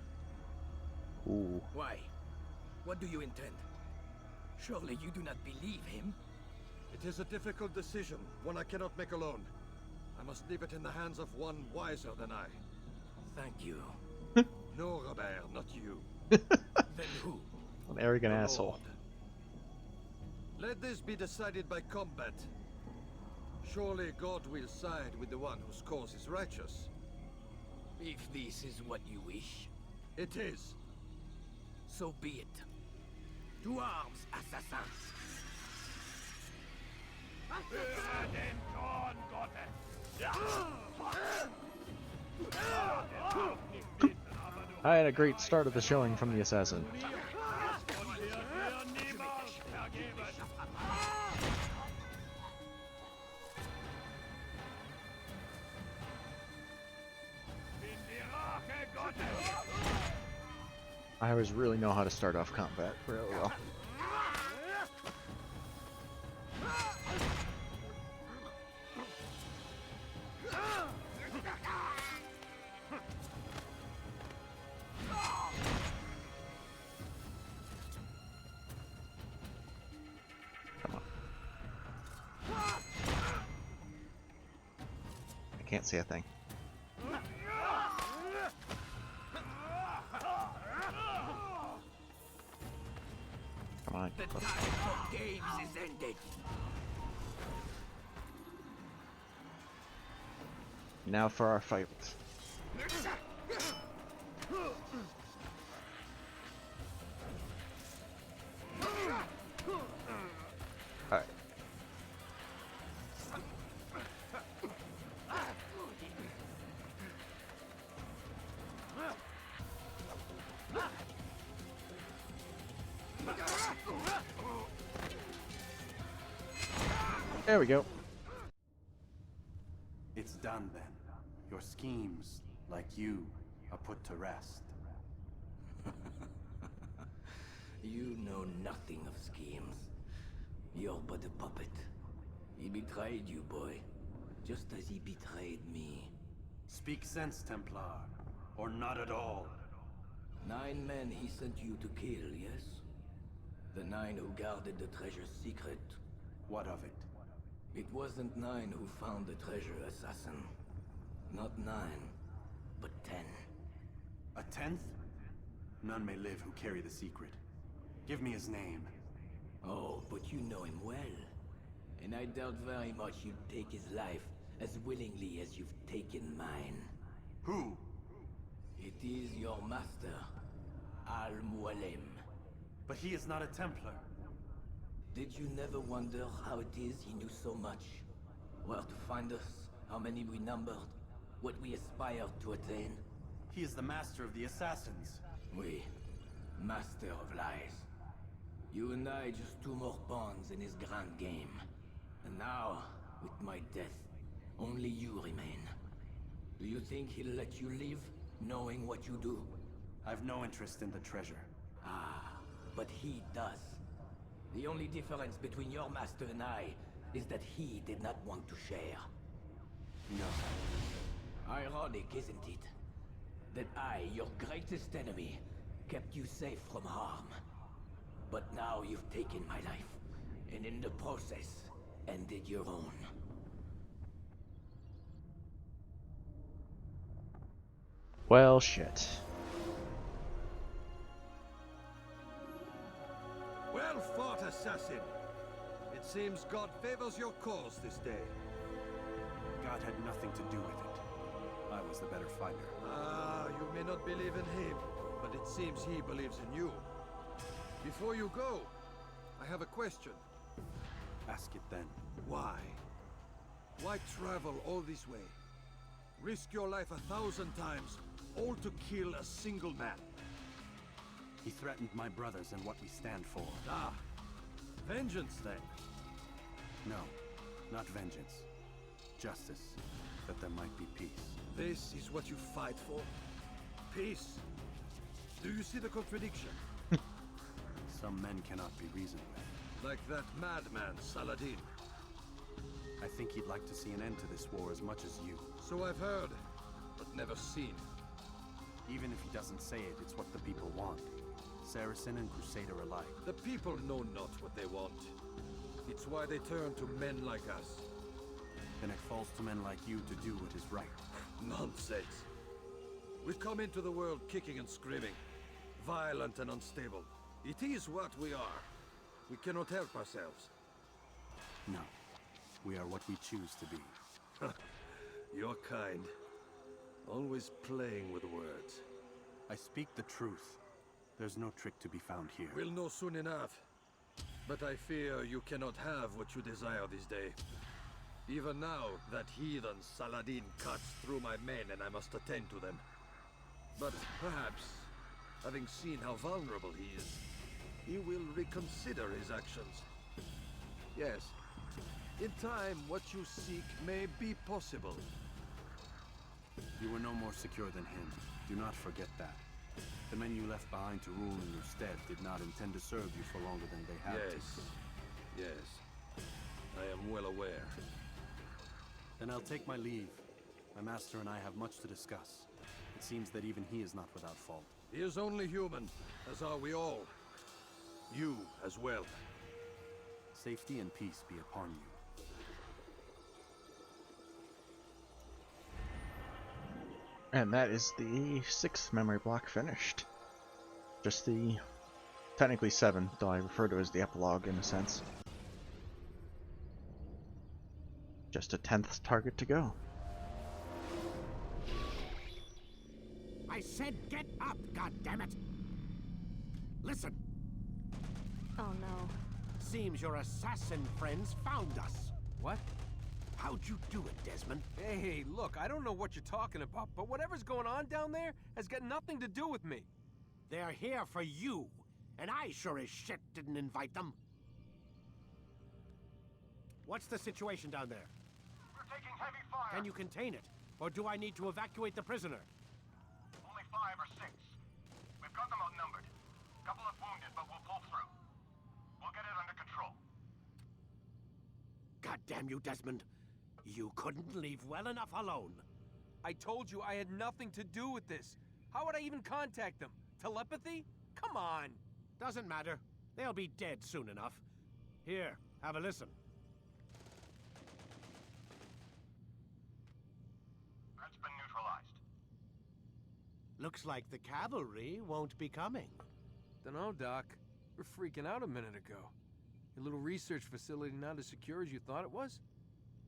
Ooh. Why? What do you intend? Surely you do not believe him? It is a difficult decision, one I cannot make alone. I must leave it in the hands of one wiser than I. Thank you. No, Robert, not you. Then who? An arrogant The asshole. Lord. Let this be decided by combat. Surely God will side with the one whose cause is righteous. If this is what you wish. It is. So be it. To arms, assassins! I had a great start of the showing from the assassin. I always really know how to start off combat really well. Come on. I can't see a thing. Come on. The time for games is ended. Now for our fight. Alright. There we go. It's done then. Your schemes, like you, are put to rest. You know nothing of schemes. You're but a puppet. He betrayed you, boy. Just as he betrayed me. Speak sense, Templar. Or not at all. 9 men he sent you to kill, yes? The 9 who guarded the treasure's secret. What of it? It wasn't 9 who found the treasure, assassin. Not 9, but 10. A 10th? None may live who carry the secret. Give me his name. Oh, but you know him well. And I doubt very much you'd take his life as willingly as you've taken mine. Who? It is your master, Al-Mualim. But he is not a Templar. Did you never wonder how it is he knew so much? Where to find us, how many we numbered, what we aspired to attain? He is the master of the assassins. We, master of lies. You and I just two more pawns in his grand game. And now, with my death, only you remain. Do you think he'll let you live, knowing what you do? I've no interest in the treasure. Ah, but he does. The only difference between your master and I is that he did not want to share. No. Ironic, isn't it? That I, your greatest enemy, kept you safe from harm. But now you've taken my life, and in the process, ended your own. Well, shit. Well fought, assassin. It seems God favors your cause this day. God had nothing to do with it. I was the better fighter. Ah, you may not believe in him, but it seems he believes in you. Before you go, I have a question. Ask it then. Why? Why travel all this way? Risk your life 1,000 times, all to kill a single man. He threatened my brothers and what we stand for. Ah, vengeance then? No, not vengeance. Justice, that there might be peace. This is what you fight for? Peace? Do you see the contradiction? Some men cannot be reasoned with. Like that madman, Saladin. I think he'd like to see an end to this war as much as you. So I've heard, but never seen. Even if he doesn't say it, it's what the people want. Saracen and Crusader alike. The people know not what they want. It's why they turn to men like us. Then it falls to men like you to do what is right. Nonsense. We come into the world kicking and screaming, violent and unstable. It is what we are. We cannot help ourselves. No. We are what we choose to be. You're kind. Always playing with words. I speak the truth. There's no trick to be found here. We'll know soon enough. But I fear you cannot have what you desire this day. Even now, that heathen Saladin cuts through my men and I must attend to them. But perhaps, having seen how vulnerable he is, he will reconsider his actions. Yes, in time, what you seek may be possible. You were no more secure than him. Do not forget that. The men you left behind to rule in your stead did not intend to serve you for longer than they had to. Yes. I am well aware. Then I'll take my leave. My master and I have much to discuss. It seems that even he is not without fault. He is only human, as are we all. You as well. Safety and peace be upon you. And that is the 6th memory block finished. Just the... technically 7, though I refer to it as the epilogue in a sense. Just a 10th target to go. I said get up, goddammit! Listen! Oh no. Seems your assassin friends found us. What? How'd you do it, Desmond? Hey, look, I don't know what you're talking about, but whatever's going on down there has got nothing to do with me. They're here for you, and I sure as shit didn't invite them. What's the situation down there? We're taking heavy fire. Can you contain it? Or do I need to evacuate the prisoner? Only 5 or 6. We've got them outnumbered. Couple of wounded, but we'll pull through. We'll get it under control. God damn you, Desmond. You couldn't leave well enough alone. I told you I had nothing to do with this. How would I even contact them? Telepathy? Come on. Doesn't matter. They'll be dead soon enough. Here, have a listen. That's Looks like the cavalry won't be coming. Dunno, Doc. We're freaking out a minute ago. Your little research facility not as secure as you thought it was?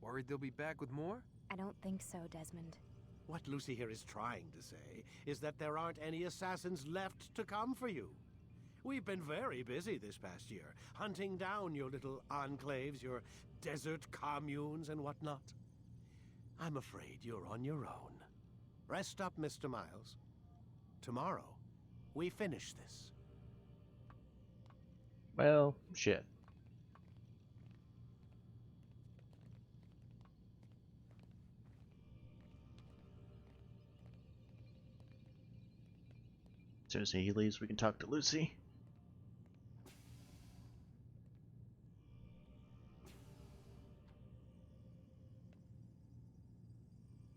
Worried they'll be back with more? I don't think so, Desmond. What Lucy here is trying to say is that there aren't any assassins left to come for you. We've been very busy this past year, hunting down your little enclaves, your desert communes and whatnot. I'm afraid you're on your own. Rest up, Mr. Miles. Tomorrow, we finish this. Well, shit. As soon as he leaves, we can talk to Lucy.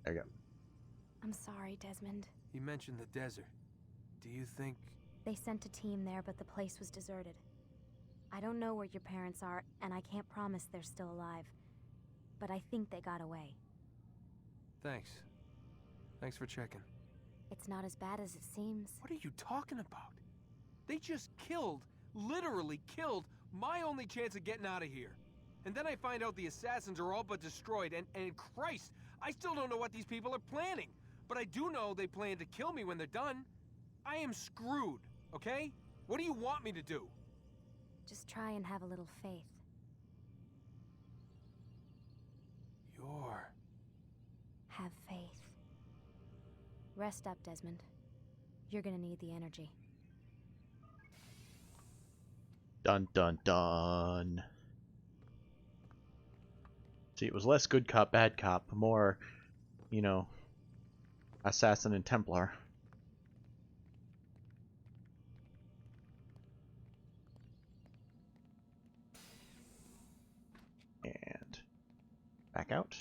There you go. I'm sorry, Desmond. You mentioned the desert. Do you think... They sent a team there, but the place was deserted. I don't know where your parents are, and I can't promise they're still alive. But I think they got away. Thanks. Thanks for checking. It's not as bad as it seems. What are you talking about? They just killed, literally killed, my only chance of getting out of here. And then I find out the assassins are all but destroyed, and Christ, I still don't know what these people are planning. But I do know they plan to kill me when they're done. I am screwed, okay? What do you want me to do? Just try and have a little faith. Have faith. Rest up, Desmond. You're gonna need the energy. Dun dun dun. See, it was less good cop, bad cop, more, you know, assassin and Templar. And back out.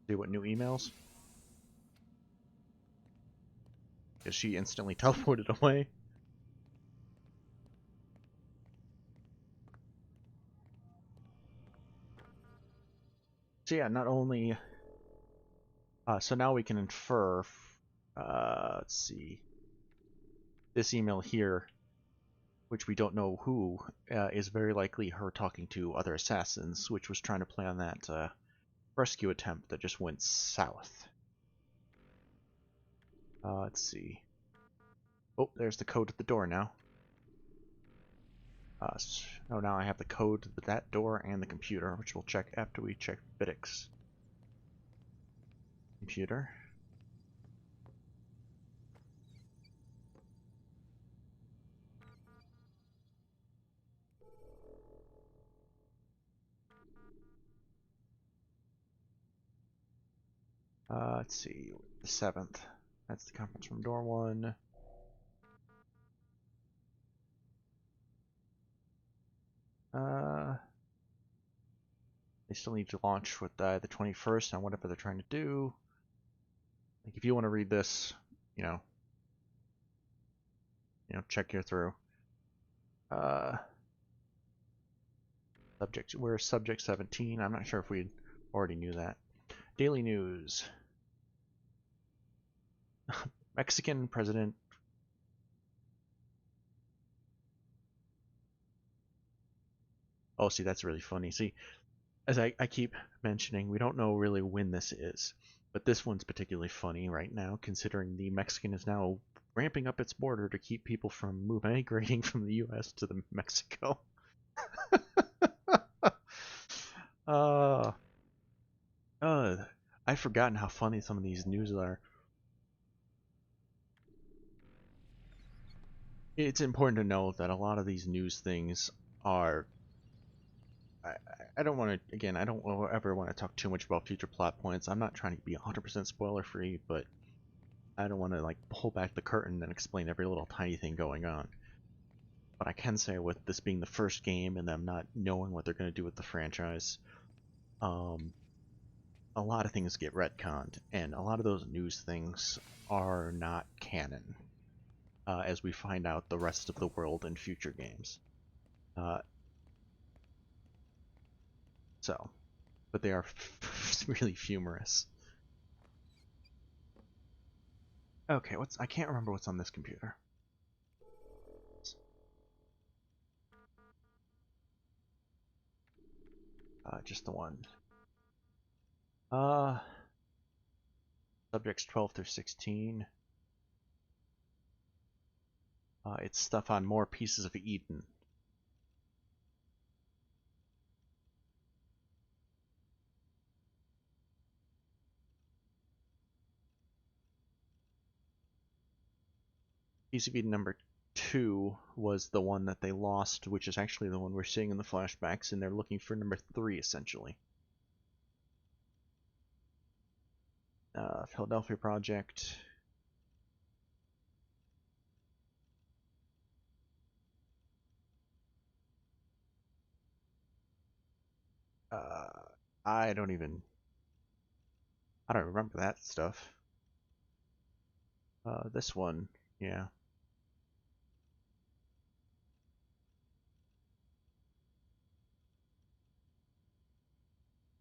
See what new emails? Because she instantly teleported away. So yeah, not only... so now we can infer... let's see... This email here, which we don't know who, is very likely her talking to other assassins, which was trying to play on that rescue attempt that just went south. Let's see. Oh, there's the code at the door now. So now I have the code to that door and the computer, which we'll check after we check Biddick's computer. Let's see, the 7th. That's the conference room door 1. They still need to launch with the 21st on whatever they're trying to do. Like, if you want to read this, you know, check your through. We're subject 17. I'm not sure if we already knew that. Daily news. Mexican president. Oh, see, that's really funny. See, as I keep mentioning, we don't know really when this is, but this one's particularly funny right now, considering the Mexican is now ramping up its border to keep people from migrating from the U.S. to the Mexico. I've forgotten how funny some of these news are. It's important to know that a lot of these news things are... I don't want to, again, I don't ever want to talk too much about future plot points. I'm not trying to be 100% spoiler free, but I don't want to like pull back the curtain and explain every little tiny thing going on. But I can say, with this being the first game and them not knowing what they're going to do with the franchise, a lot of things get retconned, and a lot of those news things are not canon, as we find out the rest of the world in future games. But they are really humorous. Okay, I can't remember what's on this computer. Just the one. Subjects 12 through 16. It's stuff on more pieces of Eden. Piece of Eden number 2 was the one that they lost, which is actually the one we're seeing in the flashbacks, and they're looking for number 3, essentially. Philadelphia Project. I don't remember that stuff. This one, yeah.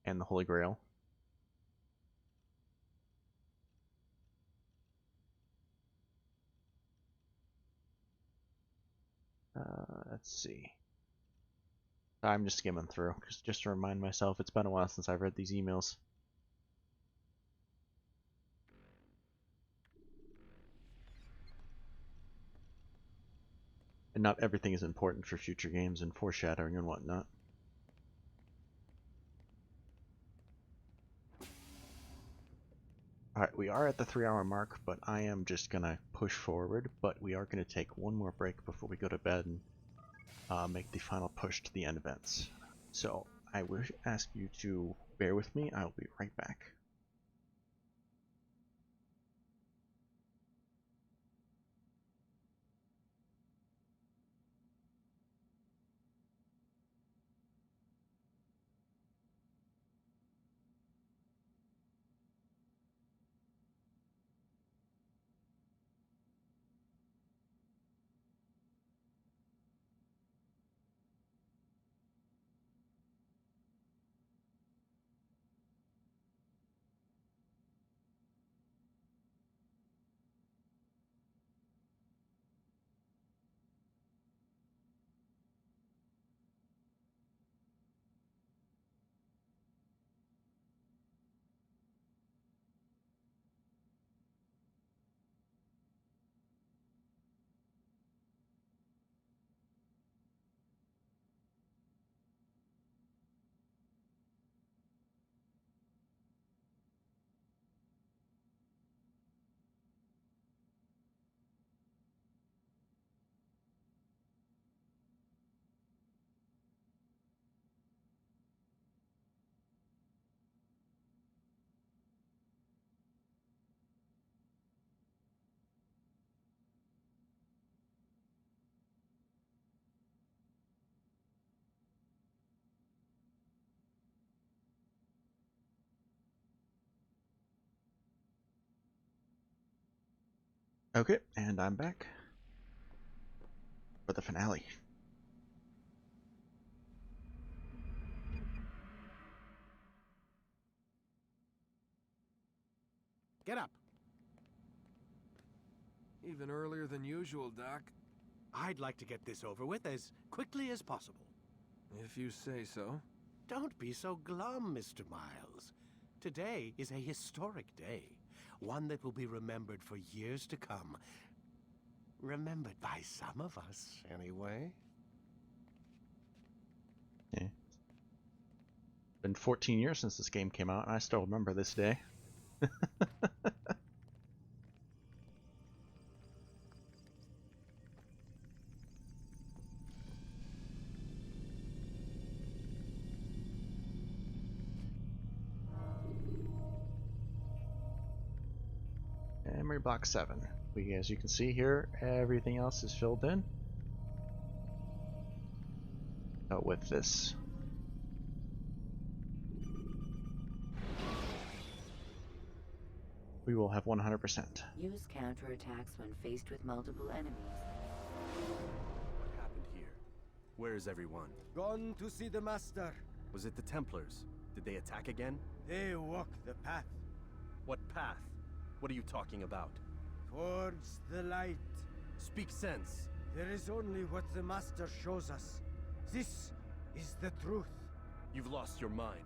And the Holy Grail. Let's see. I'm just skimming through, just to remind myself, it's been a while since I've read these emails. And not everything is important for future games and foreshadowing and whatnot. Alright, we are at the 3-hour mark, but I am just gonna push forward, but we are gonna take one more break before we go to bed and make the final push to the end events. So, I will ask you to bear with me, I'll be right back. Okay, and I'm back for the finale. Get up. Even earlier than usual, Doc. I'd like to get this over with as quickly as possible. If you say so. Don't be so glum, Mr. Miles. Today is a historic day. One that will be remembered for years to come. Remembered by some of us, anyway. Yeah. Been 14 years since this game came out, and I still remember this day. Memory block 7. As you can see here, everything else is filled in. With this. We will have 100%. Use counterattacks when faced with multiple enemies. What happened here? Where is everyone? Gone to see the Master. Was it the Templars? Did they attack again? They walk the path. What path? What are you talking about? Towards the light. Speak sense. There is only what the Master shows us. This is the truth. You've lost your mind.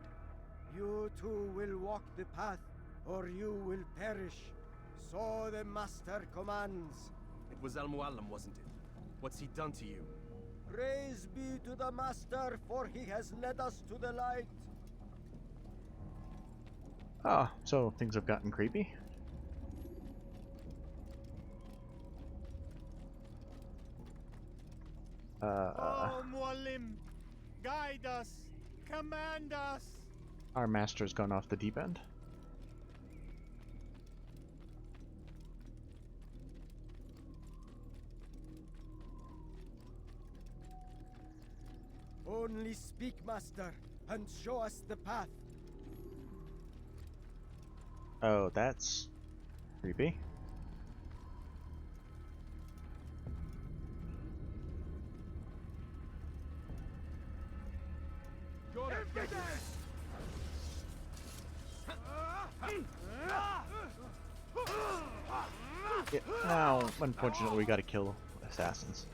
You too will walk the path, or you will perish. So the Master commands. It was Al-Mualim, wasn't it? What's he done to you? Praise be to the Master, for he has led us to the light. Ah, so things have gotten creepy. Oh, Mualim, guide us, command us. Our master's gone off the deep end. Only speak, Master, and show us the path. Oh, that's creepy. Yeah, now, unfortunately, we gotta kill assassins.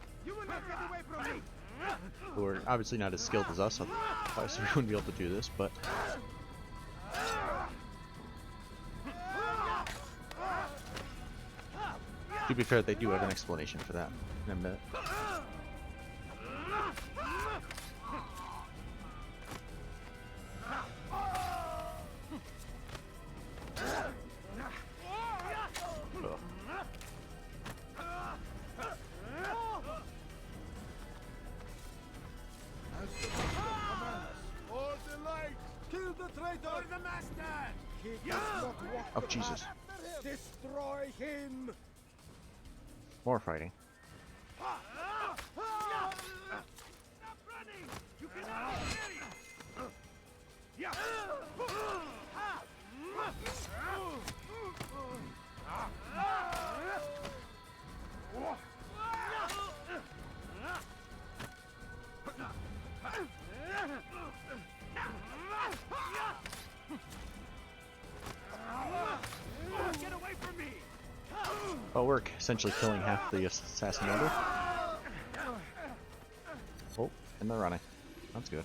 Who are obviously not as skilled as us, otherwise we wouldn't be able to do this, but... To be fair, they do have an explanation for that in a minute. Kill the traitor! The Master! He does not walk Oh, the Jesus. path. Destroy him! More fighting. Stop running! You cannot escape! Yeah. Get away from me! Oh, we're essentially killing half the assassin order. Oh, and they're running. That's good.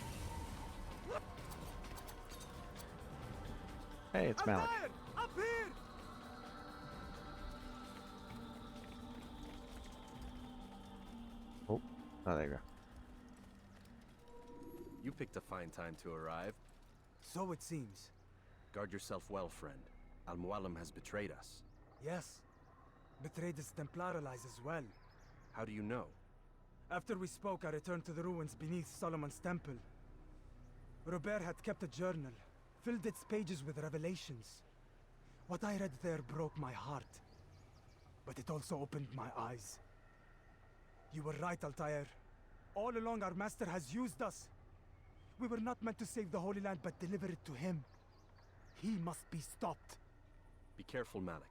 Hey, it's Malik. Up here! Oh, there you go. You picked a fine time to arrive. So it seems. Guard yourself well, friend. Al-Mualim has betrayed us. Yes. Betrayed his Templar allies as well. How do you know? After we spoke, I returned to the ruins beneath Solomon's temple. Robert had kept a journal, filled its pages with revelations. What I read there broke my heart. But it also opened my eyes. You were right, Altair. All along our master has used us. We were not meant to save the Holy Land, but deliver it to him. He must be stopped. Be careful, Malik.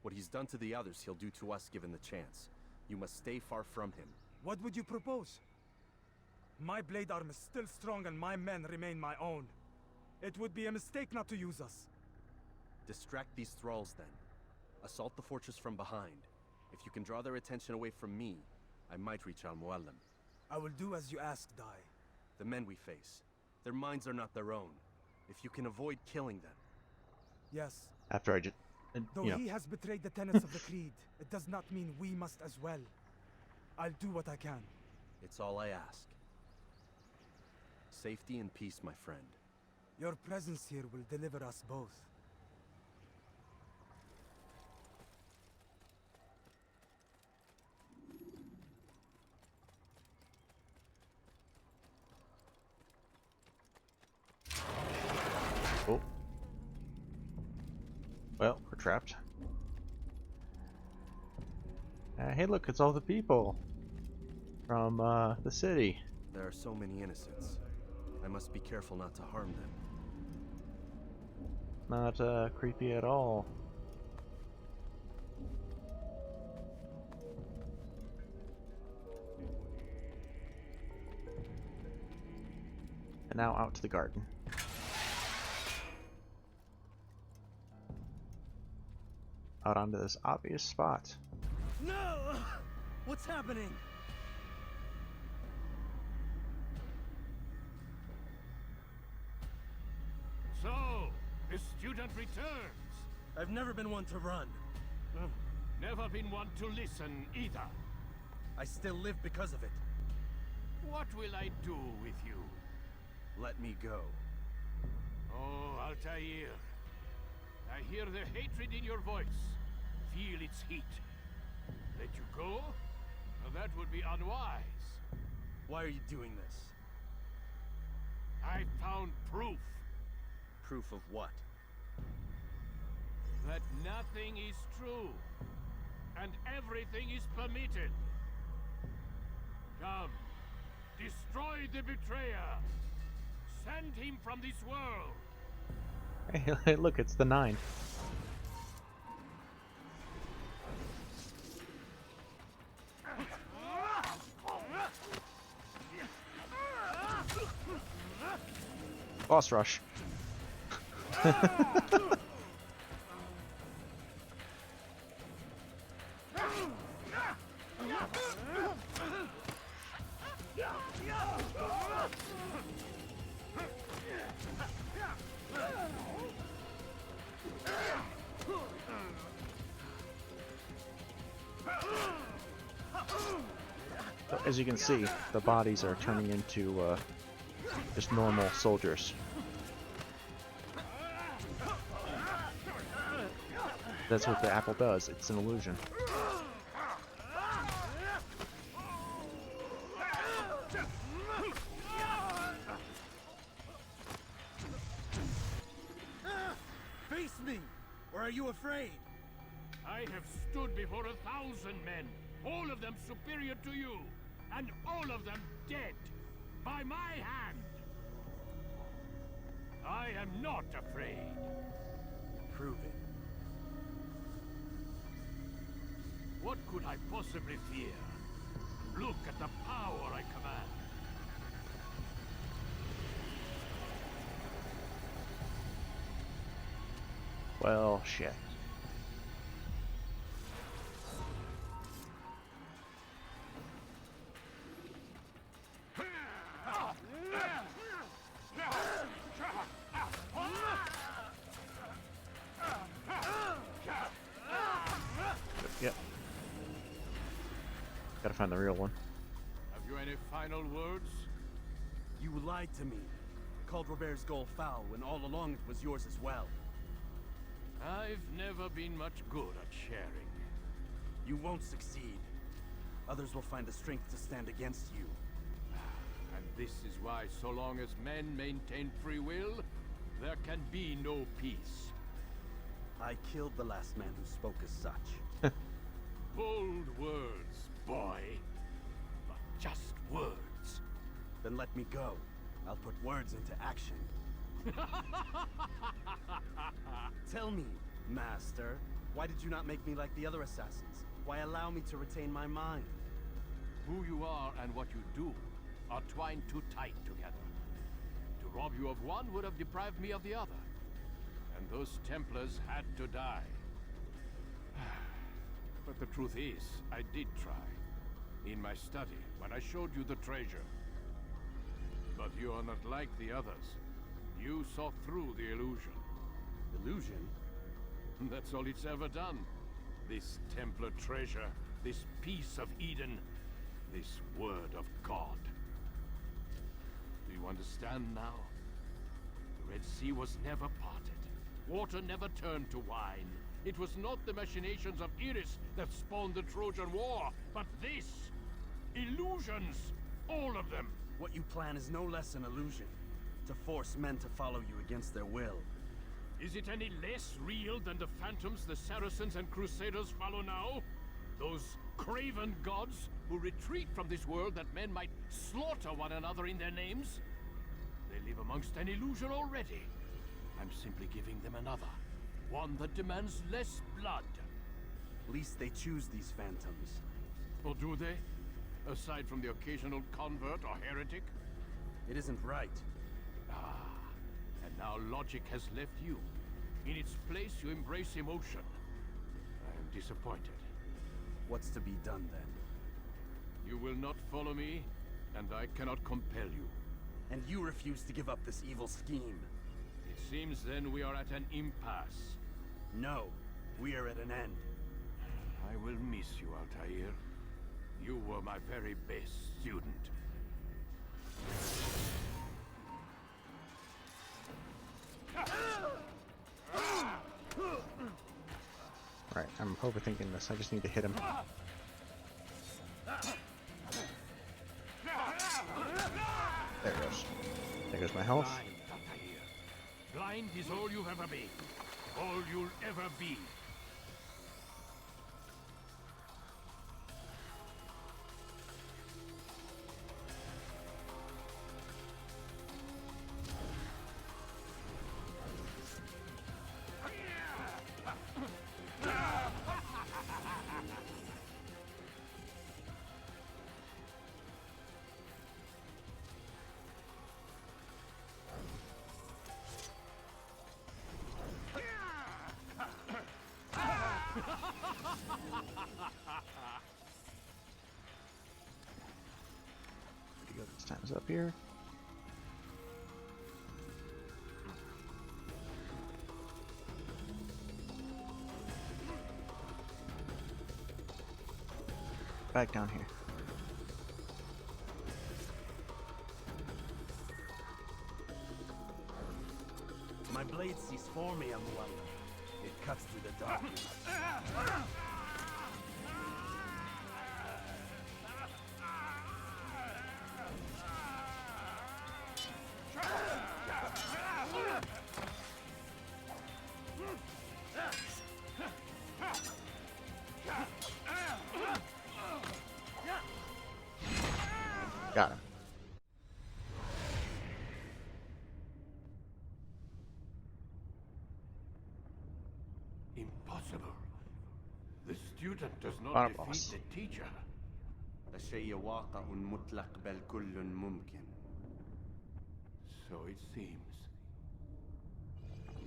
What he's done to the others, he'll do to us given the chance. You must stay far from him. What would you propose? My blade arm is still strong and my men remain my own. It would be a mistake not to use us. Distract these thralls, then. Assault the fortress from behind. If you can draw their attention away from me, I might reach Al-Mualim. I will do as you ask, Dai. The men we face, their minds are not their own. If you can avoid killing them. Yes. After I just... Though you know. he has betrayed the tenets of the Creed, it does not mean we must as well. I'll do what I can. It's all I ask. Safety and peace, my friend. Your presence here will deliver us both. Oh. Well, we're trapped. Hey look, it's all the people from the city. There are so many innocents. I must be careful not to harm them. Not creepy at all. And now out to the garden. out onto this obvious spot. No! What's happening? So, the student returns. I've never been one to run. Never been one to listen either. I still live because of it. What will I do with you? Let me go. Oh, Altair. I hear the hatred in your voice. Feel its heat. Let you go? Well, that would be unwise. Why are you doing this? I found proof. Proof of what? That nothing is true. And everything is permitted. Come. Destroy the betrayer. Send him from this world. Hey, look, it's the 9. Boss rush. So, as you can see, the bodies are turning into just normal soldiers. That's what the apple does. It's an illusion. Face me! Or are you afraid? I have stood before 1,000 men, all of them superior to you, and all of them dead, by my hand. I am not afraid. Prove it. What could I possibly fear? Look at the power I command. Well, shit. Yep. Gotta find the real one. Have you any final words? You lied to me. Called Robert's goal foul when all along it was yours as well. I've never been much good at sharing. You won't succeed. Others will find the strength to stand against you. And this is why, so long as men maintain free will, there can be no peace. I killed the last man who spoke as such. Bold words, boy. But just words. Then let me go. I'll put words into action. Tell me, Master, why did you not make me like the other assassins? Why allow me to retain my mind? Who you are and what you do are twined too tight together. To rob you of one would have deprived me of the other. And those Templars had to die. But the truth is, I did try. In my study, when I showed you the treasure. But you are not like the others. You saw through the illusion. Illusion? That's all it's ever done. This Templar treasure, this piece of Eden, this word of God. Do you understand now? The Red Sea was never parted. Water never turned to wine. It was not the machinations of Iris that spawned the Trojan War, but this! Illusions! All of them! What you plan is no less an illusion. To force men to follow you against their will. Is it any less real than the phantoms the Saracens and Crusaders follow now? Those craven gods who retreat from this world that men might slaughter one another in their names? They live amongst an illusion already. I'm simply giving them another. One that demands less blood. At least they choose these phantoms. Or do they? Aside from the occasional convert or heretic? It isn't right. Ah, and now logic has left you. In its place, you embrace emotion. I'm disappointed. What's to be done then? You will not follow me, and I cannot compel you. And you refuse to give up this evil scheme. It seems then we are at an impasse. No, we are at an end. I will miss you, Altair. You were my very best student. Right, I'm overthinking this. I just need to hit him. There it goes. There goes my health. Blind, Altair. Blind is all you've ever been. All you'll ever be. This time's up here. Back down here. My blade sees for me, Amuala. It cuts through the darkness. Got him. Impossible. The student does not Our defeat boss. the teacher. الشيء واقع مطلق بل كل ممكن. So it seems.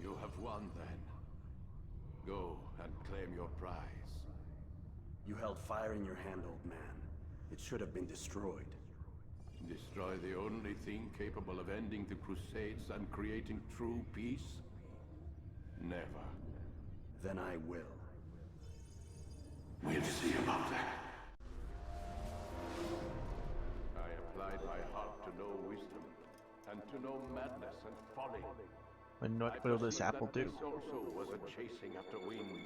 You have won then. Go and claim your prize. You held fire in your hand, old man. It should have been destroyed. Destroy the only thing capable of ending the Crusades and creating true peace? Never. Then I will. We'll see about that. I applied my heart to know wisdom, and to know madness and folly. And what will this apple do? This also was a chasing after wind.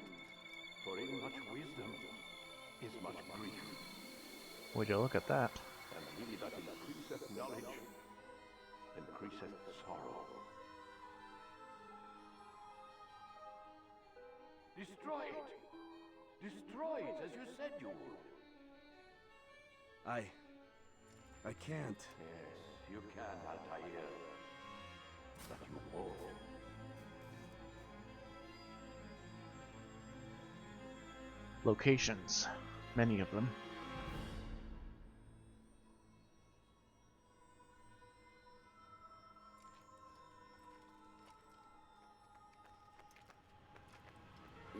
For in much wisdom is much grief. Would you look at that? And he that increaseth knowledge increaseth sorrow. Destroy it! Destroy it as you said you would. I can't. Yes, you can, Altair. But you won't. Locations. Many of them.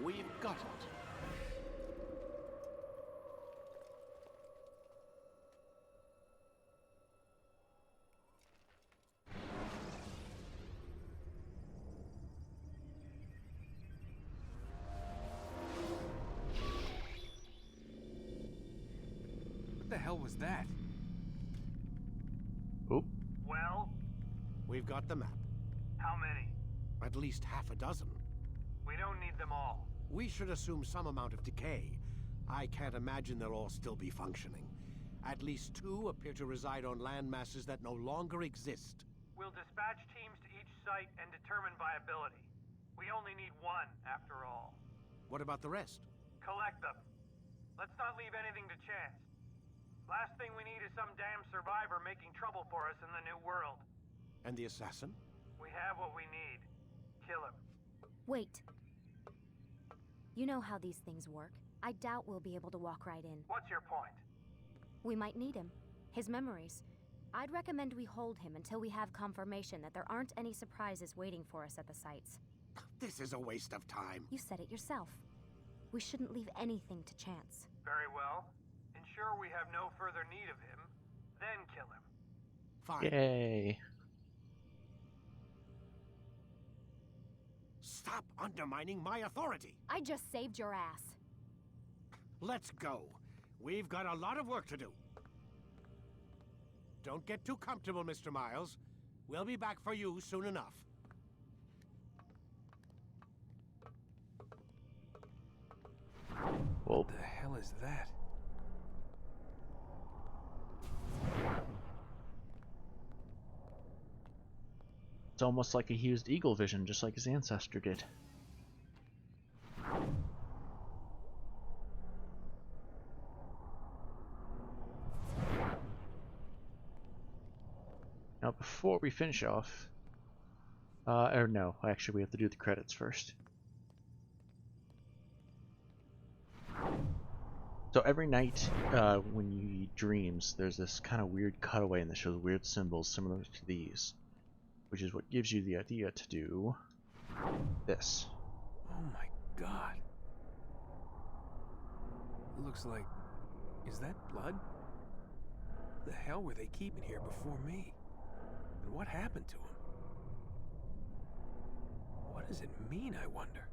We've got it. What the hell was that? Oop. Well? We've got the map. How many? At least half a dozen. We don't need them all. We should assume some amount of decay. I can't imagine they'll all still be functioning. At least 2 appear to reside on land masses that no longer exist. We'll dispatch teams to each site and determine viability. We only need 1, after all. What about the rest? Collect them. Let's not leave anything to chance. Last thing we need is some damn survivor making trouble for us in the new world. And the assassin? We have what we need. Kill him. Wait. You know how these things work. I doubt we'll be able to walk right in. What's your point? We might need him. His memories. I'd recommend we hold him until we have confirmation that there aren't any surprises waiting for us at the sites. This is a waste of time. You said it yourself. We shouldn't leave anything to chance. Very well. Ensure we have no further need of him, then kill him. Fine. Yay. Stop undermining my authority. I just saved your ass. Let's go. We've got a lot of work to do. Don't get too comfortable, Mr. Miles. We'll be back for you soon enough. Well, What the hell is that? it's almost like he used eagle vision, just like his ancestor did. Now, before we finish off, or no, actually we have to do the credits first. So every night when you eat dreams, there's this kind of weird cutaway and that shows weird symbols similar to these, which is what gives you the idea to do this. Oh my god. It looks like... Is that blood? The hell were they keeping here before me? And what happened to him? What does it mean, I wonder?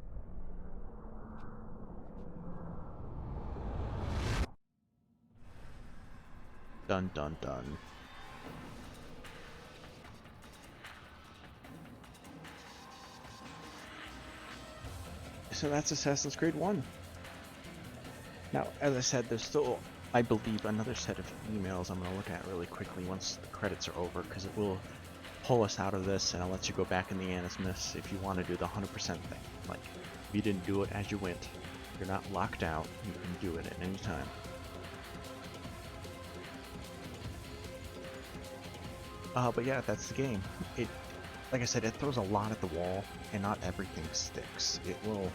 Dun dun dun. So that's Assassin's Creed 1. Now, as I said, there's still, I believe, another set of emails I'm going to look at really quickly once the credits are over, because it will pull us out of this and I'll let you go back in the Animus if you want to do the 100% thing. Like, if you didn't do it as you went, you're not locked out, you can do it at any time. But yeah, that's the game. It, like I said, it throws a lot at the wall, and not everything sticks. It will...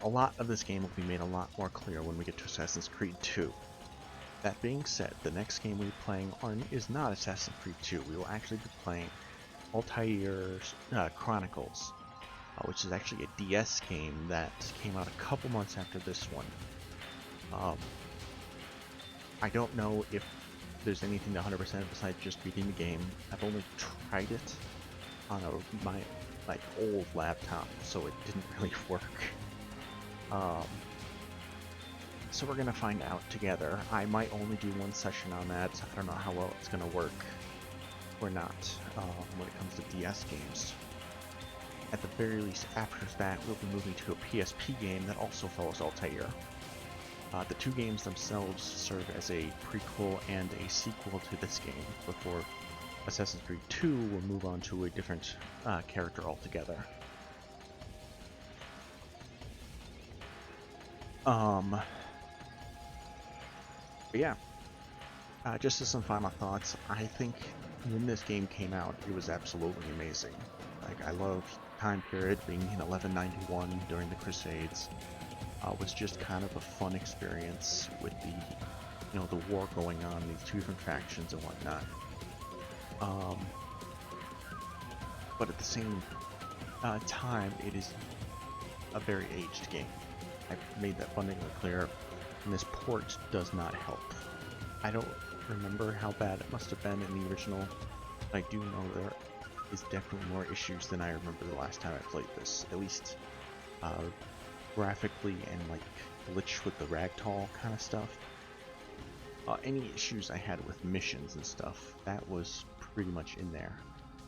a lot of this game will be made a lot more clear when we get to Assassin's Creed 2. That being said, the next game we're playing on is not Assassin's Creed 2. We will actually be playing Altair's Chronicles, which is actually a DS game that came out a couple months after this one. I don't know if there's anything to 100% besides just beating the game. I've only tried it on my old laptop, so it didn't really work. So we're gonna find out together. I might only do one session on that. I don't know how well it's gonna work or not when it comes to DS games. At the very least, after that, we'll be moving to a PSP game that also follows Altair. The two games themselves serve as a prequel and a sequel to this game, before Assassin's Creed 2 will move on to a different character altogether. But yeah, just as some final thoughts, I think when this game came out, it was absolutely amazing. Like, I love time period being in 1191 during the Crusades. Was just kind of a fun experience with the, you know, the war going on, these two different factions and whatnot. But at the same time, it is a very aged game. I've made that abundantly clear, and this port does not help. I don't remember how bad it must have been in the original, but I do know there is definitely more issues than I remember the last time I played this, at least graphically and like glitch with the ragdoll kind of stuff. Any issues I had with missions and stuff, that was pretty much in there.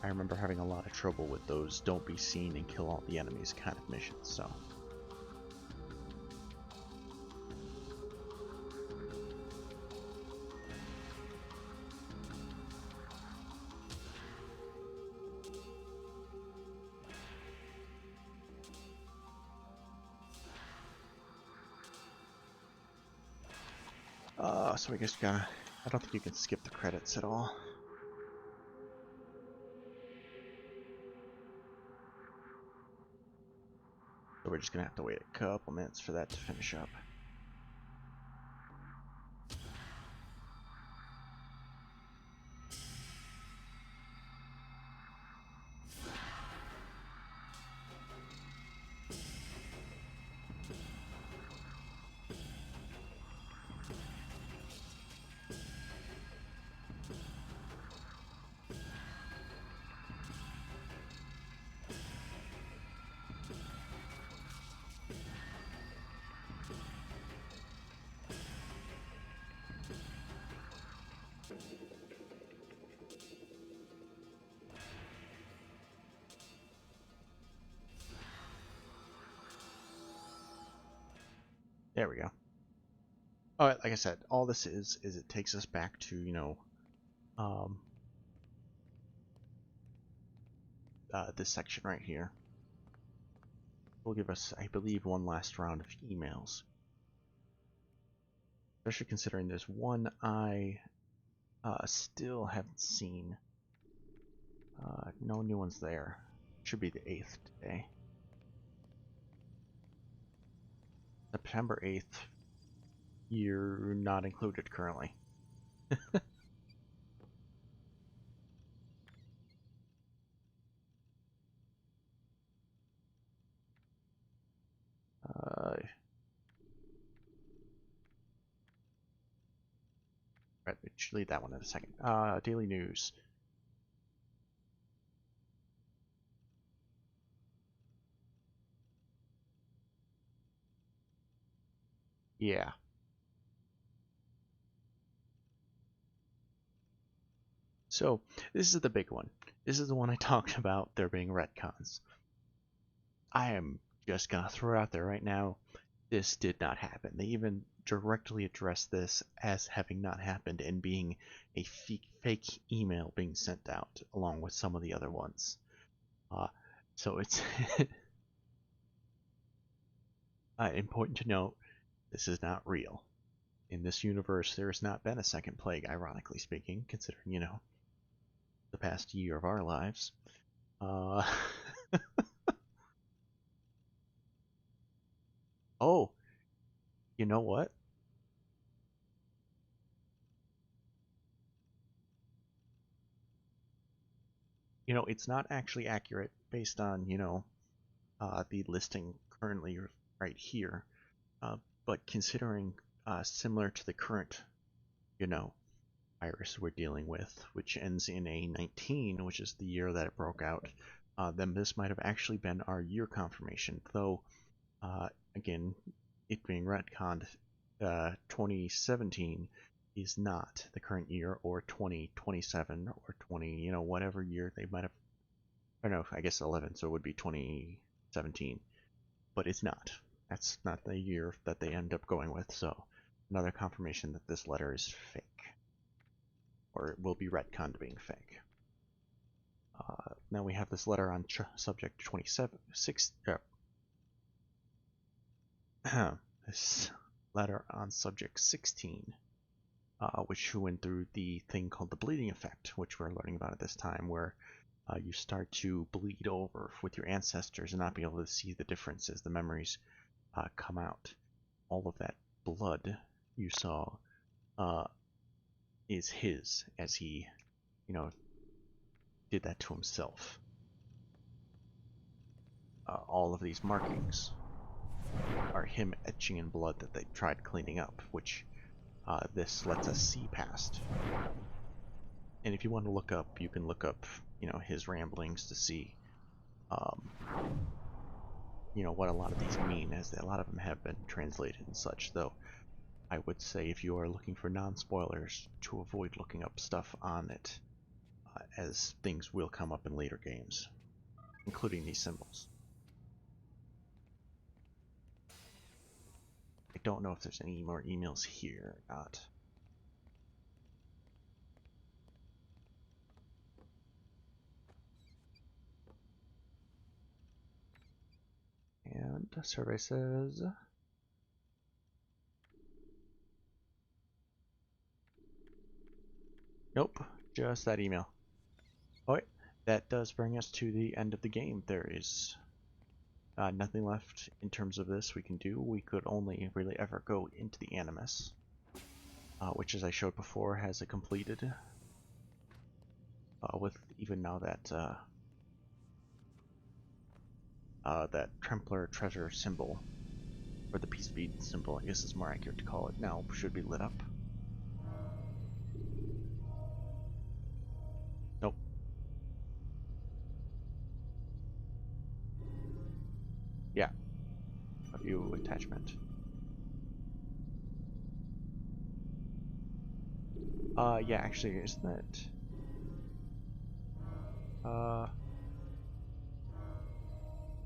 I remember having a lot of trouble with those don't be seen and kill all the enemies kind of missions, so. So I guess you gotta, I don't think you can skip the credits at all. So we're just gonna have to wait a couple minutes for that to finish up. There we go. Alright, like I said, all this is it takes us back to, you know, this section right here. Will give us, I believe, one last round of emails. Especially considering there's one I still haven't seen. No new ones there. Should be the 8th today. September 8th. You're not included currently. Right, we should leave that one in a second. Daily news. Yeah. So, this is the big one. This is the one I talked about there being retcons. I am just gonna throw it out there right now. This did not happen. They even directly addressed this as having not happened and being a fake email being sent out along with some of the other ones. So it's important to note this is not real. In this universe, there has not been a second plague, ironically speaking, considering, you know, the past year of our lives. Oh, you know what? You know, it's not actually accurate based on, you know, the listing currently right here. But considering similar to the current, you know, virus we're dealing with, which ends in a 19, which is the year that it broke out, then this might have actually been our year confirmation. Though, again, it being retconned, 2017 is not the current year, or 2027, or 20, you know, whatever year they might have. I don't know, I guess 11, so it would be 2017. But it's not. That's not the year that they end up going with, so another confirmation that this letter is fake. Or it will be retconned being fake. Now we have this letter on subject 27, this letter on subject 16, which went through the thing called the bleeding effect, which we're learning about at this time, where you start to bleed over with your ancestors and not be able to see the differences. The memories come out. All of that blood you saw is his, as he, you know, did that to himself. All of these markings are him etching in blood that they tried cleaning up, which this lets us see past. And if you want to look up, you can look up, you know, his ramblings to see, you know, what a lot of these mean, as a lot of them have been translated and such, though I would say if you are looking for non-spoilers, to avoid looking up stuff on it, as things will come up in later games, including these symbols. I don't know if there's any more emails here or not. And the survey says... Nope, just that email. Alright, that does bring us to the end of the game. There is nothing left in terms of this we can do. We could only really ever go into the Animus, which, as I showed before, has a completed, with even now that that Templar treasure symbol, or the peace bead symbol, I guess is more accurate to call it now, should be lit up. Nope. Yeah. A view attachment. Yeah, actually, isn't it?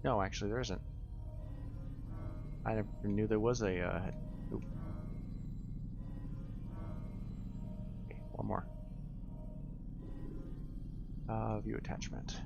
No, actually, there isn't. I never knew there was a. Oop. Okay, one more. View attachment.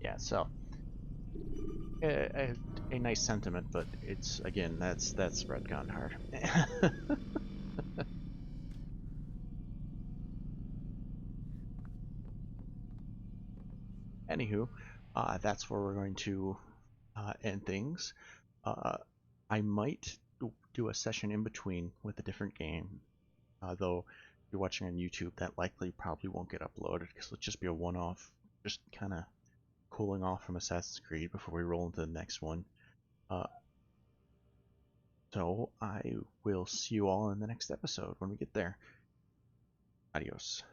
Yeah, so a nice sentiment, but it's again that's Red Gone hard. Anywho, that's where we're going to end things. I might do a session in between with a different game, though if you're watching on YouTube, that likely probably won't get uploaded because it'll just be a one-off, just kind of cooling off from Assassin's Creed before we roll into the next one. So I will see you all in the next episode when we get there. Adios.